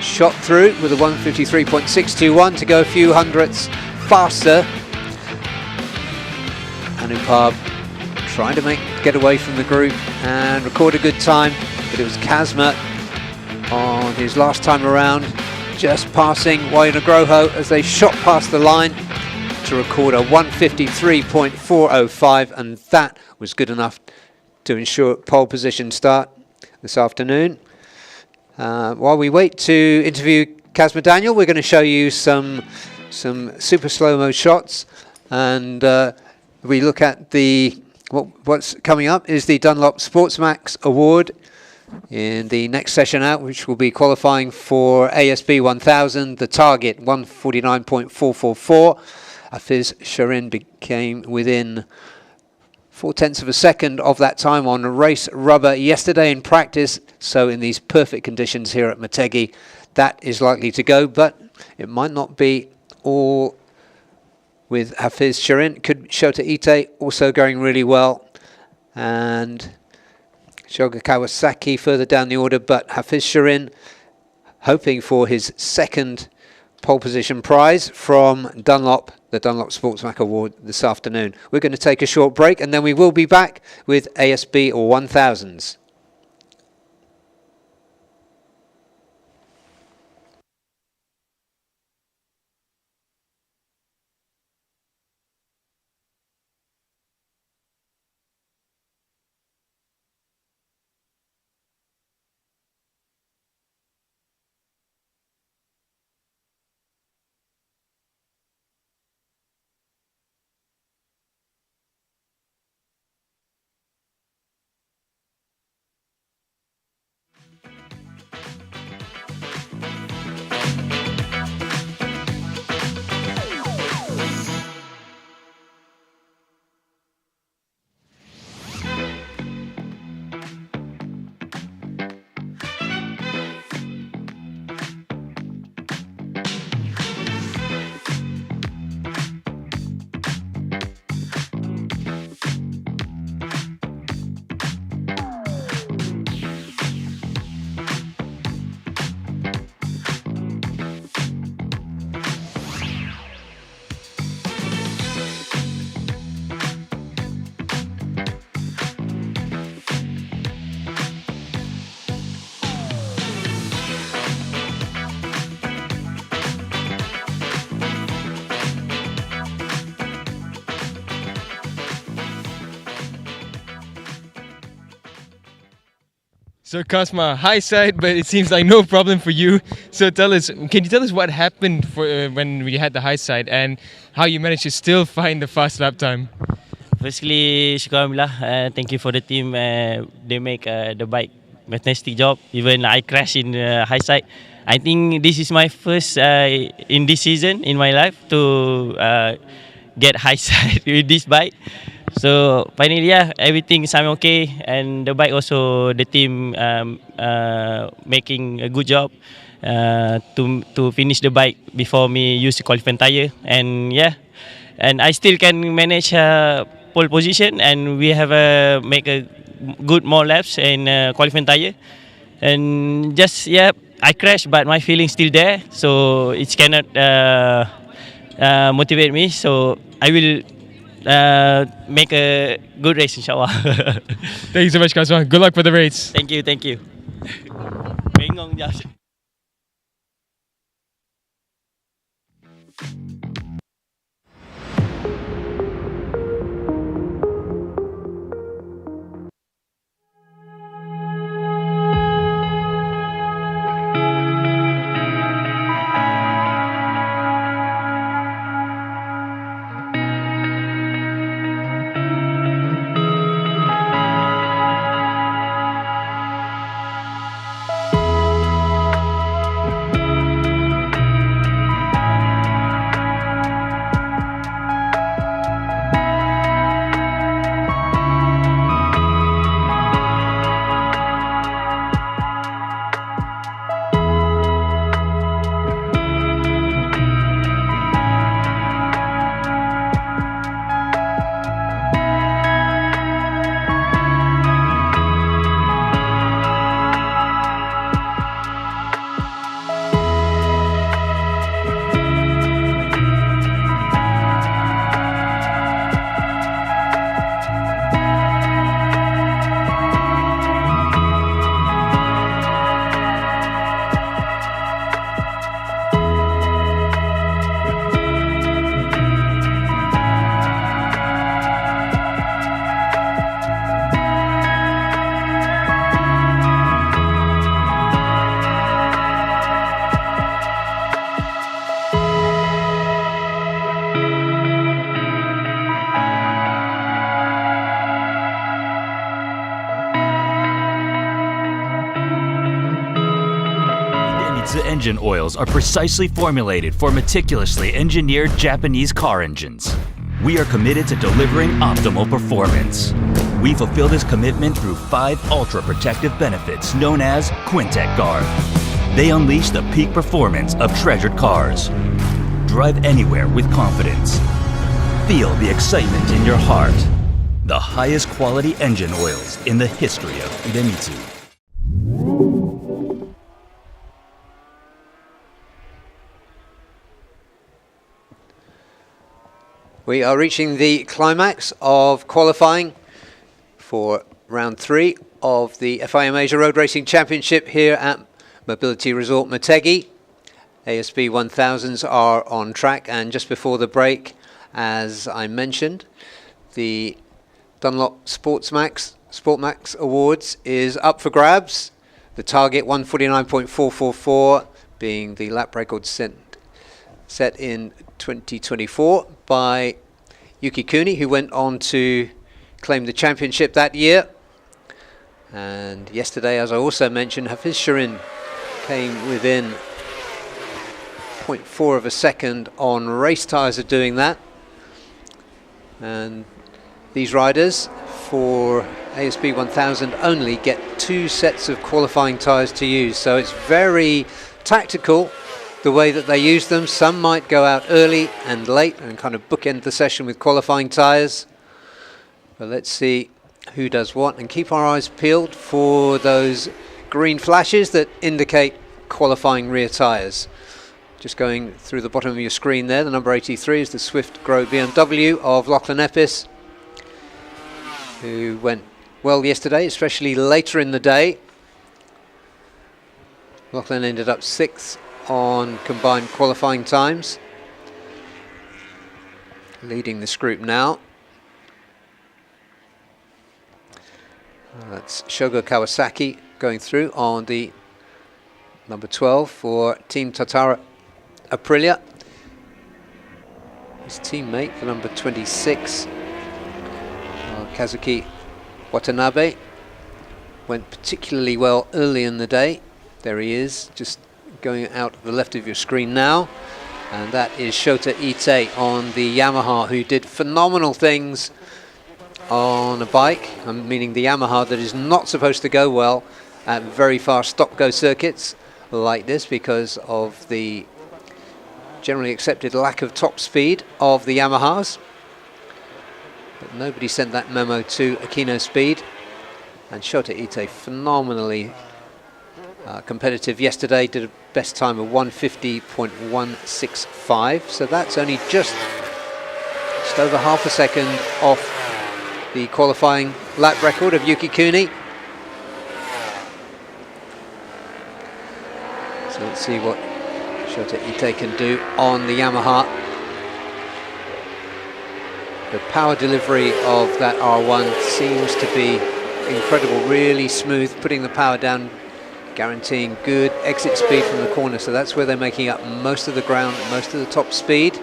shot through with a 153.621 to go a few hundredths faster. Anupab trying to get away from the group and record a good time, but it was Kazma on his last time around just passing Wayu Nugroho as they shot past the line to record a 153.405, and that was good enough to ensure pole position start this afternoon. While we wait to interview Kazma Daniel, we're going to show you some super slow-mo shots, and we look at the what's coming up is the Dunlop Sportsmax Award in the next session out, which will be qualifying for ASB 1000. The target 149.444. Hafiz Sharin became within 0.4 of a second of that time on race rubber yesterday in practice, so in these perfect conditions here at Motegi, that is likely to go, but it might not be all with Hafiz Sharin. Could Shota Ite also going really well, and Shoga Kawasaki further down the order, but Hafiz Sharin hoping for his second pole position prize from Dunlop, the Dunlop Sportsmac Award this afternoon. We're going to take a short break and then we will be back with ASB or 1000s. So Cosma, high side, but it seems like no problem for you. So can you tell us what happened when you had the high side and how you managed to still find the fast lap time? Firstly, syukur Alhamdulillah. Thank you for the team. They make the bike fantastic job. Even I crashed in high side. I think this is my first in this season in my life to get high side with this bike. So finally, yeah, everything is okay, and the bike also the team making a good job to finish the bike before me use the qualifying tire, and yeah, and I still can manage pole position, and we have make a good more laps in qualifying tire, and just yeah, I crashed, but my feeling still there, so it cannot motivate me. So I will make a good race, inshallah. Thank you so much, Cosma. Good luck for the race. Thank you, thank you. Bengong je. The engine oils are precisely formulated for meticulously engineered Japanese car engines. We are committed to delivering optimal performance. We fulfill this commitment through 5 ultra-protective benefits known as Quintec Guard. They unleash the peak performance of treasured cars. Drive anywhere with confidence. Feel the excitement in your heart. The highest quality engine oils in the history of Idemitsu. We are reaching the climax of qualifying for round 3 of the FIM Asia Road Racing Championship here at Mobility Resort Motegi. ASB 1000s are on track, and just before the break, as I mentioned, the Dunlop Sportmax Awards is up for grabs. The target 149.444 being the lap record set in 2024 by Yuki Kuni, who went on to claim the championship that year. And yesterday, as I also mentioned, Hafiz Shirin came within 0.4 of a second on race tyres of doing that. And these riders for ASB 1000 only get 2 sets of qualifying tyres to use, so it's very tactical the way that they use them. Some might go out early and late and kind of bookend the session with qualifying tyres. But let's see who does what, and keep our eyes peeled for those green flashes that indicate qualifying rear tyres. Just going through the bottom of your screen there, the number 83 is the Swift Grow BMW of Lachlan Epis, who went well yesterday, especially later in the day. Lachlan ended up 6th on combined qualifying times, leading this group now. That's Shogo Kawasaki going through on the number 12 for Team Tatara Aprilia. His teammate, the number 26, Kazuki Watanabe, went particularly well early in the day. There he is, just going out to the left of your screen now. And that is Shota Ite on the Yamaha, who did phenomenal things on a bike, meaning the Yamaha that is not supposed to go well at very fast stop-go circuits like this because of the generally accepted lack of top speed of the Yamahas. But nobody sent that memo to Akino Speed. And Shota Ite phenomenally competitive yesterday, did a best time of 150.165, so that's only just over half a second off the qualifying lap record of Yuki Kuni. So let's see what Shota Ite can do on the Yamaha. The power delivery of that R1 seems to be incredible, really smooth, putting the power down, guaranteeing good exit speed from the corner. So that's where they're making up most of the ground, most of the top speed.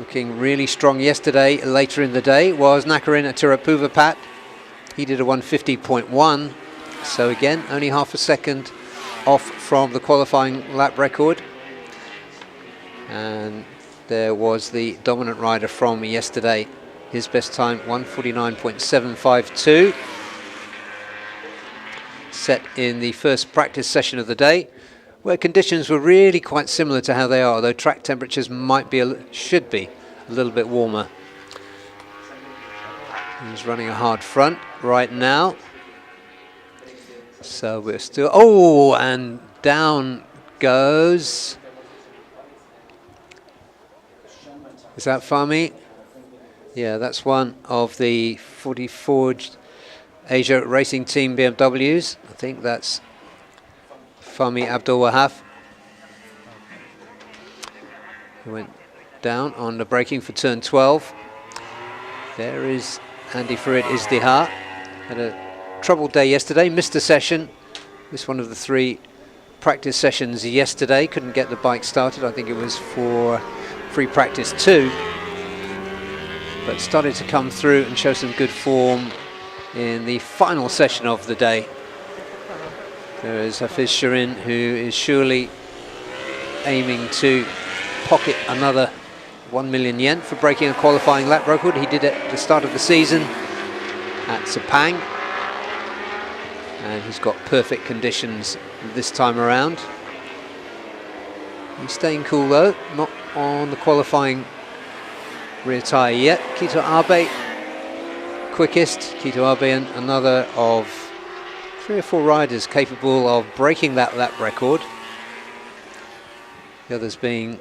Looking really strong yesterday. Later in the day was Nakarin Atirapuvapat. He did a 150.1. So again, only half a second off from the qualifying lap record. And there was the dominant rider from yesterday. His best time, 149.752. Set in the first practice session of the day, where conditions were really quite similar to how they are, although track temperatures might be, should be, a little bit warmer. He's running a hard front right now. So we're still, oh, and down goes, is that Fahmi? Yeah, that's one of the 44 Asia Racing Team BMWs. I think that's Fahmi Abdul Wahab. He went down on the braking for turn 12. There is Andy Farid Izdihar. Had a troubled day yesterday, missed a session. Missed one of the 3 practice sessions yesterday. Couldn't get the bike started. I think it was for free practice 2. But started to come through and show some good form in the final session of the day. There is Hafiz Shirin, who is surely aiming to pocket another 1 million yen for breaking a qualifying lap record. He did it at the start of the season at Sepang, and he's got perfect conditions this time around. He's staying cool though, not on the qualifying rear tyre yet. Kito Abe, quickest. Kito Abe, another of 3 or 4 riders capable of breaking that lap record. The others being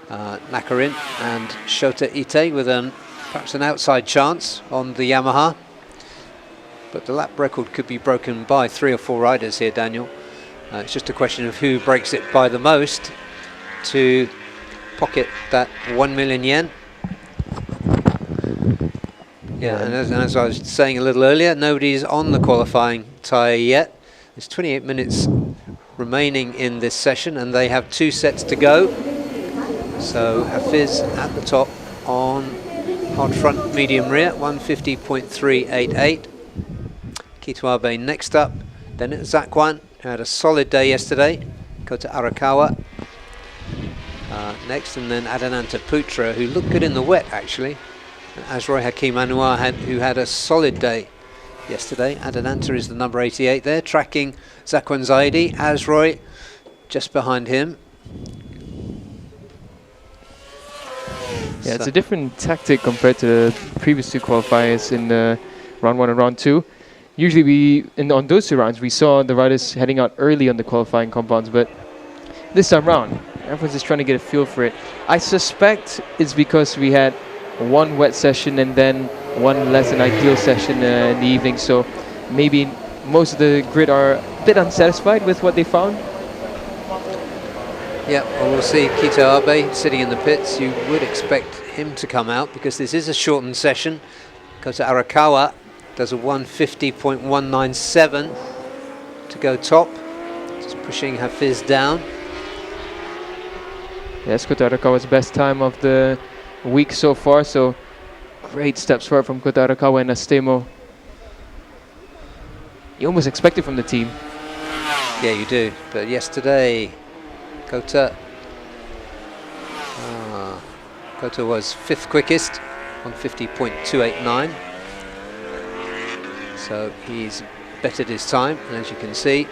Nakarin and Shota Ite with perhaps an outside chance on the Yamaha. But the lap record could be broken by 3 or 4 riders here, Daniel. It's just a question of who breaks it by the most to pocket that 1 million yen. Yeah, and as I was saying a little earlier, nobody's on the qualifying tyre yet. There's 28 minutes remaining in this session, and they have 2 sets to go. So Hafiz at the top on hard front, medium rear, 150.388. Kito Abe next up. Then it's Zakwan, who had a solid day yesterday. Kota Arakawa next, and then Adananta Putra, who looked good in the wet actually. Azroy Hakim Anwar, who had a solid day yesterday. Adananta is the number 88 there, tracking Zakwan Zaidi. Azroy just behind him. Yeah, it's a different tactic compared to the previous 2 qualifiers in round 1 and round 2. Usually on those 2 rounds, we saw the riders heading out early on the qualifying compounds, but this time round, everyone's just trying to get a feel for it. I suspect it's because we had 1 wet session and then 1 less than ideal session in the evening, so maybe most of the grid are a bit unsatisfied with what they found. Yeah, well, we'll see Kito Abe sitting in the pits. You would expect him to come out because this is a shortened session. Kota Arakawa does a 150.197 to go top. Just pushing Hafiz down. Yes, Kota Arakawa's best time of the week so far, so great steps forward from Kota Arakawa and Astemo. You almost expect it from the team. Yeah, you do. But yesterday, Kota was 5th quickest, 150.289. So he's bettered his time, and as you can see,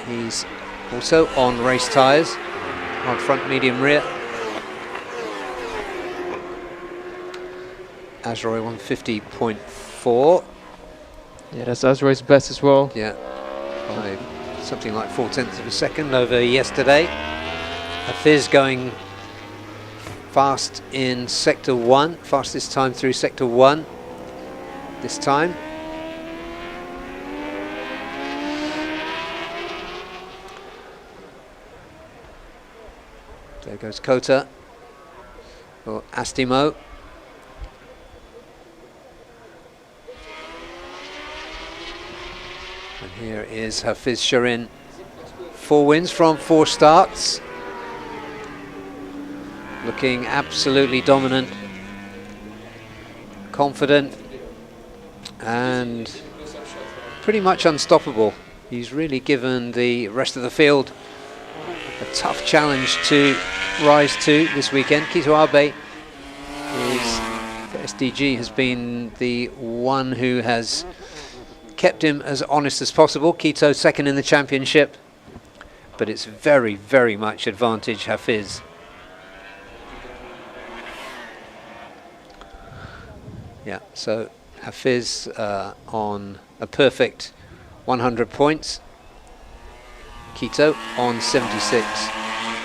he's also on race tyres, on front, medium, rear. Azroy 150.4. Yeah, that's Azroy's best as well. Yeah, by something like 0.4 of a second over yesterday. Hafiz going fast in sector 1, fastest time through sector 1 this time. There goes Kota for Astemo. And here is Hafiz Sharin. 4 wins from 4 starts. Looking absolutely dominant, confident, and pretty much unstoppable. He's really given the rest of the field a tough challenge to rise to this weekend. Kito Abe for SDG has been the one who has kept him as honest as possible. Kito second in the championship, but it's very, very much advantage Hafiz. Yeah, so Hafiz on a perfect 100 points. Kito on 76,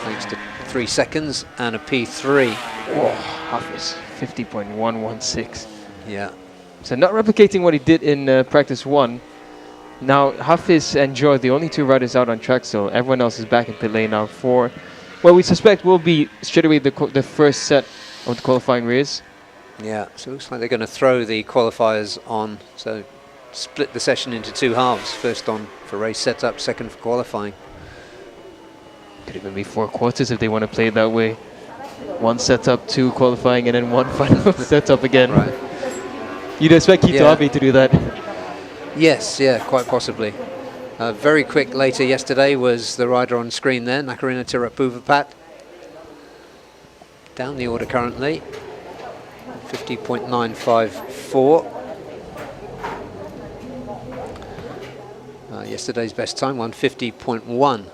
thanks to 3 seconds and a P3. Oh, Hafiz, 50.116. Yeah. So not replicating what he did in practice 1. Now Hafiz and Joy, the only 2 riders out on track still. Everyone else is back in pit lane now for what we suspect will be straight away the first set of the qualifying race. Yeah, so it looks like they're going to throw the qualifiers on, so split the session into 2 halves. First on for race setup, second for qualifying. Could even be 4 quarters if they want to play it that way. 1 setup, 2 qualifying, and then 1 final setup again. Right. You'd expect Kito Abe to do that. Yes, yeah, quite possibly. Very quick later yesterday was the rider on screen there, Nakarina Tirapuvapat. Down the order currently. 50.954. Yesterday's best time, 150.1.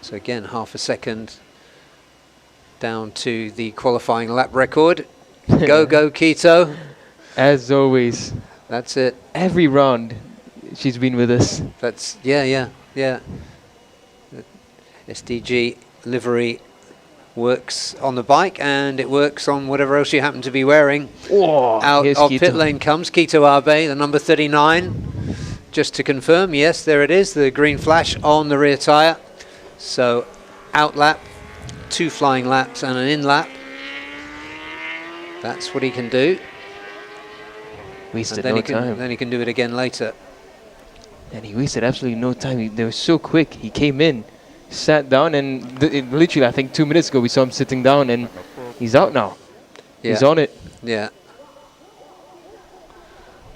So again, half a second down to the qualifying lap record. Go, go, Kito. As always. That's it. Every round she's been with us. That's, yeah. SDG livery works on the bike, and it works on whatever else you happen to be wearing. Oh, out of Kito. pit lane comes Kito Abe, the number 39. Just to confirm, yes, there it is, the green flash on the rear tyre. So out lap, 2 flying laps and an in lap. That's what he can do. Wasted And no time. then he can do it again later. And he wasted absolutely no time. They were so quick. He came in, sat down, and literally, I think 2 minutes ago, we saw him sitting down, and he's out now. Yeah. He's on it. Yeah.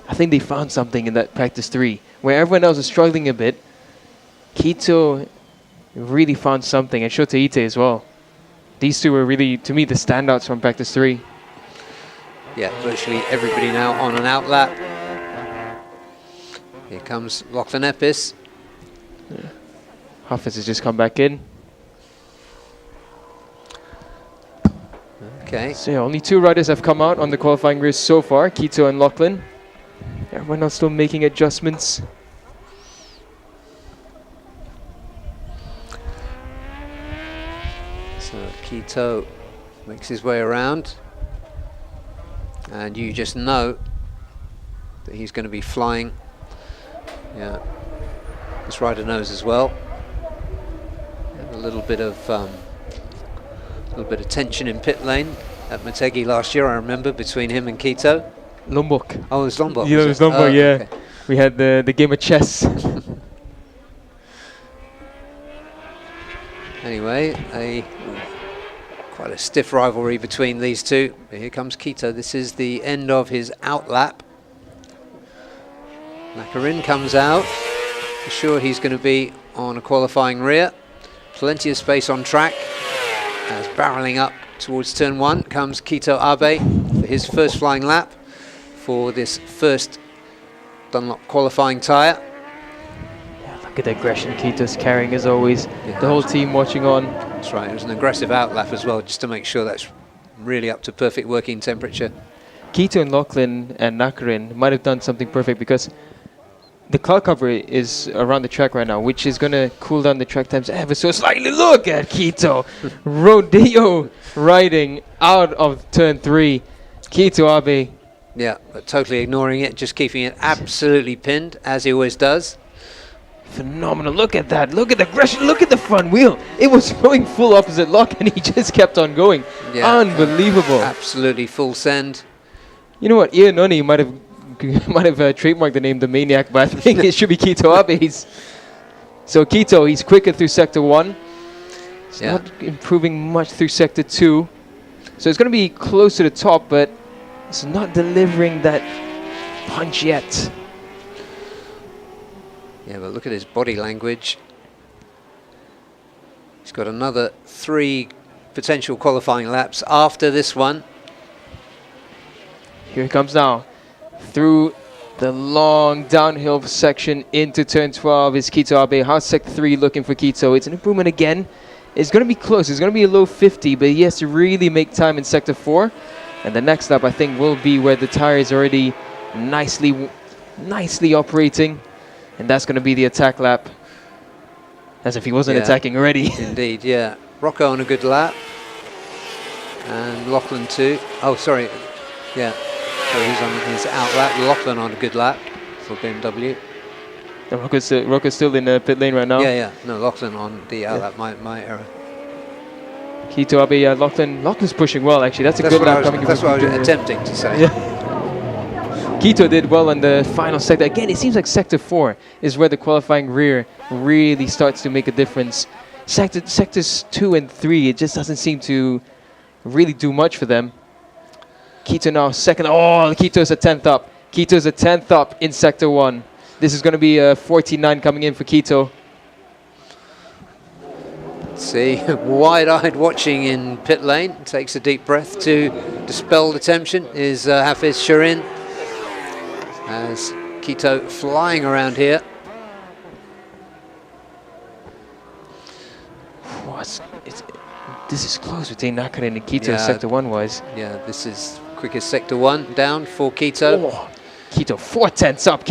I think they found something in that practice 3. Where everyone else is struggling a bit, Kito really found something, and Shota Ite as well. These 2 were really, to me, the standouts from practice 3. Yeah, virtually everybody now on an out lap. Here comes Lachlan Epis. Hafiz has just come back in. Okay. So yeah, only 2 riders have come out on the qualifying race so far, Kito and Lachlan. Everyone else still making adjustments. So Kito makes his way around. And you just know that he's going to be flying. Yeah. This rider knows as well. A little bit of tension in pit lane at Motegi last year, I remember, between him and Kito. Lombok. Oh, it was Lombok. Yeah, was it was Lombok, Oh, yeah. okay. We had the game of chess. Anyway, quite a stiff rivalry between these two. But here comes Quito. This is the end of his out lap. Nakarin comes out. For sure he's going to be on a qualifying rear. Plenty of space on track. As barreling up towards turn 1 comes Quito Abe for his first flying lap for this first Dunlop qualifying tyre. Look at the aggression Quito's carrying as always. Yeah. The whole team watching on. That's right, it was an aggressive out lap as well, just to make sure that's really up to perfect working temperature. Quito and Lachlan and Nakarin might have done something perfect because the cloud cover is around the track right now, which is going to cool down the track times ever so slightly. Look at Quito. Rodeo riding out of turn 3. Quito Abe. Yeah, but totally ignoring it, just keeping it absolutely pinned, as he always does. Phenomenal. Look at that. Look at the aggression. Look at the front wheel. It was going full opposite lock and he just kept on going. Yeah, unbelievable. Absolutely full send. You know what? Ian Oni might have trademarked the name the Maniac, but I think it should be Quito Abe. So Quito, he's quicker through sector 1. He's not improving much through sector 2. So it's going to be close to the top, but it's not delivering that punch yet. Yeah, but look at his body language. He's got another 3 potential qualifying laps after this one. Here he comes now. Through the long downhill section into turn 12 is Quito Abe. How's sector 3 looking for Quito? It's an improvement again. It's going to be close. It's going to be a low 50, but he has to really make time in sector 4. And the next lap, I think, will be where the tire is already nicely operating. And that's going to be the attack lap. As if he wasn't attacking already. Indeed, yeah. Rocco on a good lap. And Lachlan too. Oh, sorry. Yeah. So he's on his out lap. Lachlan on a good lap for BMW. And Rocco's still in the pit lane right now. Yeah. No, Lachlan on the out lap. My error. Quito Abe, Lachlan's pushing well actually. That's a good lap coming. That's what I was attempting to say. Yeah. Quito did well in the final sector. Again, it seems like sector 4 is where the qualifying rear really starts to make a difference. Sectors 2 and 3, it just doesn't seem to really do much for them. Quito now second. Oh, Quito's a 10th up. Quito's a 10th up in sector 1. This is going to be a 49 coming in for Quito. See, wide-eyed watching in pit lane. Takes a deep breath to dispel the tension is Hafiz Shirin. As Quito flying around here. This is close between Nakarin and Quito, sector 1 wise. Yeah, this is quickest sector 1 down for Quito. Oh, Quito 4/10 up.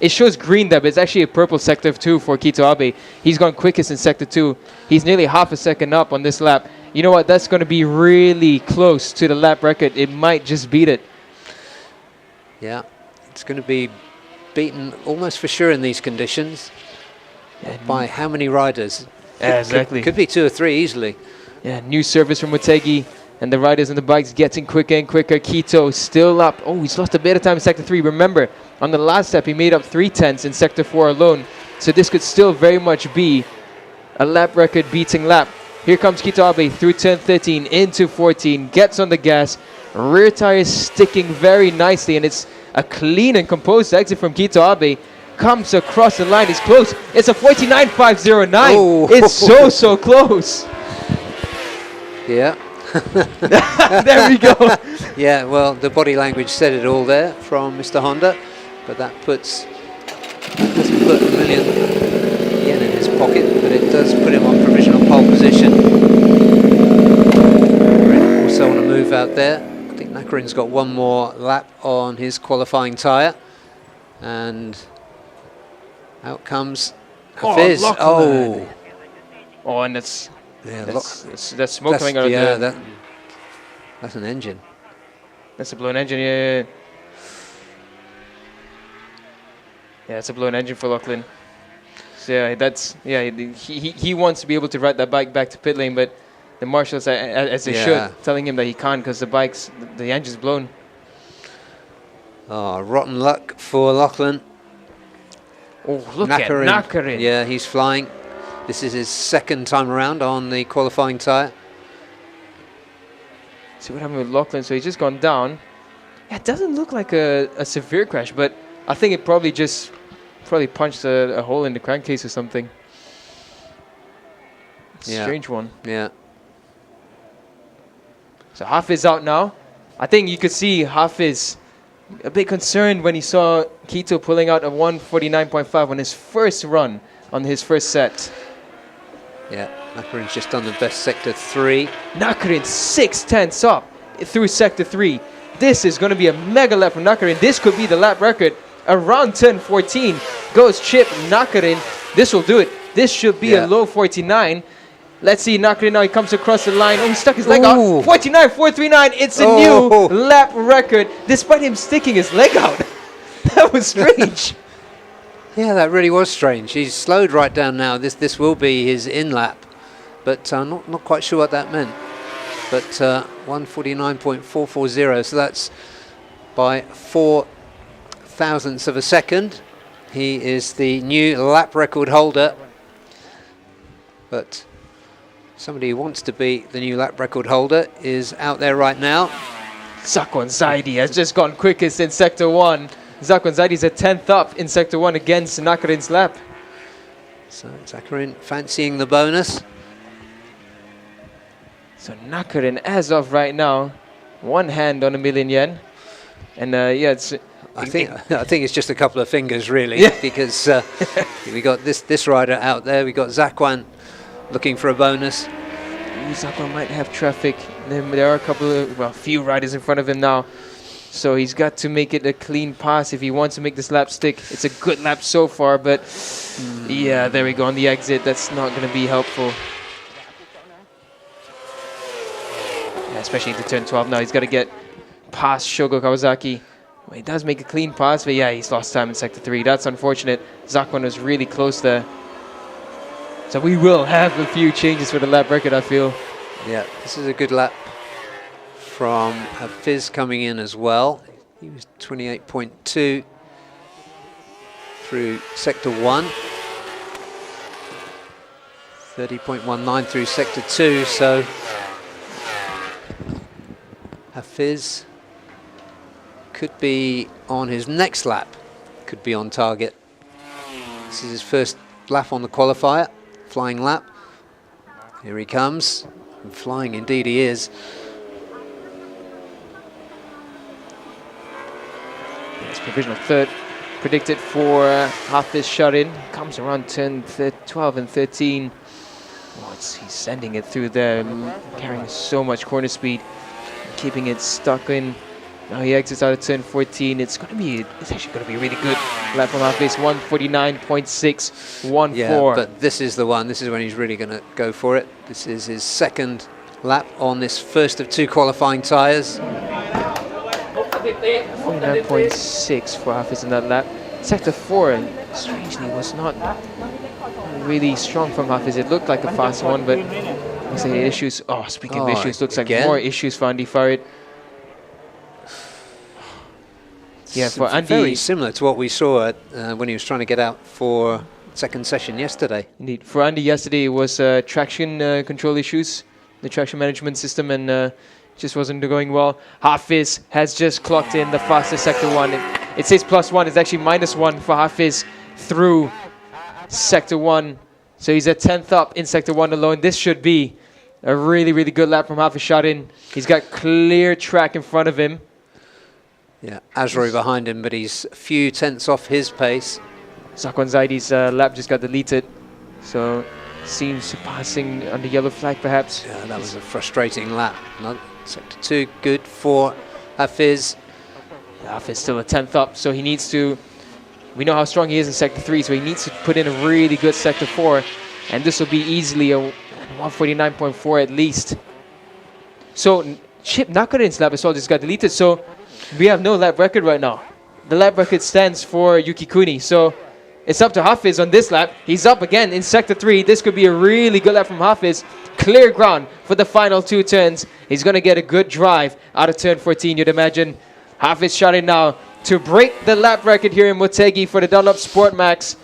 It shows green there, but it's actually a purple sector 2 for Quito Abe. He's gone quickest in sector 2. He's nearly half a second up on this lap. You know what? That's going to be really close to the lap record. It might just beat it. Yeah. It's going to be beaten almost for sure in these conditions. By how many riders? Yeah, exactly. Could be 2 or 3 easily. Yeah, new service from Motegi. And the riders and the bikes getting quicker and quicker. Quito still up. Oh, he's lost a bit of time in sector 3. Remember, on the last step, he made up 3/10 in sector 4 alone. So this could still very much be a lap record beating lap. Here comes Quito Abe through turn 13 into 14. Gets on the gas. Rear tire is sticking very nicely. And it's a clean and composed exit from Quito Abe. Comes across the line. It's close. It's a 49.509. Oh. It's so close. Yeah. There we go. Yeah, well, the body language said it all there from Mr. Honda. But that doesn't put $1 million yen in his pocket, but it does put him on provisional pole position. Nakarin also on a move out there. I think Nakarin's got one more lap on his qualifying tyre. And out comes Hafiz. Oh, and that's smoke That's, coming out of the... that's an engine. That's a blown engine, yeah. Yeah, it's a blown engine for Lachlan. So yeah, he wants to be able to ride that bike back to pit lane, but the marshals, as they should, telling him that he can't because the engine's blown. Oh, rotten luck for Lachlan. Oh, look at Nakarin. Yeah, he's flying. This is his second time around on the qualifying tyre. See what happened with Lachlan. So he's just gone down. Yeah, it doesn't look like a severe crash, but I think it probably punched a hole in the crankcase or something. Strange one. Yeah. So Hafiz out now. I think you could see Hafiz a bit concerned when he saw Quito pulling out a 149.5 on his first run on his first set. Yeah, Nakarin's just done the best sector 3. Nakarin 6/10 up through sector 3. This is going to be a mega lap from Nakarin. This could be the lap record. Around turn 14 goes Chip Nakarin. This will do it. This should be a low 49. Let's see Nakarin now. He comes across the line. Oh, he stuck his leg out. 49.439. It's a new lap record, despite him sticking his leg out. That was strange. Yeah, that really was strange. He's slowed right down now. This will be his in lap, but not quite sure what that meant. But 149.440. So that's by 4 thousandths of a second. He is the new lap record holder. But somebody who wants to be the new lap record holder is out there right now. Zakwan Zaidi has just gone quickest in Sector 1. Zakwan Zaidi is a 10th up in Sector 1 against Nakarin's lap. So Zakarin fancying the bonus. So Nakarin, as of right now, one hand on YN. And yeah, it's... I think it's just a couple of fingers, really, because we got this rider out there. We got Zakwan looking for a bonus. Zakwan might have traffic. There are a few riders in front of him now. So he's got to make it a clean pass if he wants to make this lap stick. It's a good lap so far, but yeah, there we go on the exit. That's not going to be helpful. Yeah, especially into turn 12 now. He's got to get past Shogo Kawasaki. Well, he does make a clean pass, but yeah, he's lost time in Sector 3. That's unfortunate. Zakwan was really close there. So we will have a few changes for the lap record, I feel. Yeah, this is a good lap from Fizz coming in as well. He was 28.2 through Sector 1. 30.19 through Sector 2, so Hafiz could be on his next lap, could be on target. This is his first lap on the qualifier, flying lap. Here he comes, and flying indeed he is. It's provisional third predicted for Hafiz Sharin. Comes around turn 12 and 13. Oh, he's sending it through there, carrying so much corner speed, keeping it stuck in. Now he exits out of turn 14. It's actually going to be a really good lap from Hafiz. 149.614. Yeah, but this is the one. This is when he's really going to go for it. This is his second lap on this first of 2 qualifying tyres. 49.6 for Hafiz in that lap. Sector 4, strangely, was not really strong from Hafiz. It looked like a fast one, but looks like issues. Oh, speaking of issues, looks like more issues for Andy Farid. Yeah, for Andy, very similar to what we saw when he was trying to get out for second session yesterday. Indeed, for Andy yesterday it was traction control issues, the traction management system, and just wasn't going well. Hafiz has just clocked in the fastest Sector 1. It says +1, it's actually -1 for Hafiz through Sector 1. So he's at 10th up in Sector 1 alone. This should be a really, really good lap from Hafiz Sharin. He's got clear track in front of him. Yeah, Azroy behind him, but he's a few tenths off his pace. Zakwan Zaidi's lap just got deleted. So seems passing under yellow flag perhaps. Yeah, that was a frustrating lap. Sector 2, good for Hafiz. Hafiz still a 10th up, so he needs to... We know how strong he is in Sector 3, so he needs to put in a really good Sector 4. And this will be easily a 149.4 at least. So Chip Nakarin's lap as well just got deleted, so we have no lap record right now. The lap record stands for Yuki Kuni, so it's up to Hafiz on this lap. He's up again in Sector 3. This could be a really good lap from Hafiz. Clear ground for the final 2 turns. He's going to get a good drive out of turn 14, you'd imagine. Hafiz Sharin now to break the lap record here in Motegi for the Dunlop Sport Max.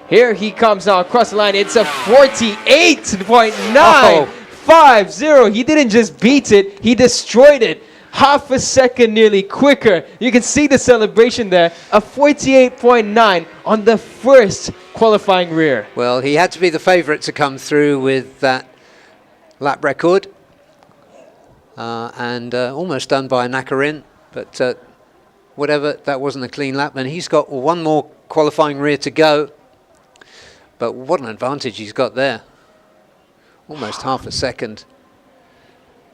Here he comes now across the line. It's a 48.950. He didn't just beat it, he destroyed it. Half a second nearly quicker. You can see the celebration there. A 48.9 on the first qualifying rear. Well, he had to be the favourite to come through with that lap record. And almost done by Nakarin, but whatever, that wasn't a clean lap. And he's got one more qualifying rear to go. But what an advantage he's got there. Almost half a second.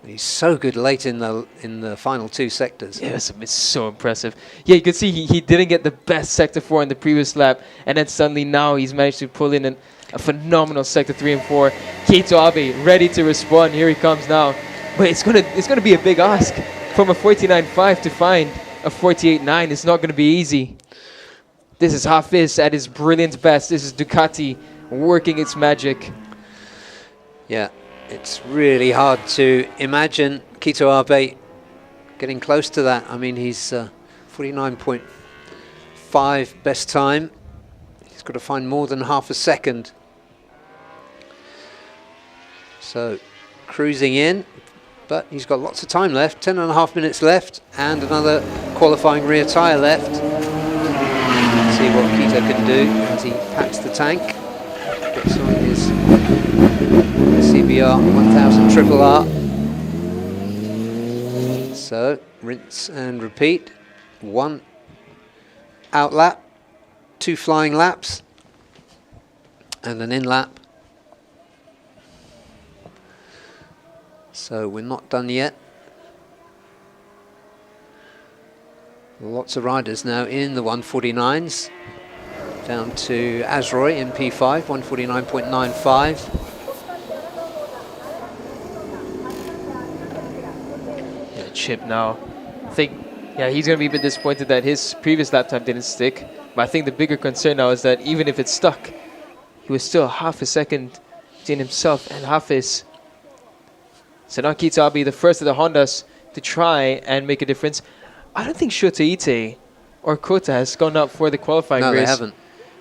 He's so good late in the final two sectors. Yes, it's so impressive. Yeah, you can see he didn't get the best Sector 4 in the previous lap, and then suddenly now he's managed to pull in a phenomenal Sector 3 and 4. Keito Abe ready to respond. Here he comes now. But it's gonna be a big ask from a 49.5 to find a 48.9. It's not gonna be easy. This is Hafiz at his brilliant best. This is Ducati working its magic. Yeah. It's really hard to imagine Keito Abe getting close to that. I mean, he's 49.5 best time. He's got to find more than half a second. So, cruising in, but he's got lots of time left. 10.5 minutes left, and another qualifying rear tyre left. Let's see what Keito can do as he packs the tank. Gets on his CBR 1000 Triple R. So, rinse and repeat. One out lap, 2 flying laps, and an in lap. So, we're not done yet. Lots of riders now in the 149s. Down to Azroy in P5, 149.95. Chip now. I think, yeah, he's going to be a bit disappointed that his previous lap time didn't stick. But I think the bigger concern now is that even if it stuck, he was still half a second in himself and Hafiz. So now Keito Abe, the first of the Hondas to try and make a difference. I don't think Shota Ite or Kota has gone up for the qualifying race. No, they haven't.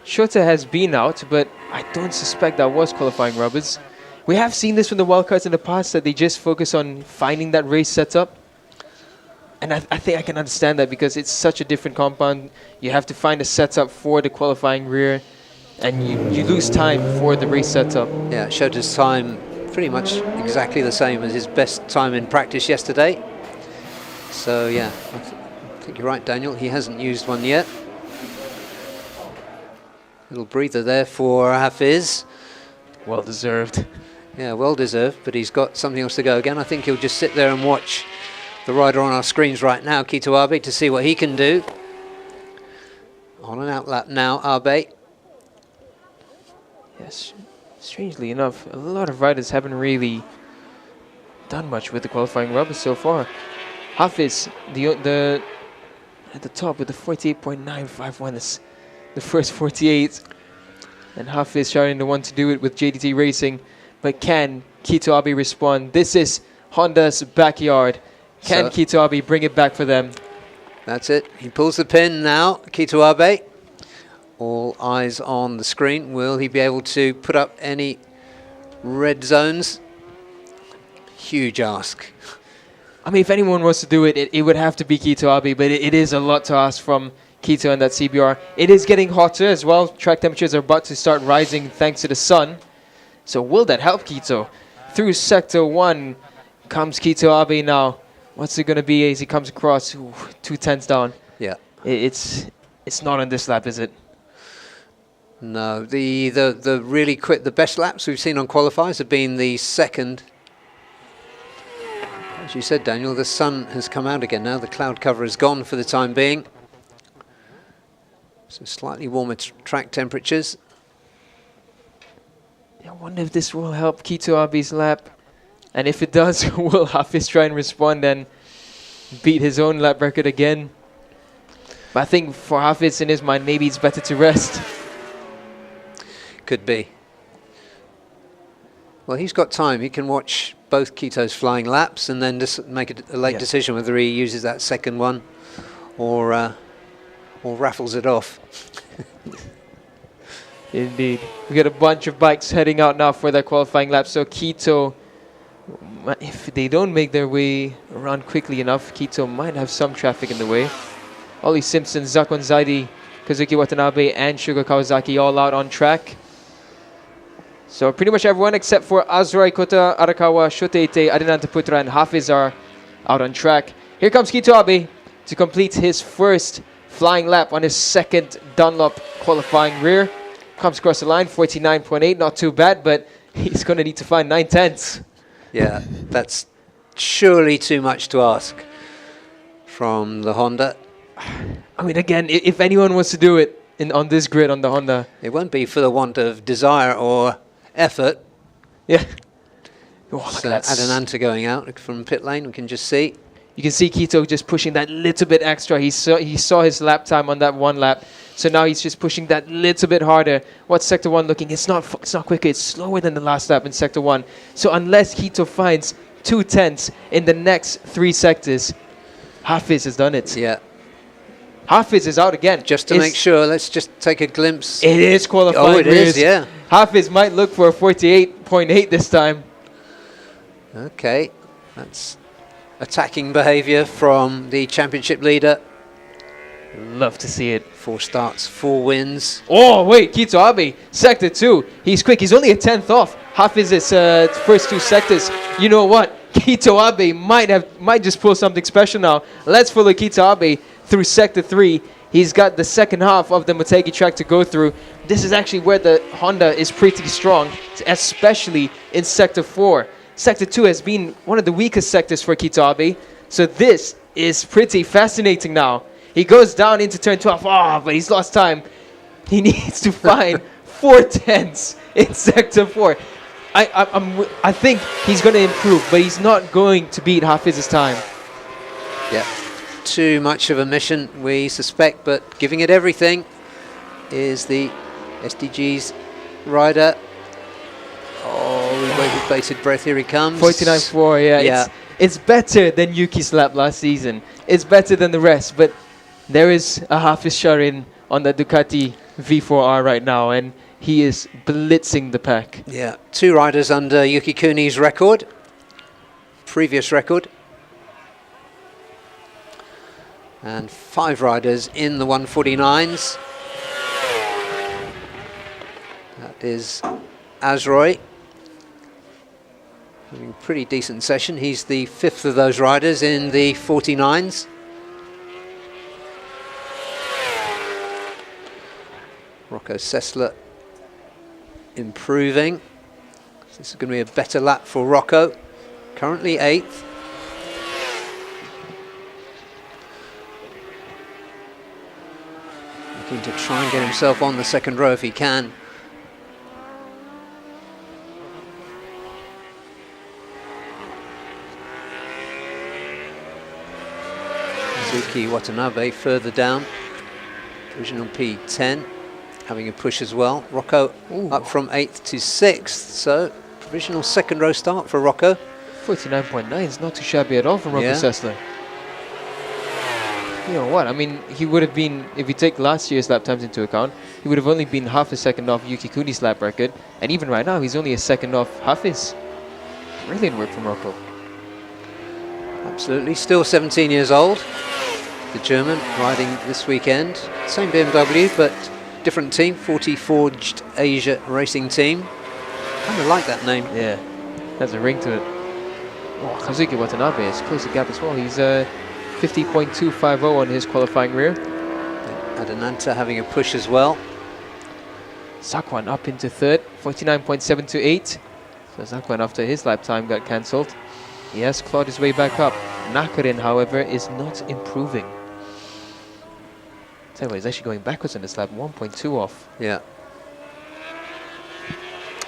Shota has been out, but I don't suspect that was qualifying rubbers. We have seen this from the wildcards in the past, that they just focus on finding that race setup. And I think I can understand that because it's such a different compound. You have to find a setup for the qualifying rear, and you lose time for the race setup. Yeah, Shota's time pretty much exactly the same as his best time in practice yesterday. So yeah, I think you're right, Daniel. He hasn't used one yet. Little breather there for Hafiz. Well deserved. Yeah, well deserved, but he's got something else to go again. I think he'll just sit there and watch the rider on our screens right now, Keito Abe, to see what he can do. On an out lap now, Abe. Yes, strangely enough, a lot of riders haven't really done much with the qualifying rubbers so far. Hafiz, the at the top with the 48.951, is the first 48. And Hafiz shouting the one to do it with JDT Racing. But can Keito Abe respond? This is Honda's backyard. Can Keito Abe bring it back for them? That's it. He pulls the pin now, Keito Abe. All eyes on the screen. Will he be able to put up any red zones? Huge ask. I mean, if anyone wants to do it, it would have to be Keito Abe, but it is a lot to ask from Keito and that CBR. It is getting hotter as well. Track temperatures are about to start rising thanks to the sun. So will that help Keito? Through Sector 1 comes Keito Abe now. What's it going to be as he comes across? Ooh, 2/10 down. Yeah. It's not on this lap, is it? No. The really quick, the best laps we've seen on qualifiers have been the second. As you said, Daniel, the sun has come out again now. The cloud cover is gone for the time being. So slightly warmer track temperatures. I wonder if this will help Keito Abe's lap. And if it does, will Hafiz try and respond and beat his own lap record again? But I think for Hafiz, in his mind, maybe it's better to rest. Could be. Well, he's got time. He can watch both Keito's flying laps and then just make a late decision whether he uses that second one or or raffles it off. Indeed. We got a bunch of bikes heading out now for their qualifying lap. So Quito, if they don't make their way around quickly enough, Quito might have some traffic in the way. Ollie Simpson, Zakwan Zaidi, Kazuki Watanabe, and Shugo Kawasaki all out on track. So pretty much everyone except for Azrai Kota, Arakawa, Shoteite, Adinanta Putra, and Hafiz are out on track. Here comes Quito Abe to complete his first flying lap on his second Dunlop qualifying rear. Comes across the line, 49.8, not too bad, but he's going to need to find 9/10. Yeah, that's surely too much to ask from the Honda. I mean, again, if anyone wants to do it on this grid on the Honda, it won't be for the want of desire or effort. Yeah. Oh, so Adananta going out from pit lane, we can just see. You can see Quito just pushing that little bit extra. He saw his lap time on that one lap, so now he's just pushing that little bit harder. What's Sector 1 looking? It's not quicker. It's slower than the last lap in Sector 1. So unless Quito finds 2/10 in the next 3 sectors, Hafiz has done it. Yeah. Hafiz is out again. Just to make sure, let's just take a glimpse. It is qualifying. Oh, it is, yeah. Hafiz might look for a 48.8 this time. Okay, that's attacking behaviour from the championship leader. Love to see it. 4 starts, 4 wins. Oh, wait, Quito Abe, Sector 2. He's quick. He's only a 10th off. Hafiz's first 2 sectors. You know what? Quito Abe might just pull something special now. Let's follow Quito Abe through Sector 3. He's got the second half of the Motegi track to go through. This is actually where the Honda is pretty strong, especially in Sector 4. Sector 2 has been one of the weakest sectors for Quito Abe. So this is pretty fascinating now. He goes down into turn 12. But he's lost time. He needs to find 4/10 in Sector 4. I think he's going to improve, but he's not going to beat Hafiz's time. Yeah, too much of a mission, we suspect, but giving it everything is the SDG's rider. Oh, we wait with bated breath. Here he comes. 49.4, yeah. It's better than Yuki's lap last season. It's better than the rest, but there is a Hafiz Sharin on the Ducati V4R right now, and he is blitzing the pack. Yeah, 2 riders under Yuki Kuni's record, previous record, and 5 riders in the 149s. That is Azroy, having a pretty decent session. He's the 5th of those riders in the 49s. Rocco Sessler improving. So this is going to be a better lap for Rocco. Currently 8th. Looking to try and get himself on the second row if he can. Suzuki Watanabe further down. Provisional P10. Having a push as well. Rocco up from 8th to 6th, so provisional second row start for Rocco. 49.9 is not too shabby at all from Rocco Sessler. You know what, I mean, he would have been, if you take last year's lap times into account, he would have only been half a second off Yuki Kuni's lap record, and even right now, he's only a second off Hafiz. Brilliant work from Rocco. Absolutely, still 17 years old. The German riding this weekend. Same BMW, but different team, 40 Forged Asia Racing Team. Kind of like that name. Yeah, has a ring to it. Oh, Kazuki Watanabe has closed the gap as well. He's 50.250 on his qualifying rear. Adananta having a push as well. Zakwan up into 3rd, 49.728. So Zakwan, after his lap time got cancelled, he has clawed his way back up. Nakarin, however, is not improving. Tell you what, he's actually going backwards on this lap, 1.2 off. Yeah.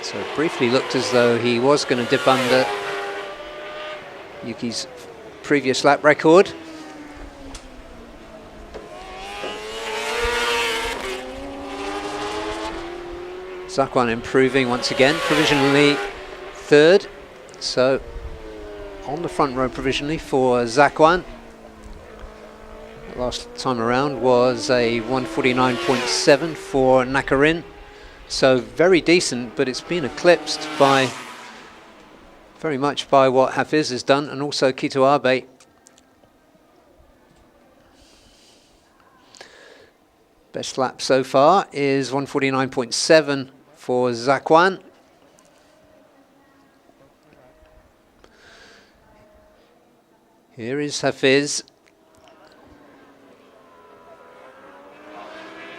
So it briefly looked as though he was going to dip under Yuki's previous lap record. Zakwan improving once again, provisionally 3rd. So on the front row provisionally for Zakwan. last time around was a 149.7 for Nakarin. So very decent, but it's been eclipsed by very much by what Hafiz has done, and also Kito Abe. Best lap so far is 149.7 for Zakwan. Here is Hafiz.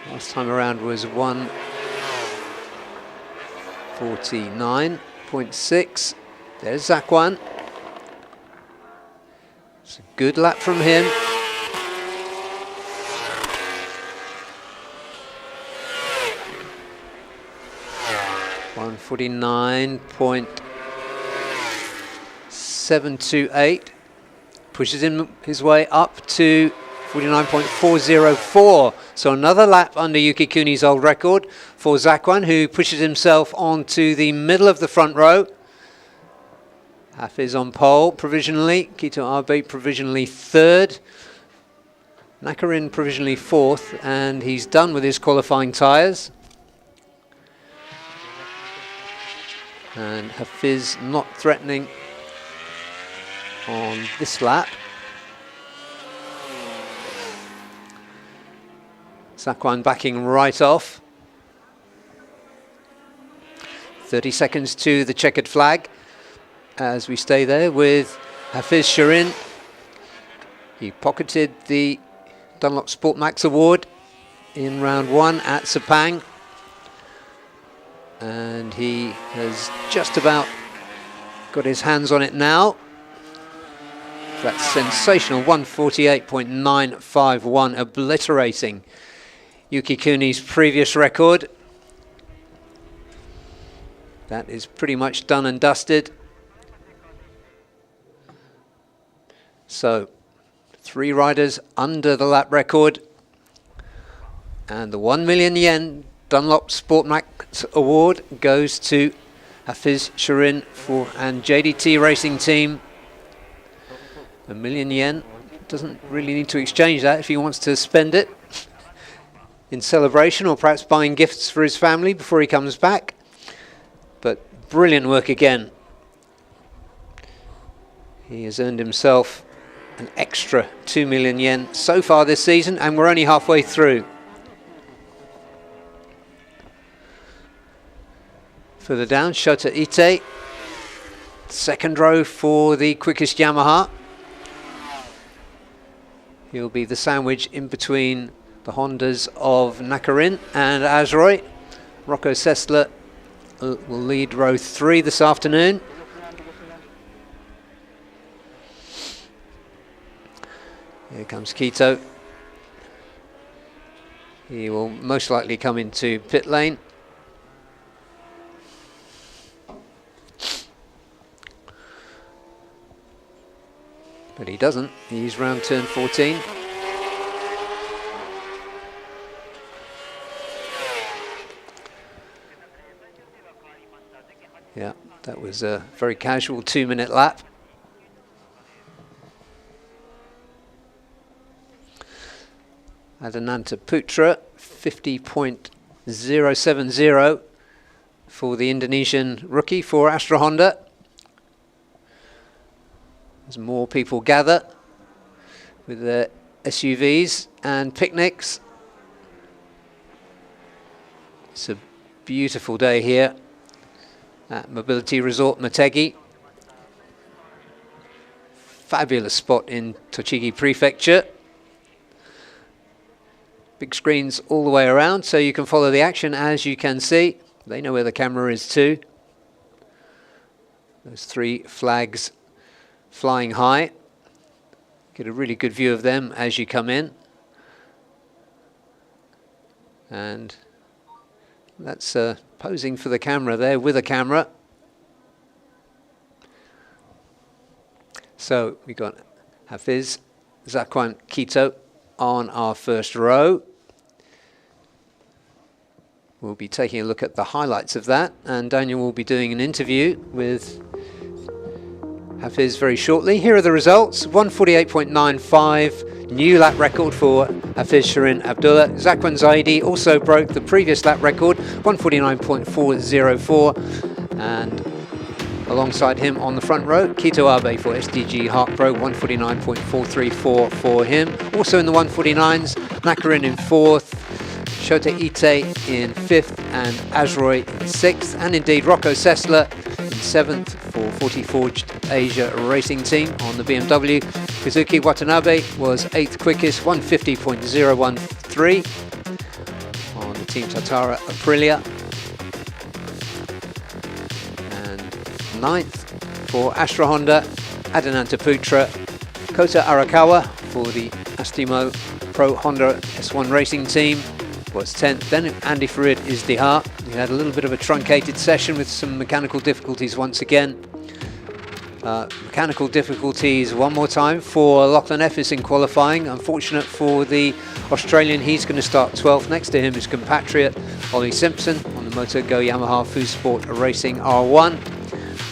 Last time around was 149.6. There's Zakwan. It's a good lap from him. $149.728. Pushes his way up to 49.404. So another lap under Yuki Kuni's old record for Zakwan, who pushes himself onto the middle of the front row. Hafiz on pole provisionally. Kito Abe provisionally third. Nakarin provisionally fourth, and he's done with his qualifying tyres. And Hafiz not threatening on this lap. Zakwan backing right off. 30 seconds to the checkered flag as we stay there with Hafiz Shirin. He pocketed the Dunlop Sport Max Award in round 1 at Sepang. And he has just about got his hands on it now. That's sensational, 148.951, obliterating Yuki Kuni's previous record. That is pretty much done and dusted. So, 3 riders under the lap record. And the 1 million yen Dunlop Sport Max Award goes to Hafiz Shirin and JDT Racing Team. 1 million yen. Doesn't really need to exchange that if he wants to spend it in celebration, or perhaps buying gifts for his family before he comes back. But brilliant work again. He has earned himself an extra 2 million yen so far this season, and we're only halfway through. Further down, Shota Ite, second row for the quickest Yamaha. He'll be the sandwich in between the Hondas of Nakarin and Azroy. Rocco Sessler will lead row 3 this afternoon. Here comes Kito. He will most likely come into pit lane. But he doesn't. He's round turn 14. Yeah, that was a very casual 2-minute lap. Adananta Putra, 50.070 for the Indonesian rookie for Astra Honda. As more people gather with their SUVs and picnics. It's a beautiful day here at Mobility Resort Motegi. Fabulous spot in Tochigi Prefecture. Big screens all the way around, so you can follow the action. As you can see, they know where the camera is too. Those 3 flags flying high. Get a really good view of them as you come in. And that's posing for the camera there with a camera. So we got Hafiz, Zakwan, Kito on our first row. We'll be taking a look at the highlights of that, and Daniel will be doing an interview with Hafiz very shortly. Here are the results: 148.95 new lap record for Hafiz Shirin Abdullah. Zakwan Zaidi also broke the previous lap record, 149.404, and alongside him on the front row, Kito Abe for SDG Hartbro, 149.434 for him. Also in the 149s, Nakarin in 4th, Shota Ite in 5th, and Azroy in 6th, and indeed Rocco Sessler in 7th for 40 Forged Asia Racing Team on the BMW. Kazuki Watanabe was 8th quickest, 150.013 on the Team Tatara Aprilia. And 9th for Astra Honda, Adinanta Putra, Kota Arakawa for the Astimo Pro Honda S1 Racing Team was 10th. Then Andy Farid Izdihar. He had a little bit of a truncated session with some mechanical difficulties once again. Mechanical difficulties one more time for Lachlan Effis in qualifying. Unfortunate for the Australian, he's going to start 12th. Next to him is compatriot Ollie Simpson on the Moto Go Yamaha Fusport Racing R1.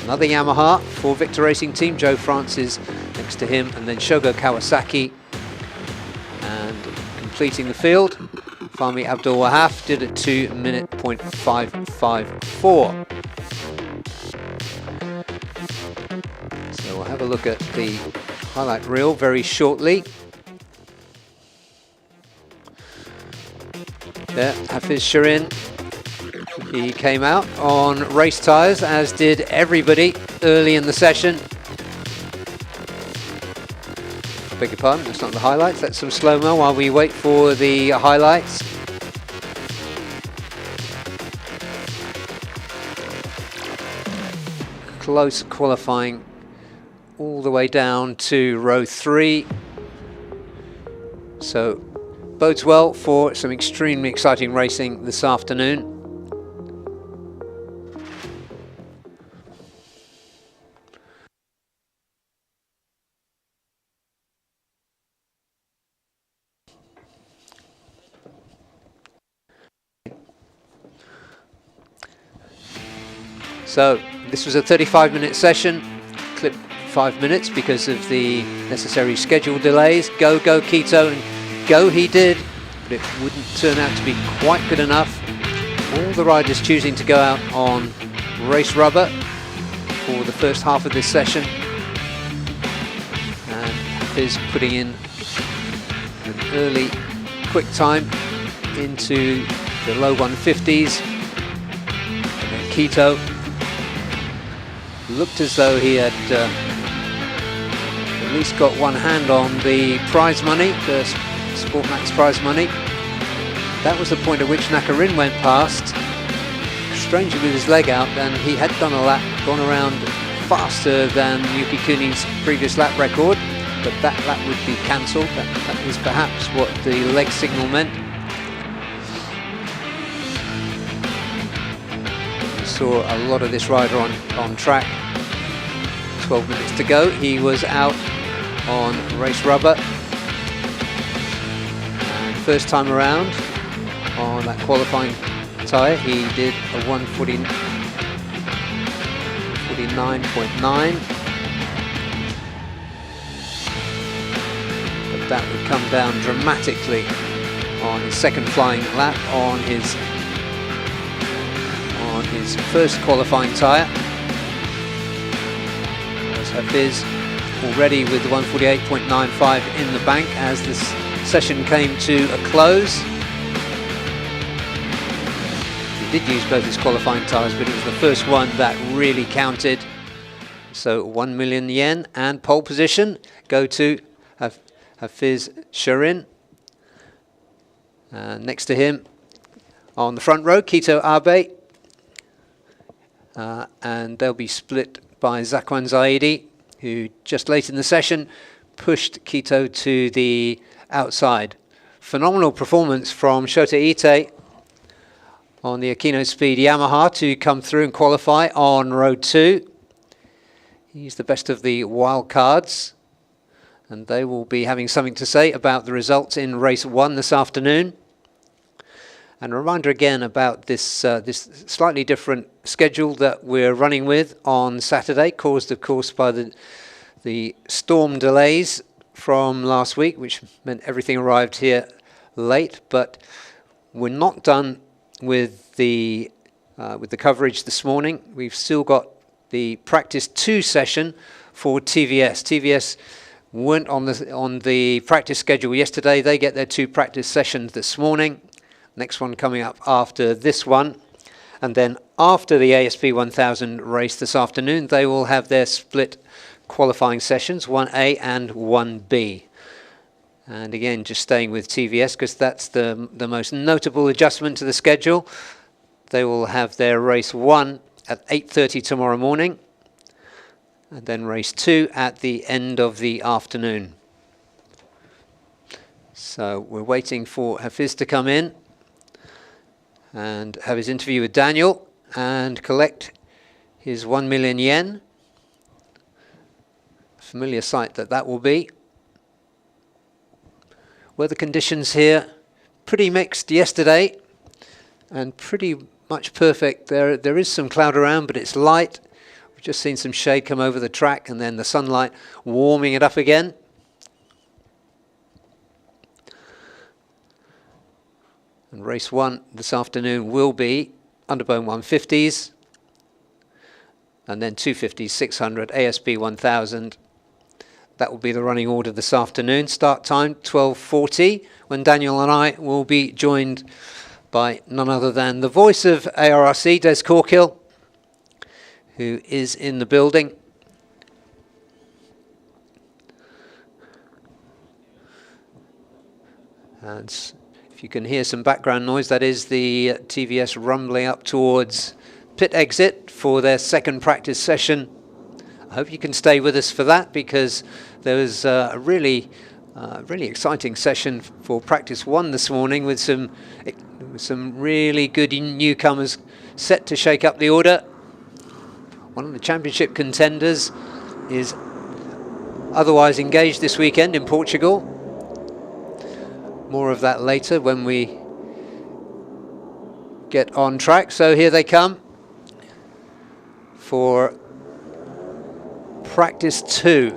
Another Yamaha for Victor Racing Team, Joe Francis next to him, and then Shogo Kawasaki. And completing the field, Fahmi Abdul Wahab did a 2:05.554. So we'll have a look at the highlight reel very shortly. There, Hafiz Shirin. He came out on race tyres, as did everybody early in the session. Beg your pardon, that's not the highlights, that's some slow-mo while we wait for the highlights. Close qualifying all the way down to row 3. So bodes well for some extremely exciting racing this afternoon. So this was a 35-minute session, clipped 5 minutes because of the necessary schedule delays. Go, go, Kito, and go he did, but it wouldn't turn out to be quite good enough. All the riders choosing to go out on race rubber for the first half of this session. And Hafiz putting in an early quick time into the low 150s. And then Kito looked as though he had at least got one hand on the prize money, the Sportmax prize money. That was the point at which Nakarin went past, strangely with his leg out, and he had done a lap, gone around faster than Yuki Kuni's previous lap record, but that lap would be cancelled. That was perhaps what the leg signal meant. We saw a lot of this rider on track. 12 minutes to go, he was out on race rubber. And first time around on that qualifying tyre, he did a 149.9. But that would come down dramatically on his second flying lap on his first qualifying tyre. Hafiz already with the 148.95 in the bank as this session came to a close. He did use both his qualifying tyres, but it was the first one that really counted. So 1 million yen, and pole position go to Hafiz Shirin. Next to him on the front row, Kito Abe. And they'll be split by Zakwan Zaidi, who just late in the session pushed Kito to the outside. Phenomenal performance from Shota Ite on the Akino Speed Yamaha to come through and qualify on row 2. He's the best of the wild cards, and they will be having something to say about the results in race 1 this afternoon. And a reminder again about this this slightly different schedule that we're running with on Saturday, caused of course by the storm delays from last week, which meant everything arrived here late, but we're not done with the coverage this morning. We've still got the practice 2 session for TVS. TVS weren't on the practice schedule yesterday. They get their 2 practice sessions this morning. Next one coming up after this one. And then after the ASP 1000 race this afternoon, they will have their split qualifying sessions, 1A and 1B. And again, just staying with TVS because that's the most notable adjustment to the schedule. They will have their race 1 at 8:30 tomorrow morning, and then race 2 at the end of the afternoon. So we're waiting for Hafiz to come in and have his interview with Daniel and collect his 1 million yen. Familiar sight that will be. Weather conditions here pretty mixed yesterday and pretty much perfect. There is some cloud around, but it's light. We've just seen some shade come over the track and then the sunlight warming it up again. And race 1 this afternoon will be Underbone 150s and then 250s, 600, ASB 1000. That will be the running order this afternoon. Start time 12:40, when Daniel and I will be joined by none other than the voice of ARRC, Des Corkill, who is in the building. And if you can hear some background noise, that is the TVS rumbling up towards pit exit for their second practice session. I hope you can stay with us for that, because there was a really exciting session for practice 1 this morning with some really good newcomers set to shake up the order. One of the championship contenders is otherwise engaged this weekend in Portugal. More of that later when we get on track. So here they come for practice 2.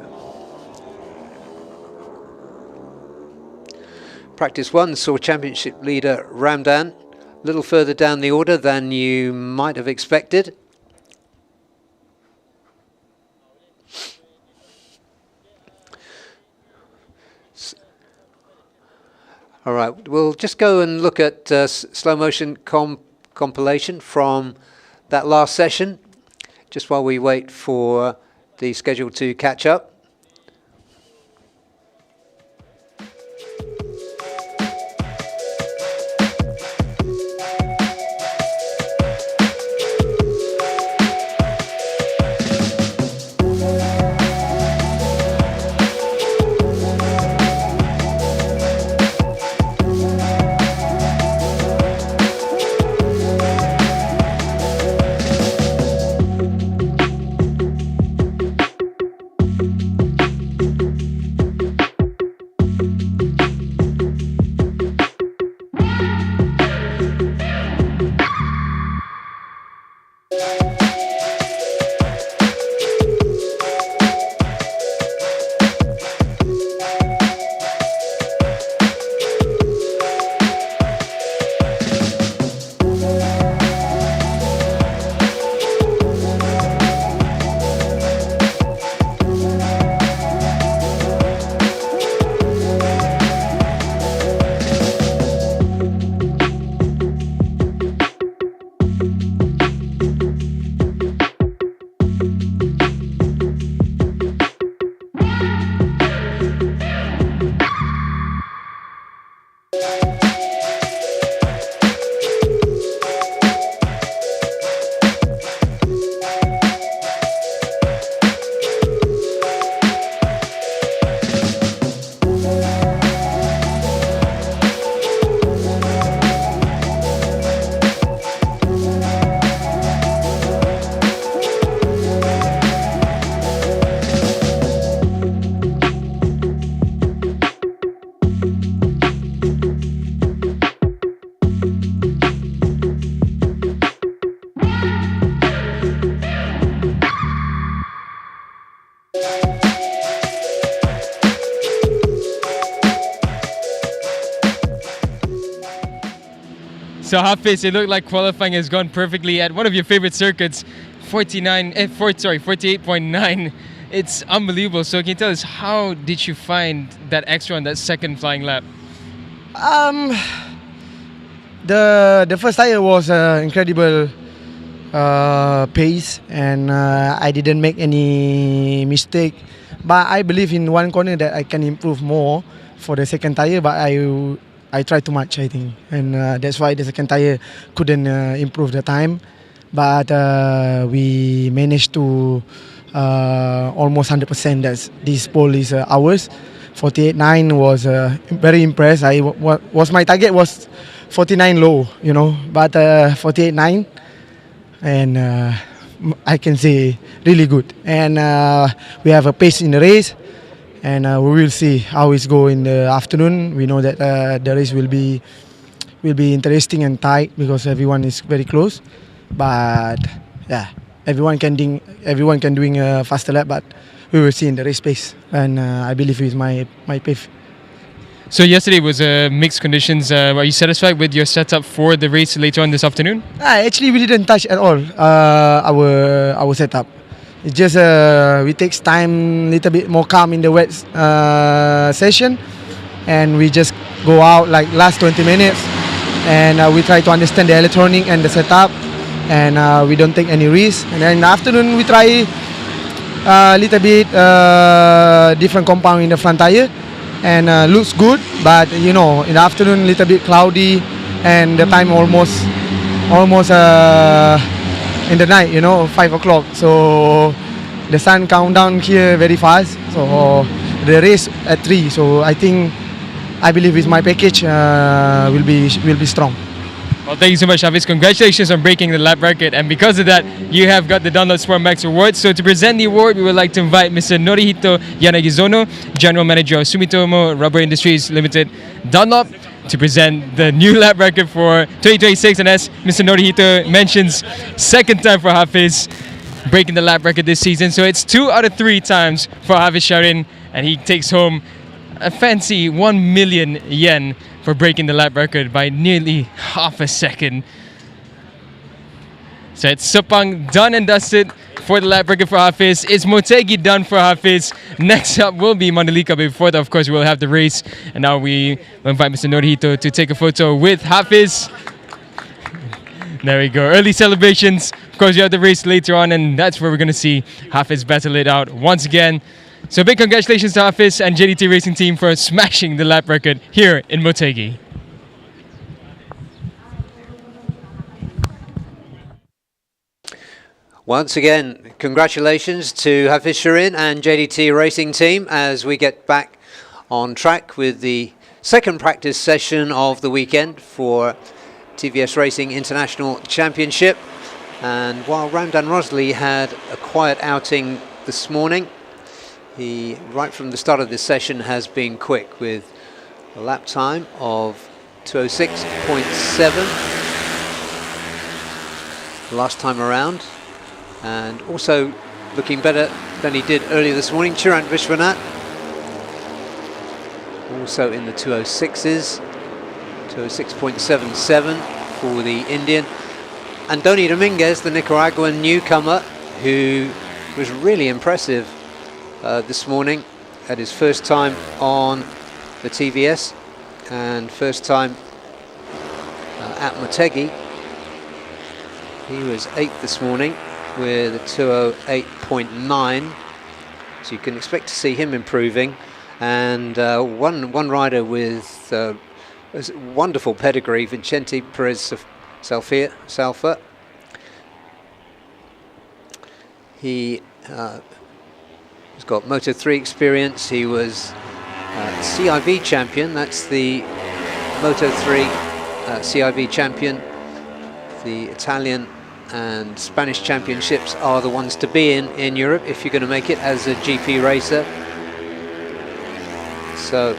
Practice 1 saw championship leader Ramdan a little further down the order than you might have expected. All right, we'll just go and look at slow motion compilation from that last session, just while we wait for the schedule to catch up. So Hafiz, it looked like qualifying has gone perfectly at one of your favorite circuits, 48.9. It's unbelievable. So can you tell us, how did you find that extra on that second flying lap? The first tire was incredible pace, and I didn't make any mistake. But I believe in one corner that I can improve more for the second tire. But I tried too much, I think, and that's why the second tire couldn't improve the time. But we managed to almost 100% that this pole is ours. 48.9 was very impressed. Was my target was 49 low, you know, but 48.9, and I can say really good. And we have a pace in the race, and we will see how it's go in the afternoon. We know that the race will be interesting and tight because everyone is very close. But yeah, everyone can doing a faster lap, but we will see in the race pace, and I believe it's my pace. So yesterday was mixed conditions. Are you satisfied with your setup for the race later on this afternoon? Actually, we didn't touch at all our setup. It just we takes time, little bit more calm in the wet session, and we just go out like last 20 minutes, and we try to understand the electronic and the setup, and we don't take any risk. And then in the afternoon we try a little bit different compound in the front tire, and looks good. But you know, in the afternoon little bit cloudy, and the time almost in the night, you know, 5 o'clock. So the sun count down here very fast. So the race at 3. So I believe with my package will be strong. Well, thank you so much, Hafiz. Congratulations on breaking the lap record, and because of that, you have got the Dunlop Sport Max Award. So to present the award, we would like to invite Mr. Norihito Yanagizono, General Manager of Sumitomo Rubber Industries Limited, Dunlop, to present the new lap record for 2026. And as Mr. Norihito mentions, second time for Hafiz breaking the lap record this season. So it's 2 out of 3 times for Hafiz Sharin, and he takes home a fancy 1 million yen for breaking the lap record by nearly half a second. So it's Sepang done and dusted for the lap record for Hafiz. It's Motegi done for Hafiz. Next up will be Mandalika, but before that, of course, we'll have the race. And now we invite Mr. Norihito to take a photo with Hafiz. There we go. Early celebrations. Of course, you have the race later on, and that's where we're going to see Hafiz battle it out once again. So big congratulations to Hafiz and JDT Racing Team for smashing the lap record here in Motegi. Once again, congratulations to Hafiz Sharin and JDT Racing Team as we get back on track with the second practice session of the weekend for TVS Racing International Championship. And while Ramdan Rosley had a quiet outing this morning, he, right from the start of this session, has been quick with a lap time of 206.7 last time around, and also looking better than he did earlier this morning. Chirant Vishwanath also in the 206s, 206.77 for the Indian. Andoni Dominguez, the Nicaraguan newcomer, who was really impressive this morning at his first time on the TVS and first time at Motegi. He was 8th this morning with a 208.9, so you can expect to see him improving. And one rider with a wonderful pedigree, Vicente Perez Salfa. He He's got Moto3 experience. He was CIV champion. That's the Moto3 CIV champion. The Italian and Spanish championships are the ones to be in Europe if you're going to make it as a GP racer. So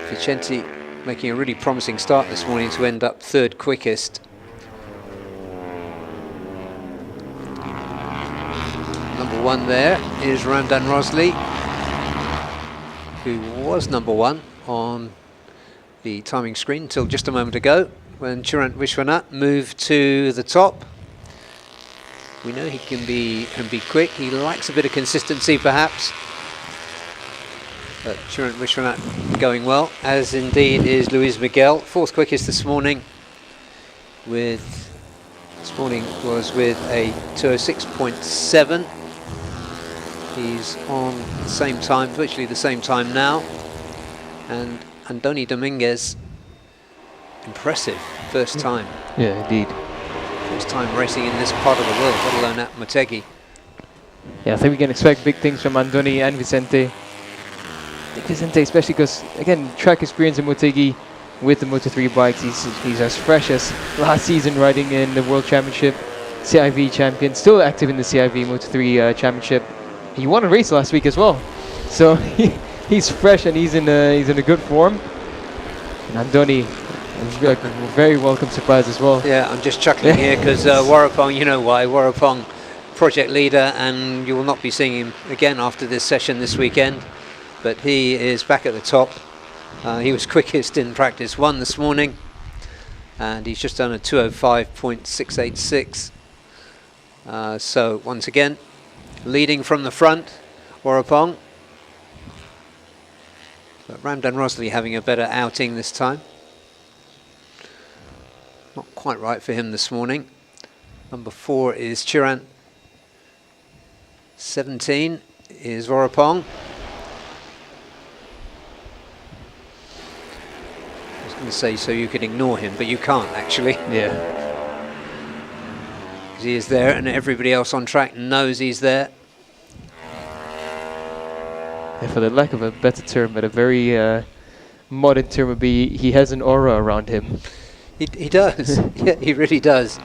Vicente making a really promising start this morning to end up 3rd quickest. Number 1 there is Ramdan Rosley, who was number 1 on the timing screen until just a moment ago. when Chirant Vishwanath moved to the top. We know he can be quick. He likes a bit of consistency, perhaps. But Chirant Vishwanath going well, as indeed is Luis Miguel, 4th quickest this morning. Was with a 206.7. He's on the same time, virtually the same time now. And Andoni Dominguez, impressive first time. Yeah, indeed. First time racing in this part of the world, let alone at Motegi. Yeah, I think we can expect big things from Andoni and Vicente. I think Vicente, especially because, again, track experience in Motegi with the Moto3 bikes, he's as fresh as last season riding in the World Championship, CIV champion, still active in the CIV Moto3 Championship. He won a race last week as well, so he's fresh and he's in a good form. And Andoni, a very welcome surprise as well. Yeah, I'm just chuckling here because Warapong, you know why, Warapong project leader, and you will not be seeing him again after this session this weekend, but he is back at the top. He was quickest in practice 1 this morning, and he's just done a 205.686. So once again, leading from the front, Warapong. But Ramdan Rosley having a better outing this time. Not quite right for him this morning. Number 4 is Chirant. 17 is Warapong. I was going to say so you could ignore him, but you can't actually. Yeah. He is there, and everybody else on track knows he's there. And for the lack of a better term, but a very modern term would be, he has an aura around him. He does. Yeah, he really does.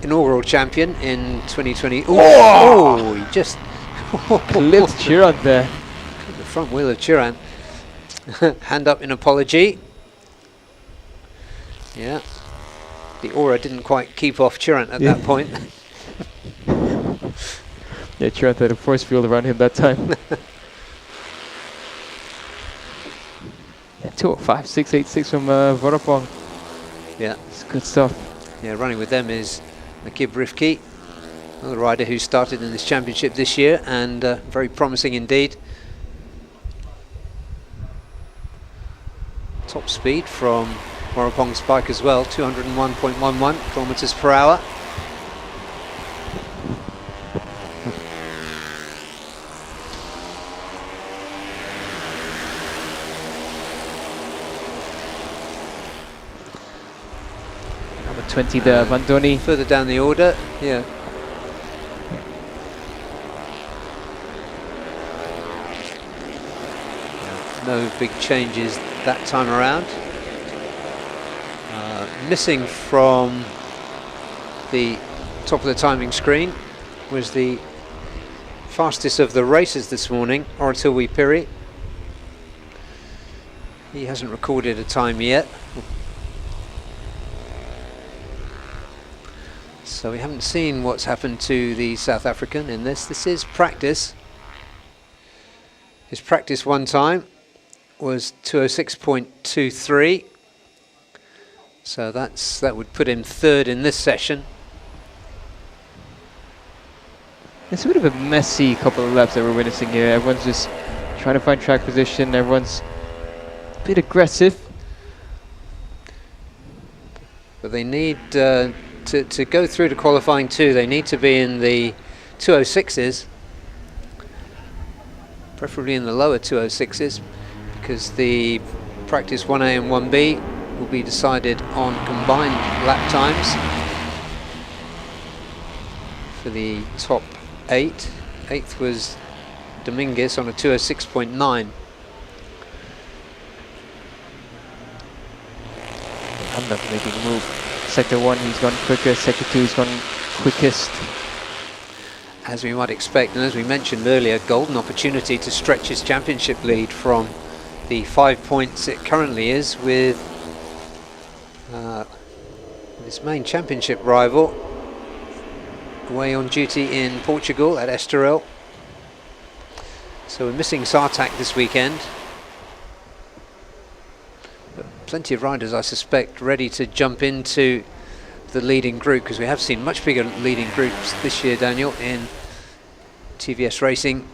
Inaugural champion in 2020. Oh, he just clipped Chirant there. The front wheel of Chirant. Hand up in apology. Yeah. The aura didn't quite keep off Chirant at that point. Yeah, Chirant had a force field around him that time. Yeah, 205.686 from Warapong. Yeah. It's good stuff. Yeah, running with them is Nakib Rifki, another rider who started in this championship this year, and very promising indeed. Top speed from Warapong's bike as well, 201.11 kilometers per hour. Number 20 there, Andoni. Further down the order, yeah. No big changes that time around. Missing from the top of the timing screen was the fastest of the racers this morning, Oratilwi Piri. He hasn't recorded a time yet. So we haven't seen what's happened to the South African in this. This is practice. His practice one time was 206.23. So that would put him 3rd in this session. It's a bit of a messy couple of laps that we're witnessing here. Everyone's just trying to find track position. Everyone's a bit aggressive. But they need to go through to qualifying 2. They need to be in the 206s, preferably in the lower 206s, because the practice 1A and 1B will be decided on combined lap times for the top 8. 8th was Dominguez on a 206.9. I'm not making a move. Sector 1 he's gone quickest, Sector 2 he's gone quickest. As we might expect, and as we mentioned earlier, golden opportunity to stretch his championship lead from the 5 points it currently is with his main championship rival away on duty in Portugal at Estoril. So we're missing Sartak this weekend. But plenty of riders, I suspect, ready to jump into the leading group, because we have seen much bigger leading groups this year, Daniel, in TVS racing.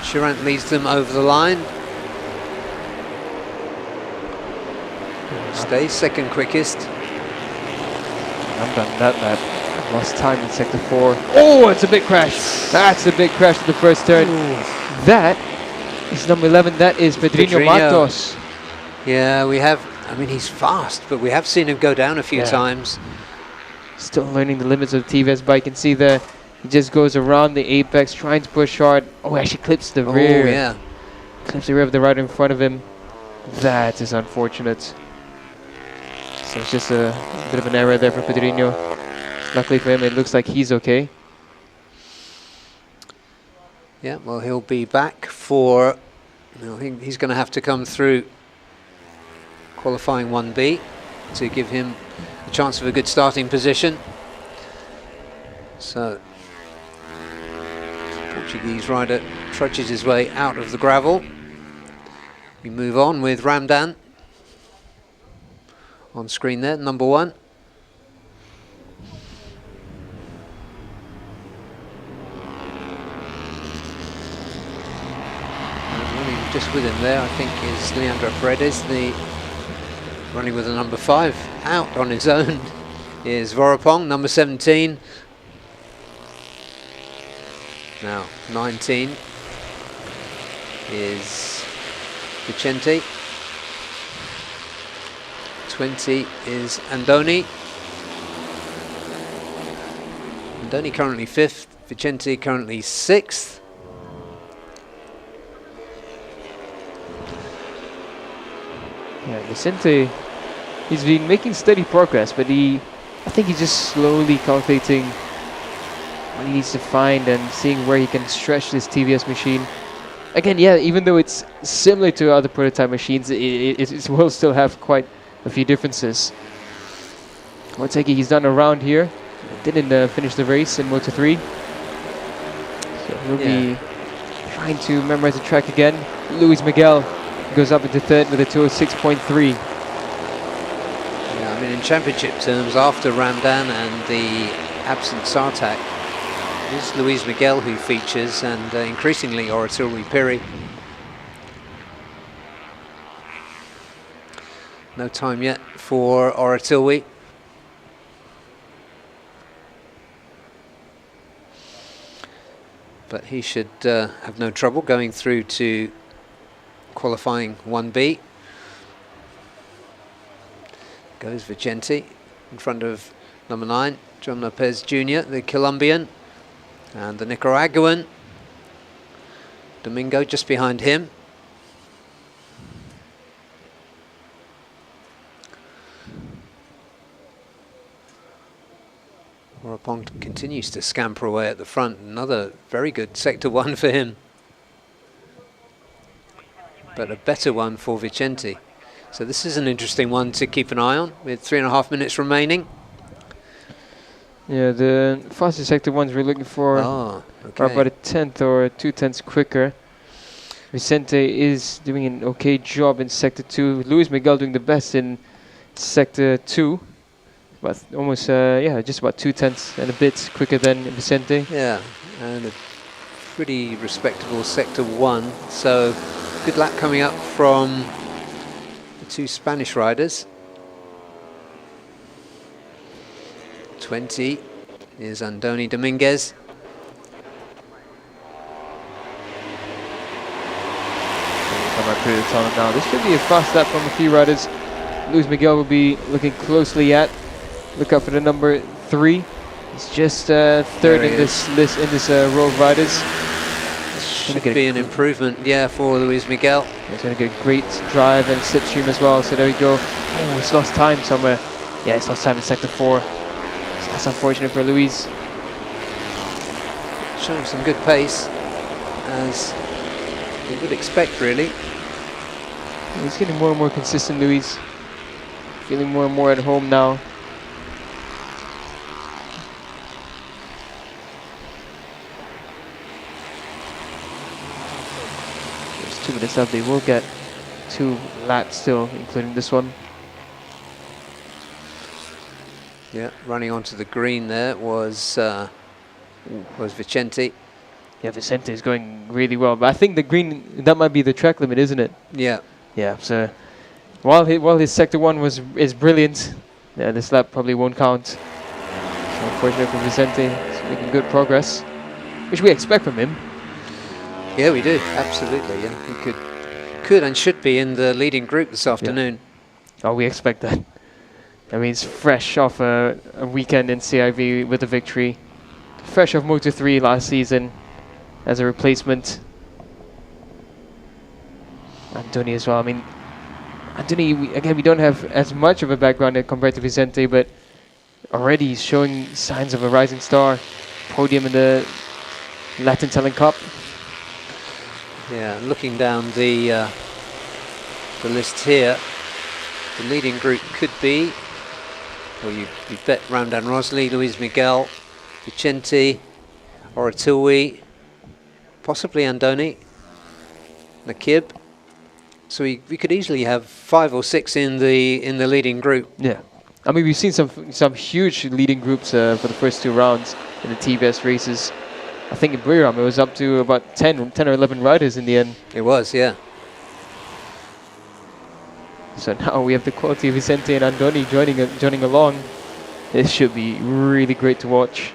Chirant leads them over the line. Stays second quickest. I'm done that lap. Lost time in sector 4. Oh, it's a big crash. That's a big crash at the first turn. That is number 11. That is Pedrinho Matos. Yeah, we have. I mean, he's fast, but we have seen him go down a few times. Still learning the limits of the TVS bike. You can see there, he just goes around the apex, trying to push hard. Oh, actually clips the rear. Oh, yeah. Clips the rear of the rider in front of him. That is unfortunate. So it's just a bit of an error there for Pedrinho. Luckily for him, it looks like he's okay. Yeah, well, he'll be back for. I think he's going to have to come through qualifying 1B to give him a chance of a good starting position. So, Portuguese rider trudges his way out of the gravel. We move on with Ramdan on screen there, number 1. And running just with him there, I think, is Leandro Paredes, running with the number 5. Out on his own is Vorapong, number 17. Now, 19 is Vicente. 20 is Andoni. Andoni currently 5th, Vicente currently 6th. Yeah, Vicente, he's been making steady progress, but I think he's just slowly calculating what he needs to find and seeing where he can stretch this TVS machine. Again, yeah, even though it's similar to other prototype machines, it will still have quite a few differences. Motegi, he's done a round here. Didn't finish the race in Moto 3. So he'll be trying to memorize the track again. Luis Miguel goes up into 3rd with a 206.3. Yeah, I mean, in championship terms, after Ramdan and the absent Sartak, it's Luis Miguel who features, and increasingly Oratilwi Piri. No time yet for Oratilwi. But he should have no trouble going through to qualifying 1B. Goes Vicente in front of number 9, John Lopez Jr., the Colombian, and the Nicaraguan, Domingo, just behind him. Vorapong continues to scamper away at the front. Another very good sector 1 for him, but a better one for Vicente. So this is an interesting one to keep an eye on with 3.5 minutes remaining. Yeah, the fastest sector ones we're looking for are about a 10th or 2/10ths quicker. Vicente is doing an okay job in sector 2. Luis Miguel doing the best in sector 2. But almost, just about 2/10ths and a bit quicker than Vicente. Yeah, and a pretty respectable sector 1. So good lap coming up from the 2 Spanish riders. 20 is Andoni Dominguez. Come up through the tunnel now. This should be a fast lap from a few riders. Luis Miguel will be looking closely at. Look out for the number 3. He's just 3rd in this list, in this row of riders. Should be an improvement, for Luis Miguel. He's going to get a great drive and slipstream as well. So there we go. Oh, he's lost time somewhere. Yeah, he's lost time in sector 4. So that's unfortunate for Luis. Showing some good pace, as you would expect, really. He's getting more and more consistent, Luis. Feeling more and more at home now. 2 minutes left. They will get 2 laps still, including this one. Yeah, running onto the green there was Vicente. Yeah, Vicente is going really well, but I think the green, that might be the track limit, isn't it? Yeah. Yeah, so while his sector 1 is brilliant, yeah, this lap probably won't count. So unfortunately for Vicente, he's making good progress, which we expect from him. Yeah, we do, absolutely. Yeah, he could and should be in the leading group this afternoon. Yeah. Oh, we expect that. I mean, he's fresh off a weekend in CIV with a victory, fresh off Moto3 last season as a replacement. Antoni as well. I mean, Antoni, we don't have as much of a background compared to Vicente, but already he's showing signs of a rising star. Podium in the Latin Talent Cup. Yeah, looking down the list here, the leading group could be, well, you bet Ramdan Rosli, Luis Miguel, Vicente, Oratilwi, possibly Andoni, Nakib. So we could easily have 5 or 6 in the leading group. Yeah, I mean, we've seen some huge leading groups for the first 2 rounds in the TBS races. I think in Buriram it was up to about 10 or 11 riders in the end. It was, yeah. So now we have the quality of Vicente and Andoni joining along. This should be really great to watch.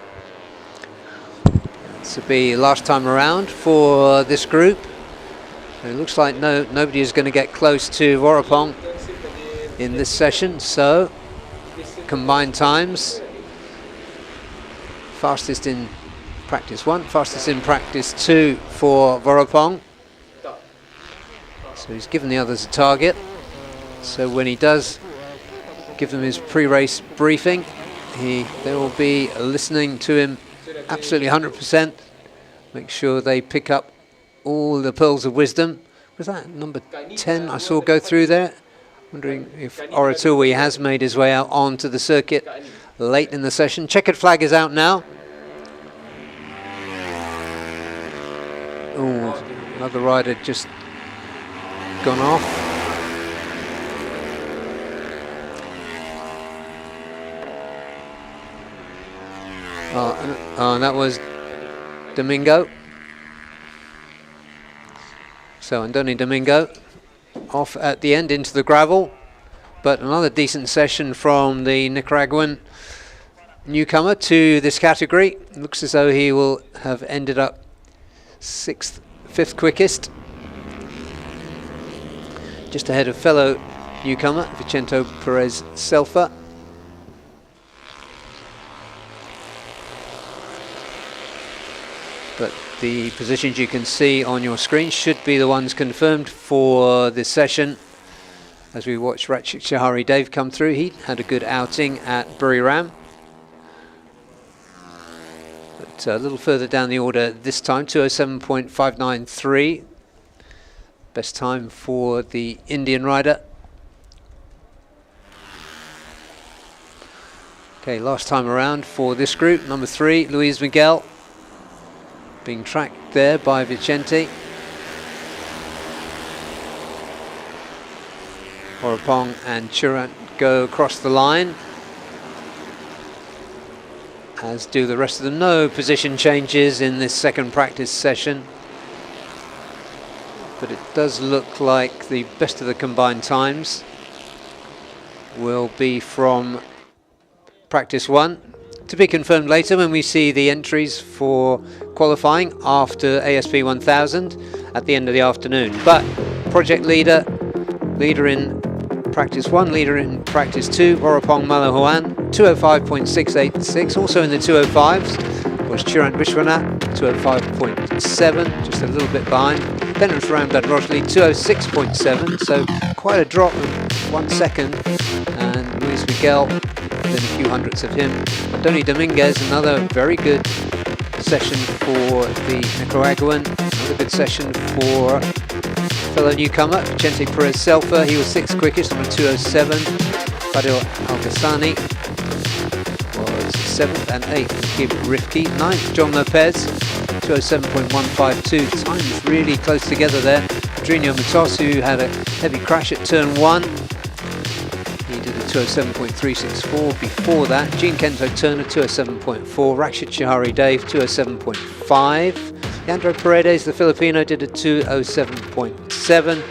This will be last time around for this group. It looks like nobody is going to get close to Vorapong in this session. So combined times, fastest in practice 1, fastest in practice 2 for Vorapong. So he's given the others a target. So when he does give them his pre-race briefing, they will be listening to him absolutely 100%. Make sure they pick up all the pearls of wisdom. Was that number 10 I saw go through there? Wondering if Oratilwi has made his way out onto the circuit late in the session. Checkered flag is out now. Oh, another rider just gone off. And that was Domingo. So Andoni Domingo off at the end into the gravel, but another decent session from the Nicaraguan newcomer to this category. Looks as though he will have ended up 5th quickest, just ahead of fellow newcomer Vicente Perez Selfa. But the positions you can see on your screen should be the ones confirmed for this session. As we watch Ratchik Shahari Dave come through, he had a good outing at Buriram. But a little further down the order this time, 207.593. Best time for the Indian rider. Okay, last time around for this group, number 3, Luis Miguel. Being tracked there by Vicente. Vorapong and Churant go across the line, as do the rest of them. No position changes in this second practice session, but it does look like the best of the combined times will be from practice 1. To be confirmed later when we see the entries for qualifying after ASP 1000 at the end of the afternoon. But project leader in practice 1, leader in practice 2, Vorapong Malahuan, 205.686. Also in the 205s was Chirant Vishwanath, 205.7, just a little bit behind. Then it was Ramdad Rojli, 206.7, so quite a drop of 1 second. And Luis Miguel, within a few hundredths of him. Andoni Dominguez, another very good session for the Nicaraguan. Another good session for fellow newcomer, Vicente Perez Selfa. He was 6th quickest on a 207. Fadil Al-Ghassani was 7th and 8th. Kib Rifki, 9th. John Lopez, 207.152. Times really close together there. Adriano Matos, who had a heavy crash at turn 1. He did a 207.364 before that. Jean Kento Turner, 207.4. Rakshit Chihari Dave, 207.5. Leandro Paredes, the Filipino, did a 207.7.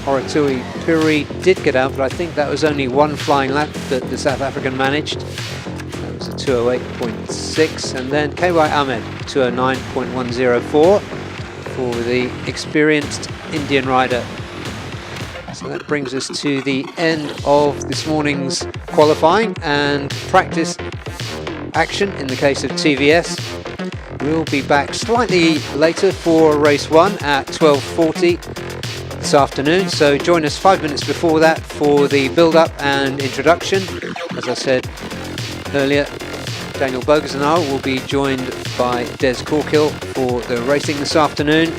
Horatui Piri did get out, but I think that was only one flying lap that the South African managed. That was a 208.6. And then KY Ahmed, 209.104 for the experienced Indian rider. So that brings us to the end of this morning's qualifying and practice action in the case of TVS. We'll be back slightly later for race 1 at 12:40 this afternoon, so join us 5 minutes before that for the build-up and introduction. As I said earlier, Daniel Bogas and I will be joined by Des Corkill for the racing this afternoon.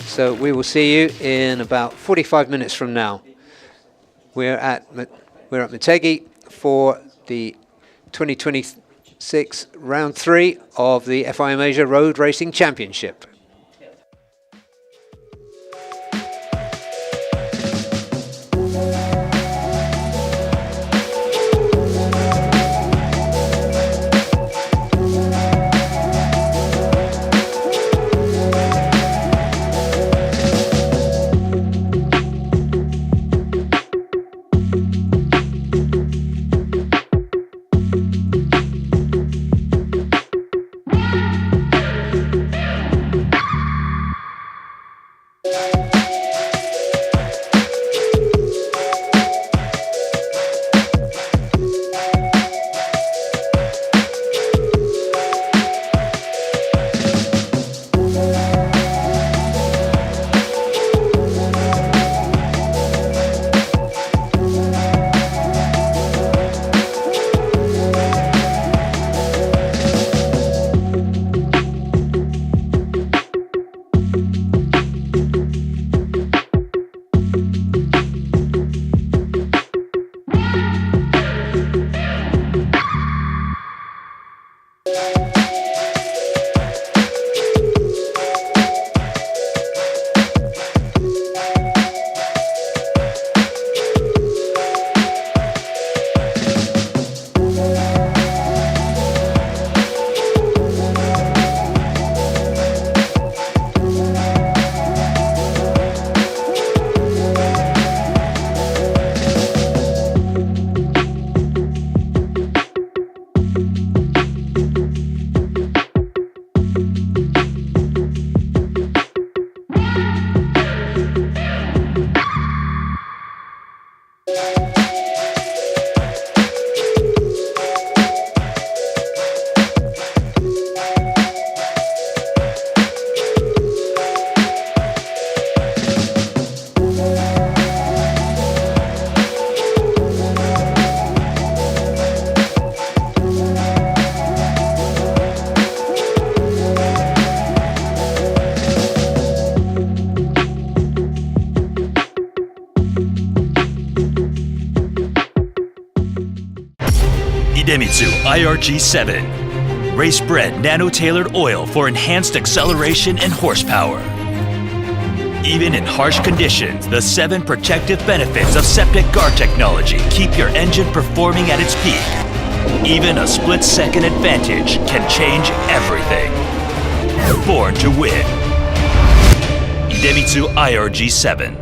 So we will see you in about 45 minutes from now. We're at Motegi for the 2026 round 3 of the FIM Asia Road Racing Championship. Idemitsu IRG7. Race-bred nano-tailored oil for enhanced acceleration and horsepower. Even in harsh conditions, the 7 protective benefits of septic guard technology keep your engine performing at its peak. Even a split-second advantage can change everything. Born to win. Idemitsu IRG7.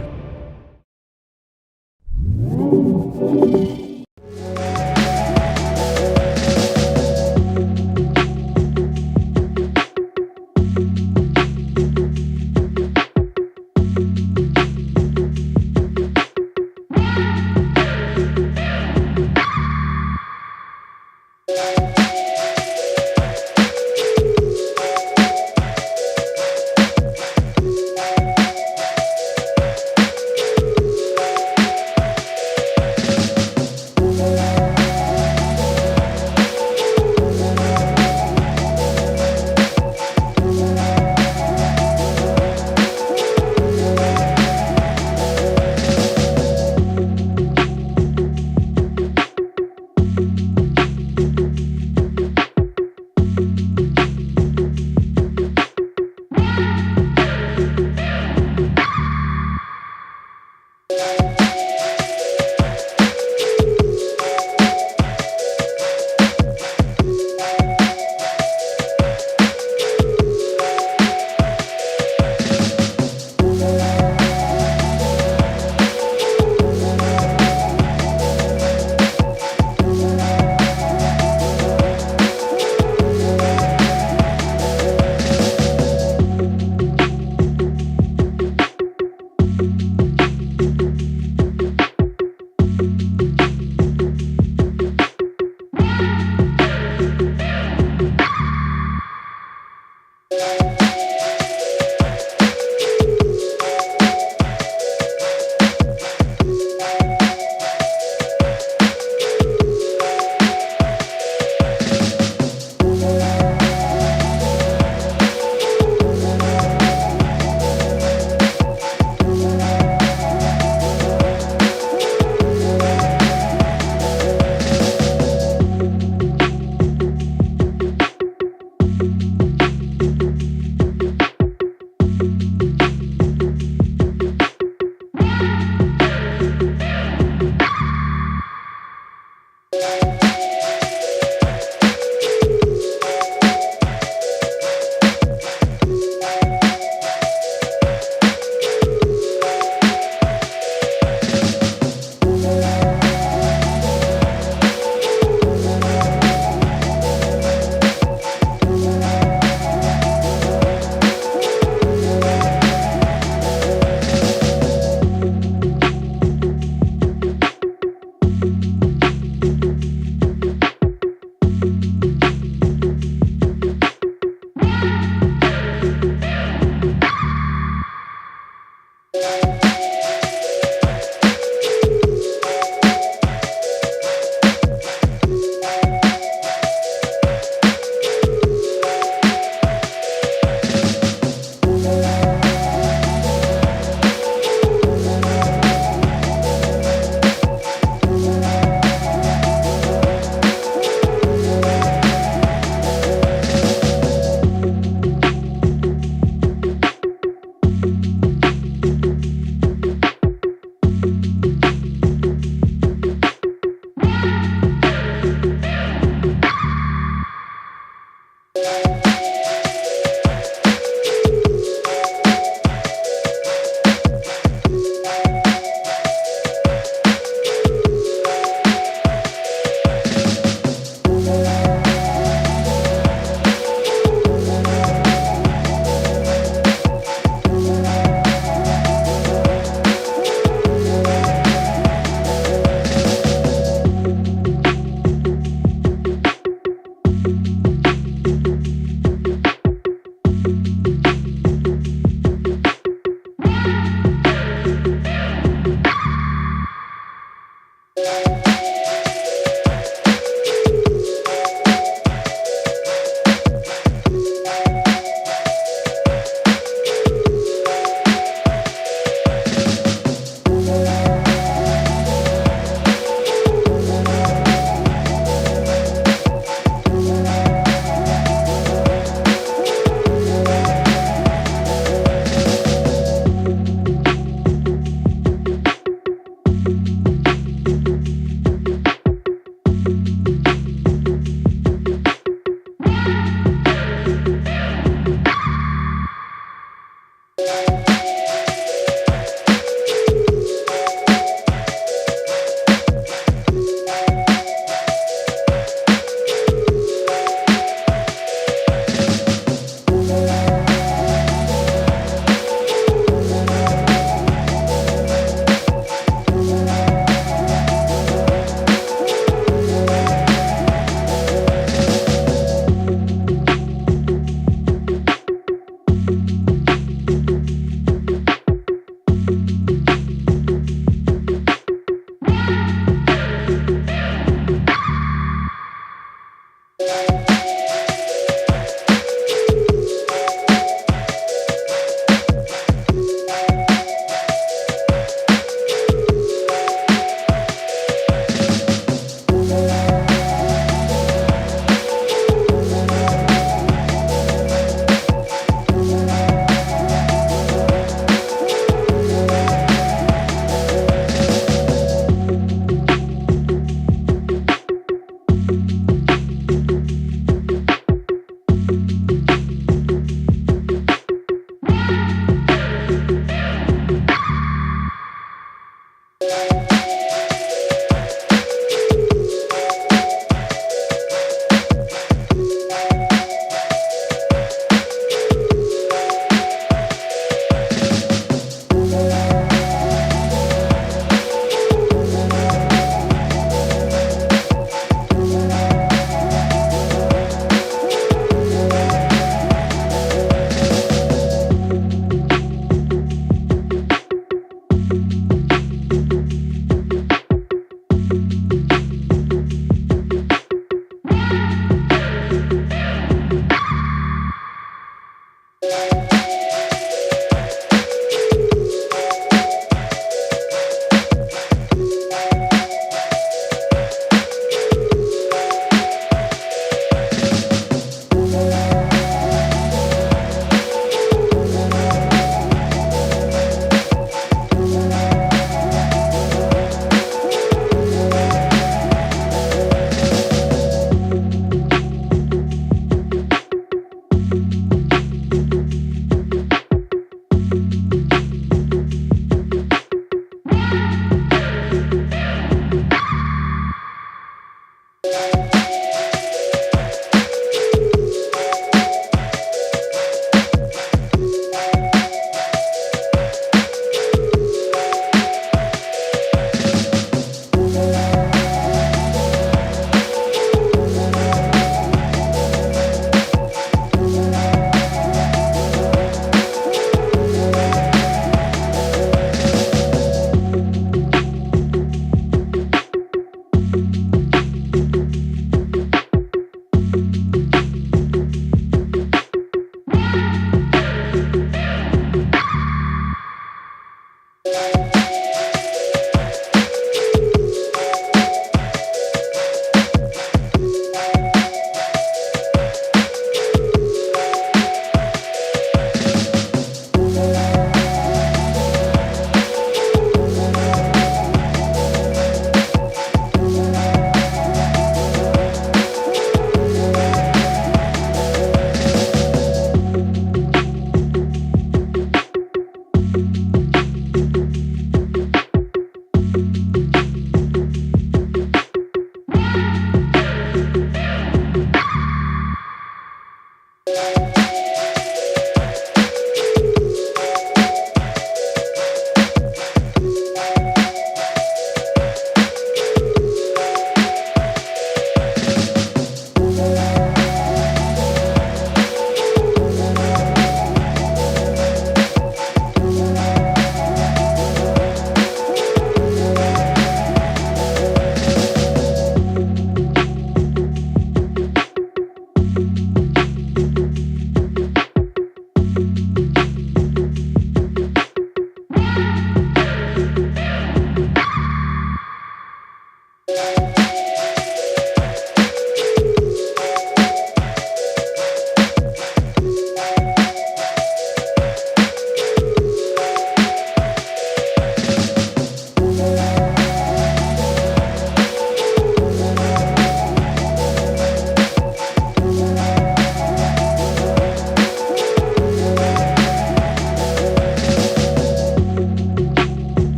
you